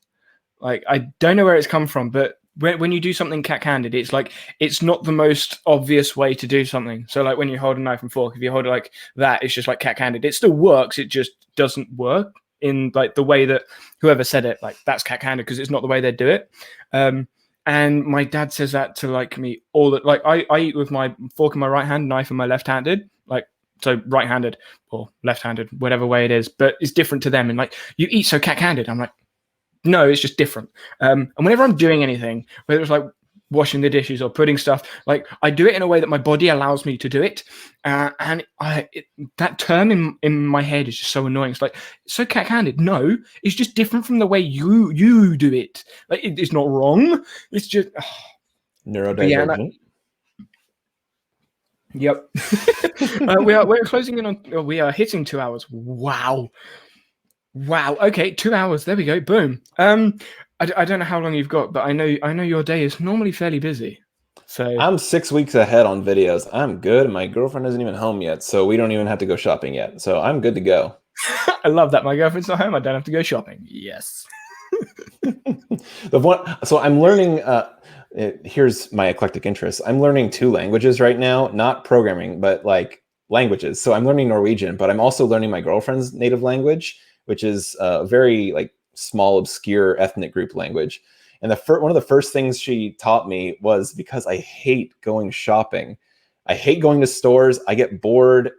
Like, I don't know where it's come from, but when you do something cack-handed, it's like, it's not the most obvious way to do something. So like when you hold a knife and fork, if you hold it like that, it's just like cack-handed. It still works. It just doesn't work in like the way that whoever said it, like that's cack-handed, because it's not the way they do it. And my dad says that to like me all the, like I eat with my fork in my right hand, knife in my left-handed, like, so right-handed or left-handed, whatever way it is, but it's different to them. And like, you eat so cack-handed. I'm like, no, it's just different. And whenever I'm doing anything, whether it's like washing the dishes or putting stuff, like I do it in a way that my body allows me to do it. And that term in my head is just so annoying. It's like, it's so cack-handed. No, it's just different from the way you do it. Like, it's not wrong. It's just Neurodivergent. Yep. We're closing in on. We are hitting 2 hours. Wow. Okay, 2 hours. There we go. Boom. I don't know how long you've got, but I know your day is normally fairly busy. So I'm 6 weeks ahead on videos. I'm good. My girlfriend isn't even home yet, so we don't even have to go shopping yet. So I'm good to go. I love that. My girlfriend's not home. I don't have to go shopping. Yes. So I'm learning. Here's my eclectic interests. I'm learning 2 languages right now, not programming, but like languages. So I'm learning Norwegian, but I'm also learning my girlfriend's native language, which is a very like small, obscure ethnic group language. And one of the first things she taught me was, because I hate going shopping. I hate going to stores. I get bored.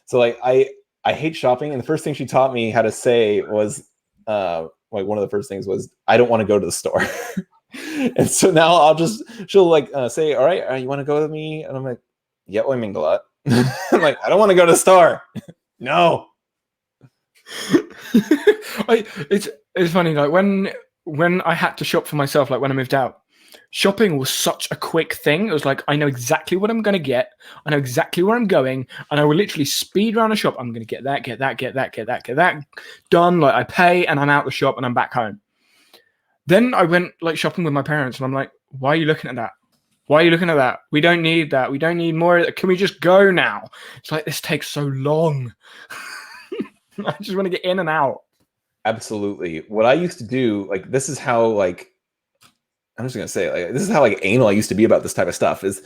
So like I hate shopping. And the first thing she taught me how to say was like one of the first things was, I don't want to go to the store. And so now she'll like say, all right, you want to go with me? And I'm like, yeah, I mean a lot. I'm like, I don't want to go to the store. No. It's funny, like when I had to shop for myself, like when I moved out, shopping was such a quick thing. It was like, I know exactly what I'm going to get. I know exactly where I'm going. And I will literally speed around a shop. I'm going to get that done. Like I pay and I'm out the shop and I'm back home. Then I went like shopping with my parents and I'm like, why are you looking at that? Why are you looking at that? We don't need that. We don't need more. Can we just go now? It's like, this takes so long. I just want to get in and out. Absolutely. What I used to do, like, this is how, like, I'm just going to say, like, this is how, like, anal I used to be about this type of stuff, is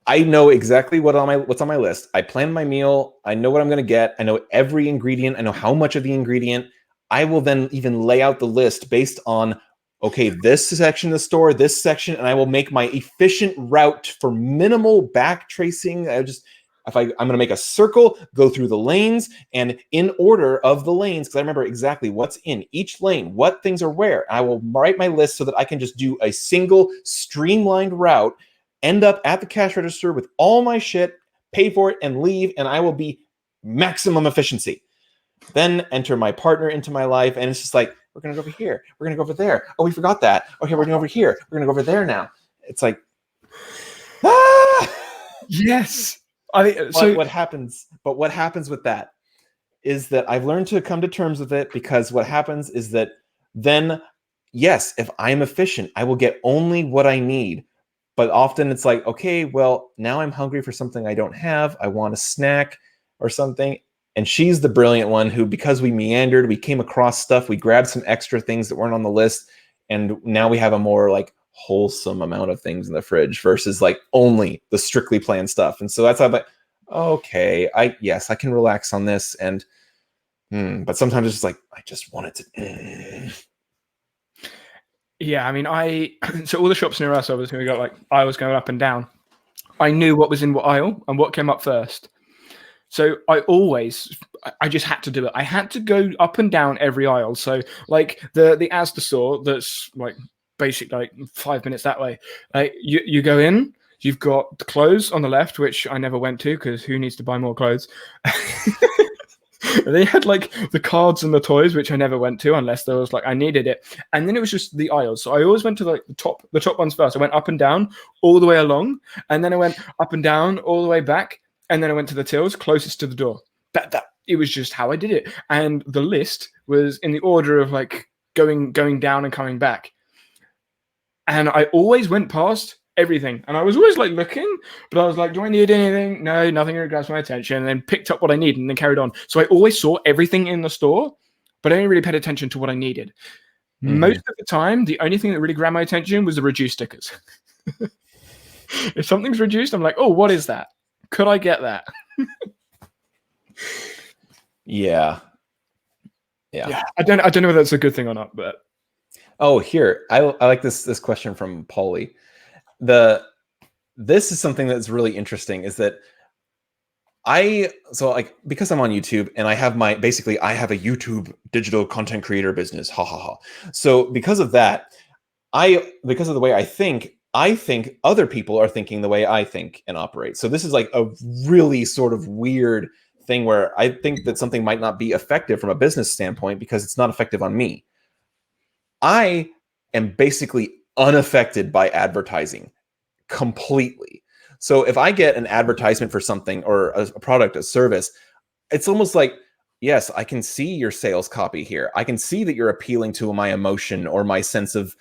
I know exactly what's on my list. I plan my meal. I know what I'm going to get. I know every ingredient. I know how much of the ingredient. I will then even lay out the list based on, okay, this section of the store, this section, and I will make my efficient route for minimal back tracing. I'm going to make a circle, go through the lanes, and in order of the lanes, because I remember exactly what's in each lane, what things are where. I will write my list so that I can just do a single streamlined route, end up at the cash register with all my shit, pay for it, and leave, and I will be maximum efficiency. Then enter my partner into my life, and it's just like, we're going to go over here. We're going to go over there. Oh, we forgot that. Okay, we're going over here. We're going to go over there now. It's like, Yes. What happens with that is that I've learned to come to terms with it, because what happens is that then, yes, if I'm efficient, I will get only what I need. But often it's like, okay, well, now I'm hungry for something I don't have. I want a snack or something. And she's the brilliant one who, because we meandered, we came across stuff, we grabbed some extra things that weren't on the list. And now we have a more like wholesome amount of things in the fridge versus like only the strictly planned stuff. And so that's how I'm like, okay, I can relax on this. And but sometimes it's just like, I just want it to. Yeah, I mean, so all the shops near us, obviously, we got like aisles going up and down. I knew what was in what aisle and what came up first. So I just had to do it. I had to go up and down every aisle. So like the Asda store, that's like basically like 5 minutes that way. You go in, you've got the clothes on the left, which I never went to because who needs to buy more clothes? They had like the cards and the toys, which I never went to unless there was like I needed it. And then it was just the aisles. So I always went to like the top ones first. I went up and down all the way along, and then I went up and down all the way back. and then I went to the tills closest to the door. That it was just how I did it. And the list was in the order of like going down and coming back. And I always went past everything. And I was always like looking, but I was like, do I need anything? No, nothing really grabs my attention. And then picked up what I needed and then carried on. So I always saw everything in the store, but I only really paid attention to what I needed. Most of the time, the only thing that really grabbed my attention was the reduced stickers. If something's reduced, I'm like, oh, what is that? Could I get that? Yeah. I don't know if that's a good thing or not, but here I like this question from Paulie. This is something that's really interesting. Is that because I'm on YouTube and I have a YouTube digital content creator business. Ha ha ha. So because of that, because of the way I think other people are thinking the way I think and operate. So this is like a really sort of weird thing where I think that something might not be effective from a business standpoint because it's not effective on me. I am basically unaffected by advertising completely. So if I get an advertisement for something or a product, a service, it's almost like, yes, I can see your sales copy here. I can see that you're appealing to my emotion or my sense of,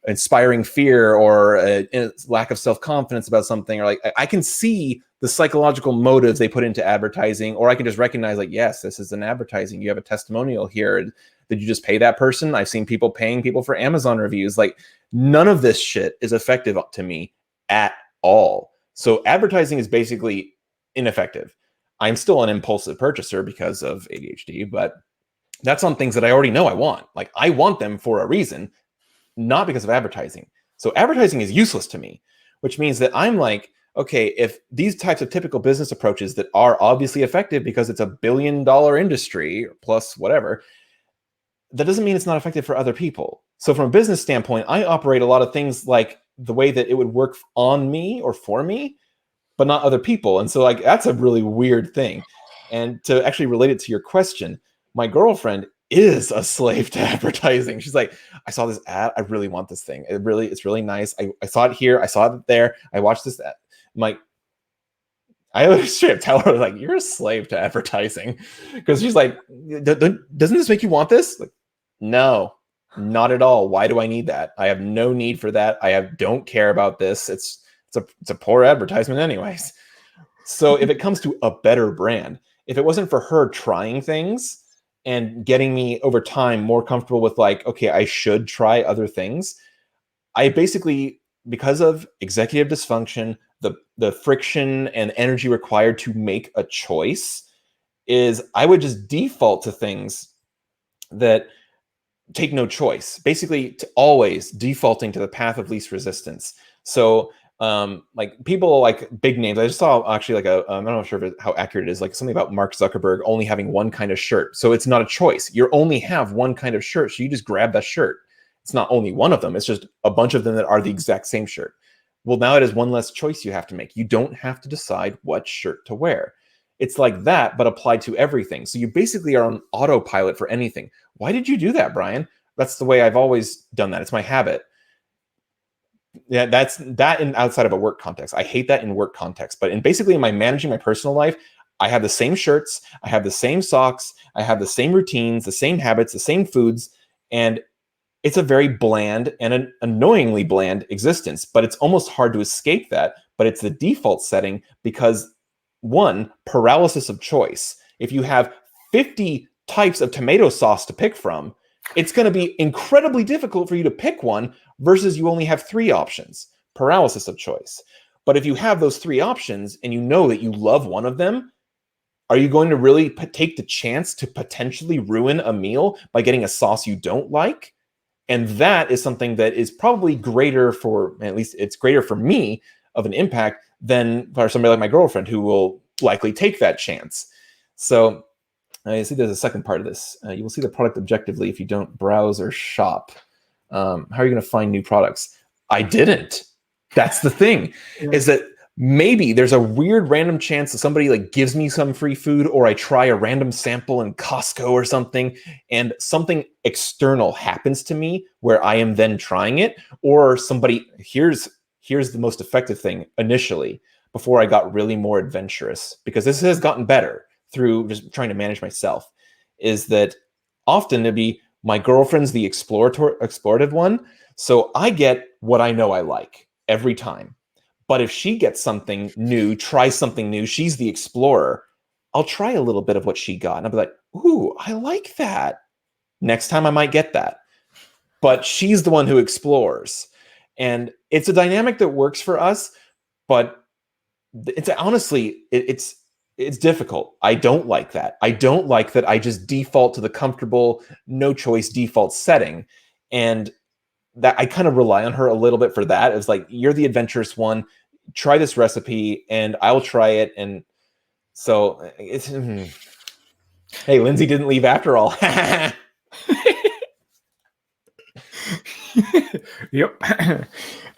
inspiring fear or a lack of self-confidence about something, or like I can see the psychological motives they put into advertising, or I can just recognize like, yes, this is an advertising. You have a testimonial here. Did you just pay that person? I've seen people paying people for Amazon reviews. Like none of this shit is effective to me at all. So advertising is basically ineffective. I'm still an impulsive purchaser because of ADHD, but that's on things that I already know I want. Like I want them for a reason, not because of advertising. So advertising is useless to me, which means that I'm like, okay, if these types of typical business approaches that are obviously effective because it's $1 billion industry plus whatever, that doesn't mean it's not effective for other people. So from a business standpoint, I operate a lot of things like the way that it would work on me or for me, but not other people. And so like, that's a really weird thing. And to actually relate it to your question, my girlfriend is a slave to advertising. She's like, I saw this ad. I really want this thing. It's really nice. I saw it here. I saw it there. I watched this ad. I'm like, I always straight up tell her like, you're a slave to advertising. Because she's like, doesn't this make you want this? Like, no, not at all. Why do I need that? I have no need for that. Don't care about this. It's a poor advertisement anyways. So if it comes to a better brand, if it wasn't for her trying things and getting me over time more comfortable with like, okay, I should try other things, I basically, because of executive dysfunction, the friction and energy required to make a choice, is I would just default to things that take no choice, basically to always defaulting to the path of least resistance. So like people like big names. I just saw actually like I'm not sure how accurate it is, like something about Mark Zuckerberg only having one kind of shirt. So it's not a choice. You only have one kind of shirt. So you just grab that shirt. It's not only one of them. It's just a bunch of them that are the exact same shirt. Well, now it is one less choice you have to make. You don't have to decide what shirt to wear. It's like that, but applied to everything. So you basically are on autopilot for anything. Why did you do that, Brian? That's the way I've always done that. It's my habit. Yeah, that's that in outside of a work context. I hate that in work context. But in basically in my managing my personal life, I have the same shirts, I have the same socks, I have the same routines, the same habits, the same foods, and it's a very bland and an annoyingly bland existence. But it's almost hard to escape that. But it's the default setting because one, paralysis of choice. If you have 50 types of tomato sauce to pick from, it's going to be incredibly difficult for you to pick one versus you only have 3 options. Paralysis of choice. But if you have those 3 options and you know that you love one of them, are you going to really take the chance to potentially ruin a meal by getting a sauce you don't like? And that is something that is probably greater for, at least it's greater for me, of an impact than for somebody like my girlfriend who will likely take that chance. So I see there's a second part of this. You will see the product objectively if you don't browse or shop. How are you going to find new products? I didn't. That's the thing, is that maybe there's a weird random chance that somebody like gives me some free food, or I try a random sample in Costco or something, and something external happens to me where I am then trying it, or somebody, here's the most effective thing initially. before I got really more adventurous, because this has gotten better through just trying to manage myself, is that often it'd be my girlfriend's the explorative one. So I get what I know I like every time. But if she gets something new, tries something new, she's the explorer, I'll try a little bit of what she got. And I'll be like, ooh, I like that. Next time I might get that. But she's the one who explores. And it's a dynamic that works for us, but it's honestly, it's difficult. I don't like that. I don't like that I just default to the comfortable, no choice default setting. And that I kind of rely on her a little bit for that. It's like, you're the adventurous one. Try this recipe and I'll try it. And so it's, hey, Lindsay didn't leave after all. Yep.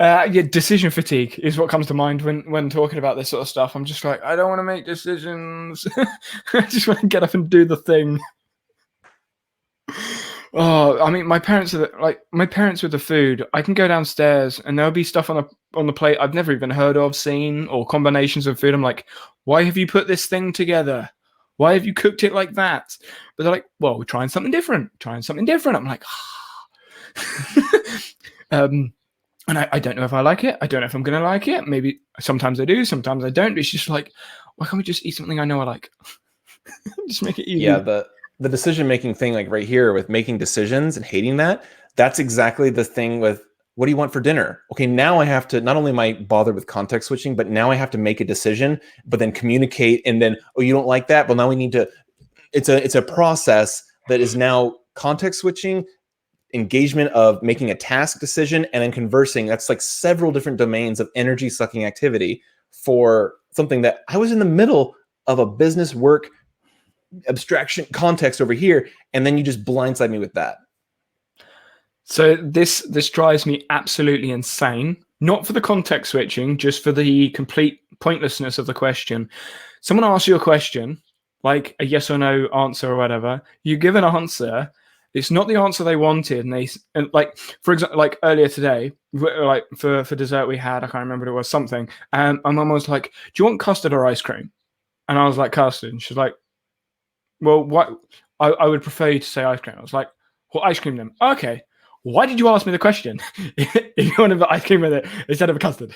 Yeah, decision fatigue is what comes to mind when talking about this sort of stuff. I'm just like, I don't want to make decisions. I just want to get up and do the thing. Oh, I mean, my parents with the food. I can go downstairs and there'll be stuff on the plate I've never even heard of, seen, or combinations of food. I'm like, why have you put this thing together? Why have you cooked it like that? But they're like, well, we're trying something different. I'm like, and I don't know if I like it. I don't know if I'm going to like it. Maybe sometimes I do, sometimes I don't. But it's just like, why can't we just eat something I know I like? Just make it easy. Yeah, the decision-making thing, like right here with making decisions and hating that, that's exactly the thing with, what do you want for dinner? Okay, now I have to, not only am I bothered with context switching, but now I have to make a decision, but then communicate, and then, oh, you don't like that? Well, now we need to, it's a process that is now context switching, engagement of making a task decision, and then conversing. That's like several different domains of energy sucking activity for something that I was in the middle of a business work abstraction context over here, and then you just blindside me with that. So this drives me absolutely insane. Not for the context switching, just for the complete pointlessness of the question. Someone asks you a question, like a yes or no answer or whatever. You give an answer. It's not the answer they wanted, and like, for example, like earlier today, like for dessert we had, I can't remember what it was, something, and my mum was like, "Do you want custard or ice cream?" And I was like, "Custard." And she's like, "Well, what? I would prefer you to say ice cream." I was like, "Well, ice cream then." Okay. Why did you ask me the question? If you want to put ice cream with it instead of a custard,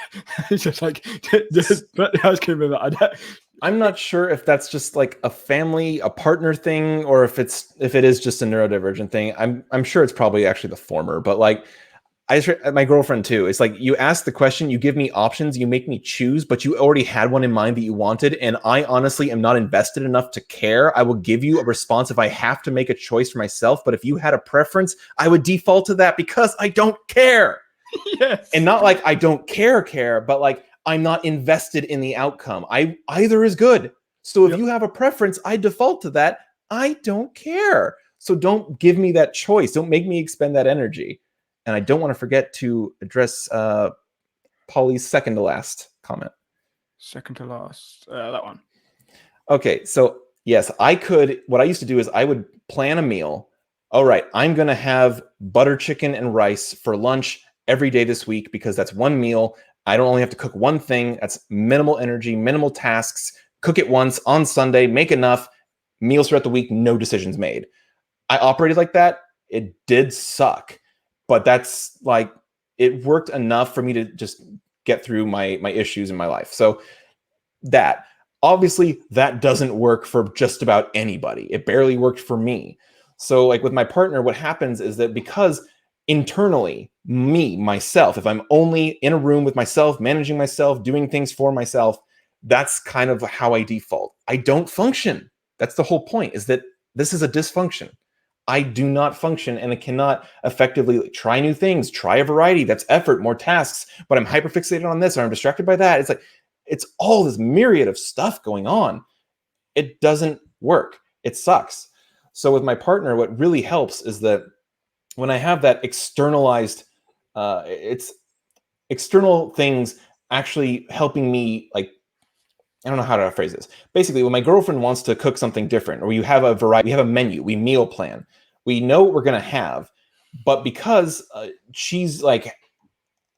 it's just like, just put the ice cream with it. I'm not sure if that's just like a family, a partner thing, or if it is just a neurodivergent thing. I'm sure it's probably actually the former, but like, my girlfriend too. It's like, you ask the question, you give me options, you make me choose, but you already had one in mind that you wanted. And I honestly am not invested enough to care. I will give you a response if I have to make a choice for myself. But if you had a preference, I would default to that because I don't care. Yes. And not like I don't care, but like, I'm not invested in the outcome. Either is good. So if you have a preference, I default to that. I don't care. So don't give me that choice. Don't make me expend that energy. And I don't want to forget to address Polly's second to last comment. Second to last, that one. Okay, so yes, what I used to do is I would plan a meal. All right, I'm going to have butter chicken and rice for lunch every day this week because that's one meal. I don't only have to cook one thing. That's minimal energy, minimal tasks. Cook it once on Sunday, make enough meals throughout the week, no decisions made. I operated like that. It did suck, but that's like, it worked enough for me to just get through my issues in my life. So that, obviously, that doesn't work for just about anybody. It barely worked for me. So like with my partner, what happens is that because internally, myself, if I'm only in a room with myself, managing myself, doing things for myself, that's kind of how I default. I don't function. That's the whole point, is that this is a dysfunction. I do not function, and I cannot effectively try new things, try a variety. That's effort, more tasks, but I'm hyperfixated on this or I'm distracted by that. It's like, it's all this myriad of stuff going on. It doesn't work. It sucks. So with my partner, what really helps is that when I have that externalized, it's external things actually helping me, like, I don't know how to phrase this. Basically, when my girlfriend wants to cook something different, or you have a variety, we have a menu, we meal plan, we know what we're going to have, but because she's like,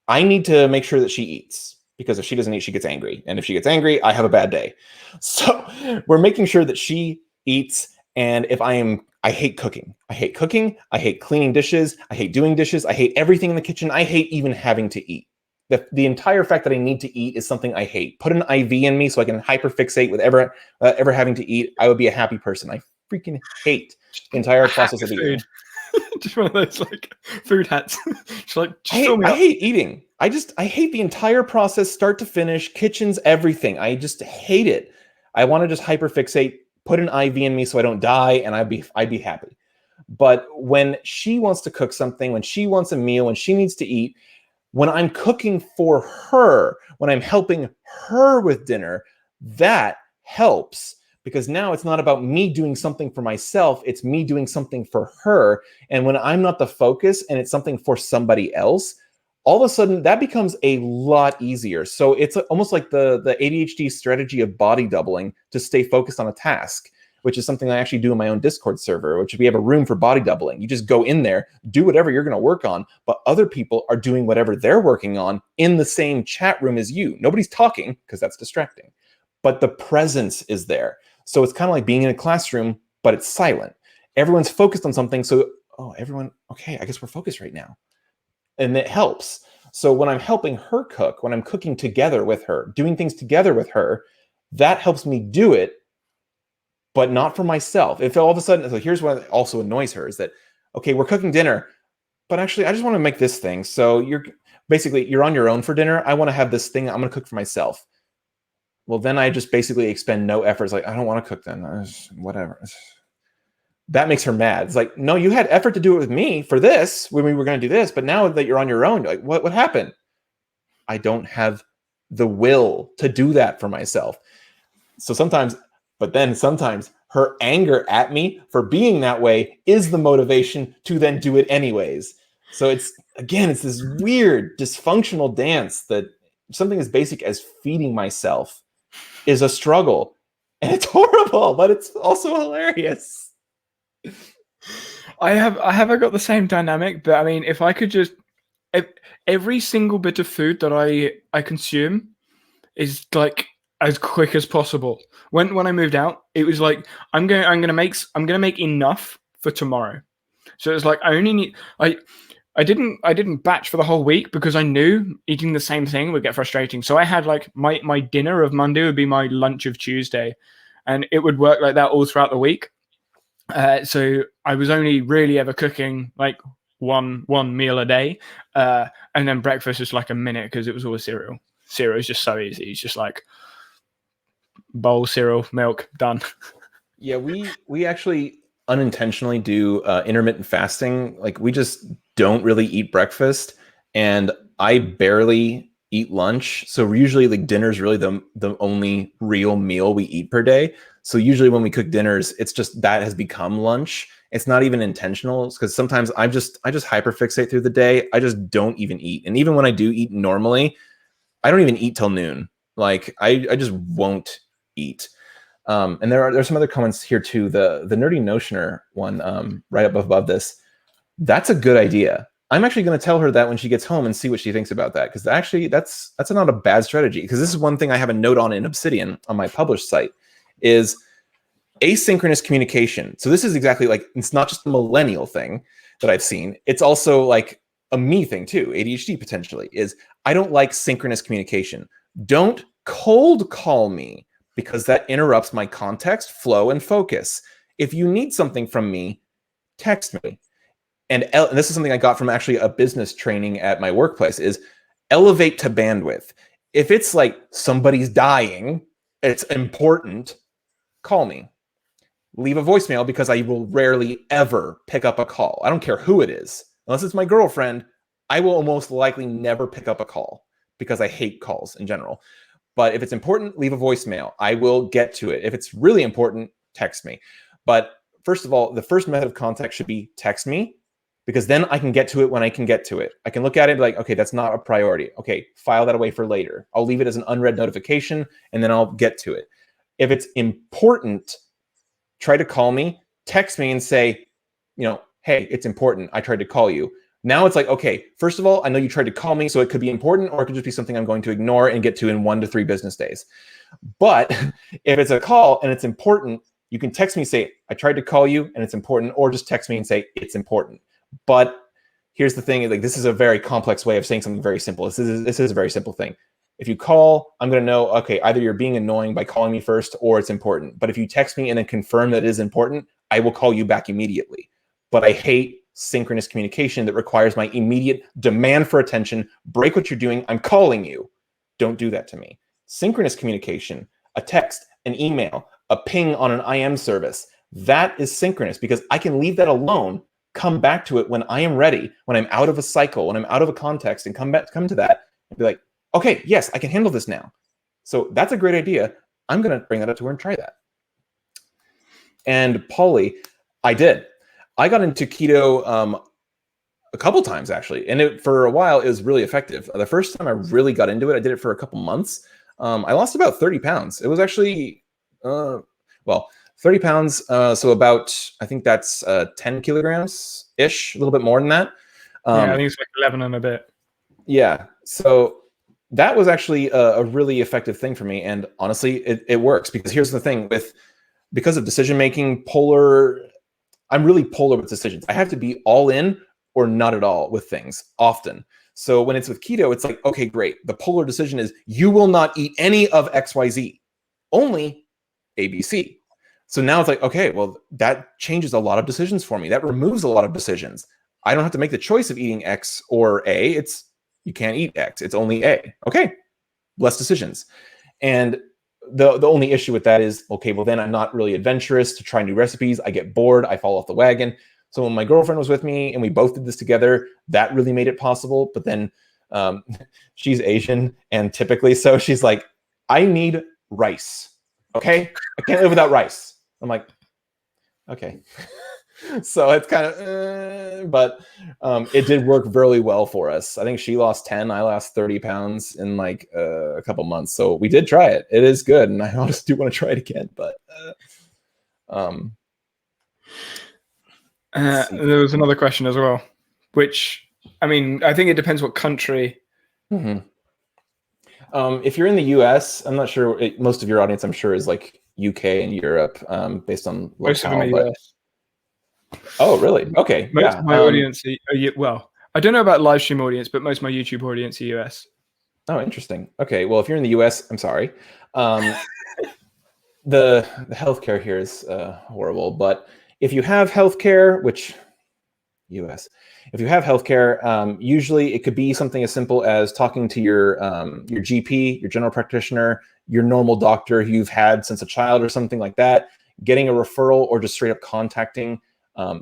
I need to make sure that she eats. because if she doesn't eat, she gets angry. And if she gets angry, I have a bad day. So we're making sure that she eats. And if I hate cooking. I hate cooking. I hate cleaning dishes. I hate doing dishes. I hate everything in the kitchen. I hate even having to eat. The entire fact that I need to eat is something I hate. Put an IV in me so I can hyperfixate with ever having to eat. I would be a happy person. I freaking hate the entire process of eating. Just one of those like food hats. Just I hate eating. I hate the entire process, start to finish, kitchens, everything. I just hate it. I want to just hyperfixate, put an IV in me so I don't die, and I'd be happy. But when she wants to cook something, when she wants a meal, when she needs to eat, when I'm cooking for her, when I'm helping her with dinner, that helps. Because now it's not about me doing something for myself, it's me doing something for her. And when I'm not the focus and it's something for somebody else, all of a sudden that becomes a lot easier. So it's almost like the ADHD strategy of body doubling to stay focused on a task, which is something I actually do in my own Discord server, which we have a room for body doubling. You just go in there, do whatever you're going to work on, but other people are doing whatever they're working on in the same chat room as you. Nobody's talking because that's distracting, but the presence is there. So it's kind of like being in a classroom, but it's silent. Everyone's focused on something. So, okay, I guess we're focused right now. And it helps. So when I'm helping her cook, when I'm cooking together with her, doing things together with her, that helps me do it, but not for myself. If all of a sudden, so here's what also annoys her is that, okay, we're cooking dinner, but actually I just want to make this thing. So you're on your own for dinner. I want to have this thing I'm going to cook for myself. Well, then I just basically expend no effort. It's like, I don't want to cook then. Whatever. That makes her mad. It's like, no, you had effort to do it with me for this when we were going to do this, but now that you're on your own, like, what happened? I don't have the will to do that for myself. So sometimes her anger at me for being that way is the motivation to then do it anyways. So it's this weird dysfunctional dance that something as basic as feeding myself is a struggle, and it's horrible, but it's also hilarious. I have got the same dynamic, but I mean, if I could just every single bit of food that I consume is like as quick as possible. When I moved out, it was like I'm gonna make enough for tomorrow. So it's like I only need I didn't batch for the whole week because I knew eating the same thing would get frustrating. So I had like my dinner of Monday would be my lunch of Tuesday, and it would work like that all throughout the week. So I was only really ever cooking like one meal a day, and then breakfast was like a minute because it was always cereal. Cereal is just so easy. It's just like bowl, cereal, milk, done. Yeah, we actually unintentionally do intermittent fasting. Like we just don't really eat breakfast, and I barely eat lunch. So usually like dinner is really the only real meal we eat per day. So usually when we cook dinners, it's just that has become lunch. It's not even intentional because sometimes I just hyperfixate through the day. I just don't even eat. And even when I do eat normally, I don't even eat till noon. Like I just won't eat. And there's some other comments here too. The Nerdy Notioner one, right up above this. That's a good idea. I'm actually going to tell her that when she gets home and see what she thinks about that. Because actually, that's not a bad strategy. Because this is one thing I have a note on in Obsidian on my published site is asynchronous communication. So this is exactly like, it's not just a millennial thing that I've seen. It's also like a me thing too, ADHD potentially, is I don't like synchronous communication. Don't cold call me because that interrupts my context, flow, and focus. If you need something from me, text me. And this is something I got from actually a business training at my workplace is elevate to bandwidth. If it's like somebody's dying, it's important, call me. Leave a voicemail because I will rarely ever pick up a call. I don't care who it is. Unless it's my girlfriend, I will most likely never pick up a call because I hate calls in general. But if it's important, leave a voicemail. I will get to it. If it's really important, text me. But first of all, the first method of contact should be text me, because then I can get to it when I can get to it. I can look at it and be like, okay, that's not a priority. Okay, file that away for later. I'll leave it as an unread notification, and then I'll get to it. If it's important, try to call me, text me and say, hey, it's important. I tried to call you. Now it's like, okay, first of all, I know you tried to call me, so it could be important, or it could just be something I'm going to ignore and get to in 1 to 3 business days. But if it's a call and it's important, you can text me, say, I tried to call you and it's important, or just text me and say, it's important. But here's the thing, like, this is a very complex way of saying something very simple. This is a very simple thing. If you call, I'm going to know, okay, either you're being annoying by calling me first or it's important. But if you text me and then confirm that it is important, I will call you back immediately. But I hate synchronous communication that requires my immediate demand for attention. Break what you're doing. I'm calling you. Don't do that to me. Synchronous communication, a text, an email, a ping on an IM service, that is synchronous because I can leave that alone, come back to it when I am ready, when I'm out of a cycle, when I'm out of a context, and come to that and be like, okay, yes, I can handle this now. So that's a great idea. I'm going to bring that up to her and try that. And Polly, I did. I got into keto a couple times, actually. And for a while, it was really effective. The first time I really got into it, I did it for a couple months. I lost about 30 pounds. It was actually, 30 pounds. So about, I think that's 10 kilograms-ish, a little bit more than that. I think it's like 11 and a bit. Yeah. So that was actually a really effective thing for me. And honestly, it works because here's the thing because of decision-making, I'm really polar with decisions. I have to be all in or not at all with things often. So when it's with keto, it's like, okay, great. The polar decision is you will not eat any of XYZ, only ABC. So now it's like, okay, well, that changes a lot of decisions for me. That removes a lot of decisions. I don't have to make the choice of eating X or A. It's you can't eat X. It's only A. Okay, less decisions. And the only issue with that is, okay, well, then I'm not really adventurous to try new recipes. I get bored. I fall off the wagon. So when my girlfriend was with me and we both did this together, that really made it possible. But then she's Asian, and typically, so she's like, I need rice. Okay, I can't live without rice. I'm like, okay. So it's kind of, but it did work really well for us. I think she lost 10, I lost 30 pounds in like a couple months. So we did try it. It is good, and I honestly do want to try it again. But there was another question as well, which, I mean, I think it depends what country. Mm-hmm. If you're in the US, I'm not sure, most of your audience, I'm sure, is like UK and Europe, based on Most of them are US. Oh, really? Okay. Most of my audience are, well, I don't know about live stream audience, but most of my YouTube audience are US. Oh, interesting. Okay. Well, if you're in the US, I'm sorry. The healthcare here is horrible, but if you have healthcare, which US, if you have healthcare, usually it could be something as simple as talking to your GP, your general practitioner, your normal doctor who you've had since a child or something like that, getting a referral or just straight up contacting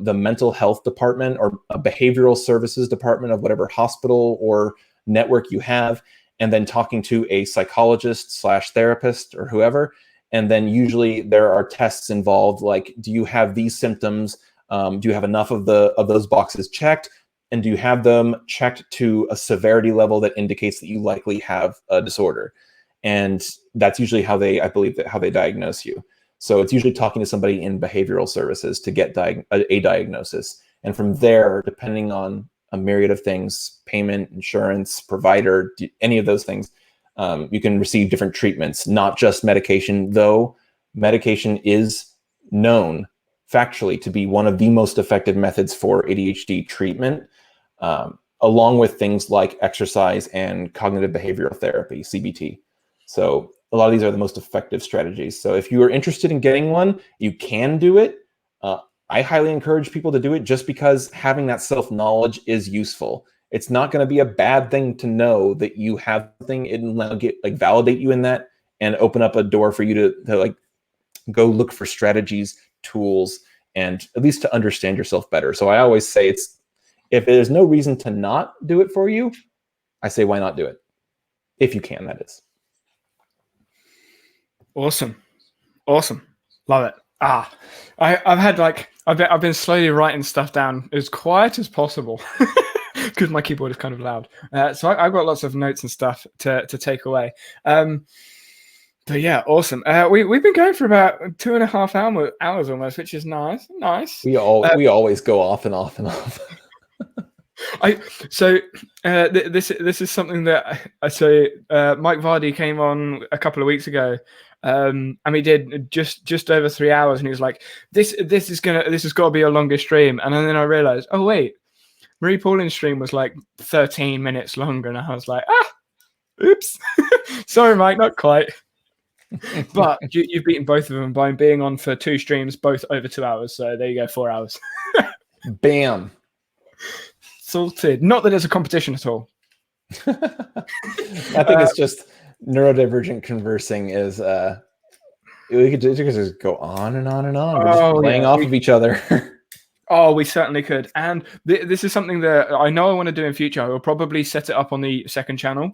the mental health department or a behavioral services department of whatever hospital or network you have, and then talking to a psychologist / therapist or whoever. And then usually there are tests involved, like, do you have these symptoms? Do you have enough of those boxes checked? And do you have them checked to a severity level that indicates that you likely have a disorder? And that's usually how they diagnose you. So it's usually talking to somebody in behavioral services to get a diagnosis. And from there, depending on a myriad of things, payment, insurance, provider, any of those things, you can receive different treatments, not just medication, though medication is known factually to be one of the most effective methods for ADHD treatment, along with things like exercise and cognitive behavioral therapy, CBT. So a lot of these are the most effective strategies. So if you are interested in getting one, you can do it. I highly encourage people to do it just because having that self-knowledge is useful. It's not going to be a bad thing to know that you have something. It'll validate you in that and open up a door for you to like go look for strategies, tools, and at least to understand yourself better. So I always say if there's no reason to not do it for you, I say why not do it? If you can, that is. Awesome. Love it. I've been slowly writing stuff down as quiet as possible because my keyboard is kind of loud. So I've got lots of notes and stuff to take away. But yeah, awesome. We've been going for about 2.5 hours almost, which is nice. We always go off and off and off. This is something that I say. Mike Vardy came on a couple of weeks ago, and he did just over 3 hours, and he was like, "This has got to be a longer stream." And then I realized, oh wait, Marie Pauline's stream was like 13 minutes longer, and I was like, oops, sorry, Mike, not quite. But you've beaten both of them by being on for 2 streams, both over 2 hours. So there you go, 4 hours. Bam. Sorted. Not that it's a competition at all. I think it's just neurodivergent conversing is we could just go on and on and on. We're just playing off of each other. Oh, we certainly could. And this is something that I know I want to do in future. I will probably set it up on the second channel,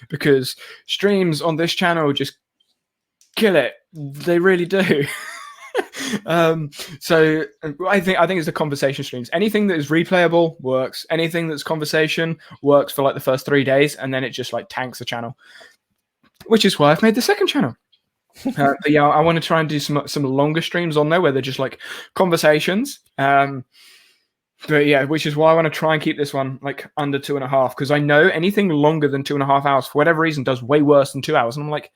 because streams on this channel just kill it. They really do. So I think it's the conversation streams. Anything that is replayable works. Anything that's conversation works for like the first 3 days, and then it just like tanks the channel, which is why I've made the second channel. But yeah, I want to try and do some longer streams on there where they're just like conversations. But yeah, which is why I want to try and keep this one like under 2.5, because I know anything longer than 2.5 hours for whatever reason does way worse than 2 hours, and I'm like,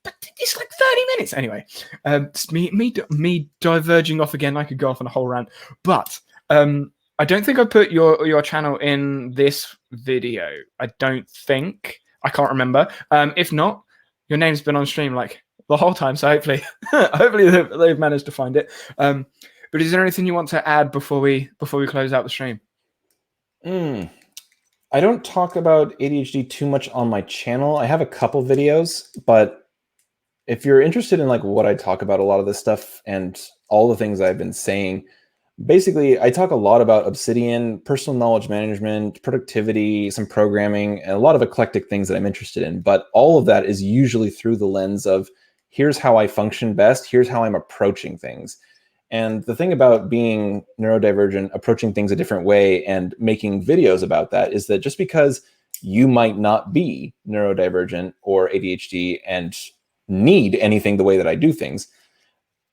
but it's like 30 minutes anyway. It's me diverging off again. I could go off on a whole rant, but I don't think I put your channel in this video. I don't think. I can't remember. If not, your name's been on stream like the whole time, so hopefully they've managed to find it. But is there anything you want to add before we close out the stream? I don't talk about ADHD too much on my channel. I have a couple videos, but if you're interested in like what I talk about, a lot of this stuff and all the things I've been saying, basically I talk a lot about Obsidian, personal knowledge management, productivity, some programming, and a lot of eclectic things that I'm interested in. But all of that is usually through the lens of here's how I function best, here's how I'm approaching things. And the thing about being neurodivergent, approaching things a different way and making videos about that is that just because you might not be neurodivergent or ADHD and need anything the way that I do things,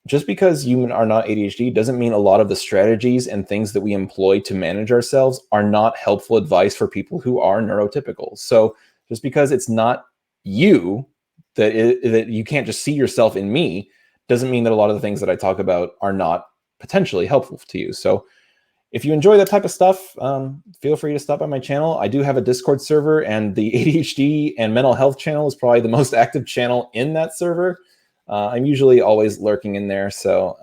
just because you are not ADHD doesn't mean a lot of the strategies and things that we employ to manage ourselves are not helpful advice for people who are neurotypical. So just because it's not you, that you can't just see yourself in me, doesn't mean that a lot of the things that I talk about are not potentially helpful to you. So if you enjoy that type of stuff, feel free to stop by my channel. I do have a Discord server, and the ADHD and mental health channel is probably the most active channel in that server. I'm usually always lurking in there. So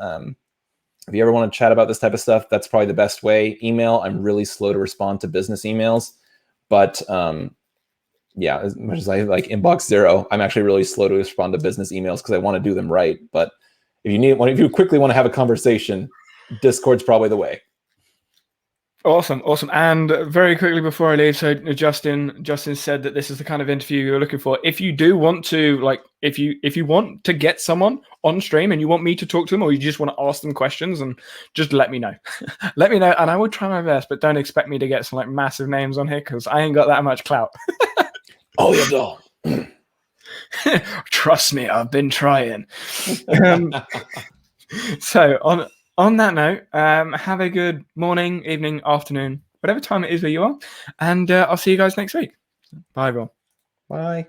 if you ever want to chat about this type of stuff, that's probably the best way. Email, I'm really slow to respond to business emails. But yeah, as much as I like inbox zero, I'm actually really slow to respond to business emails because I want to do them right. But if you quickly want to have a conversation, Discord's probably the way. Awesome. And very quickly before I leave, so Justin said that this is the kind of interview you're looking for. If you do want to, like, if you want to get someone on stream and you want me to talk to them, or you just want to ask them questions, and just let me know. Let me know, and I will try my best. But don't expect me to get some like massive names on here because I ain't got that much clout. Oh, you don't. Trust me, I've been trying. So on that note, have a good morning, evening, afternoon, whatever time it is where you are, and I'll see you guys next week. Bye, everyone. Bye.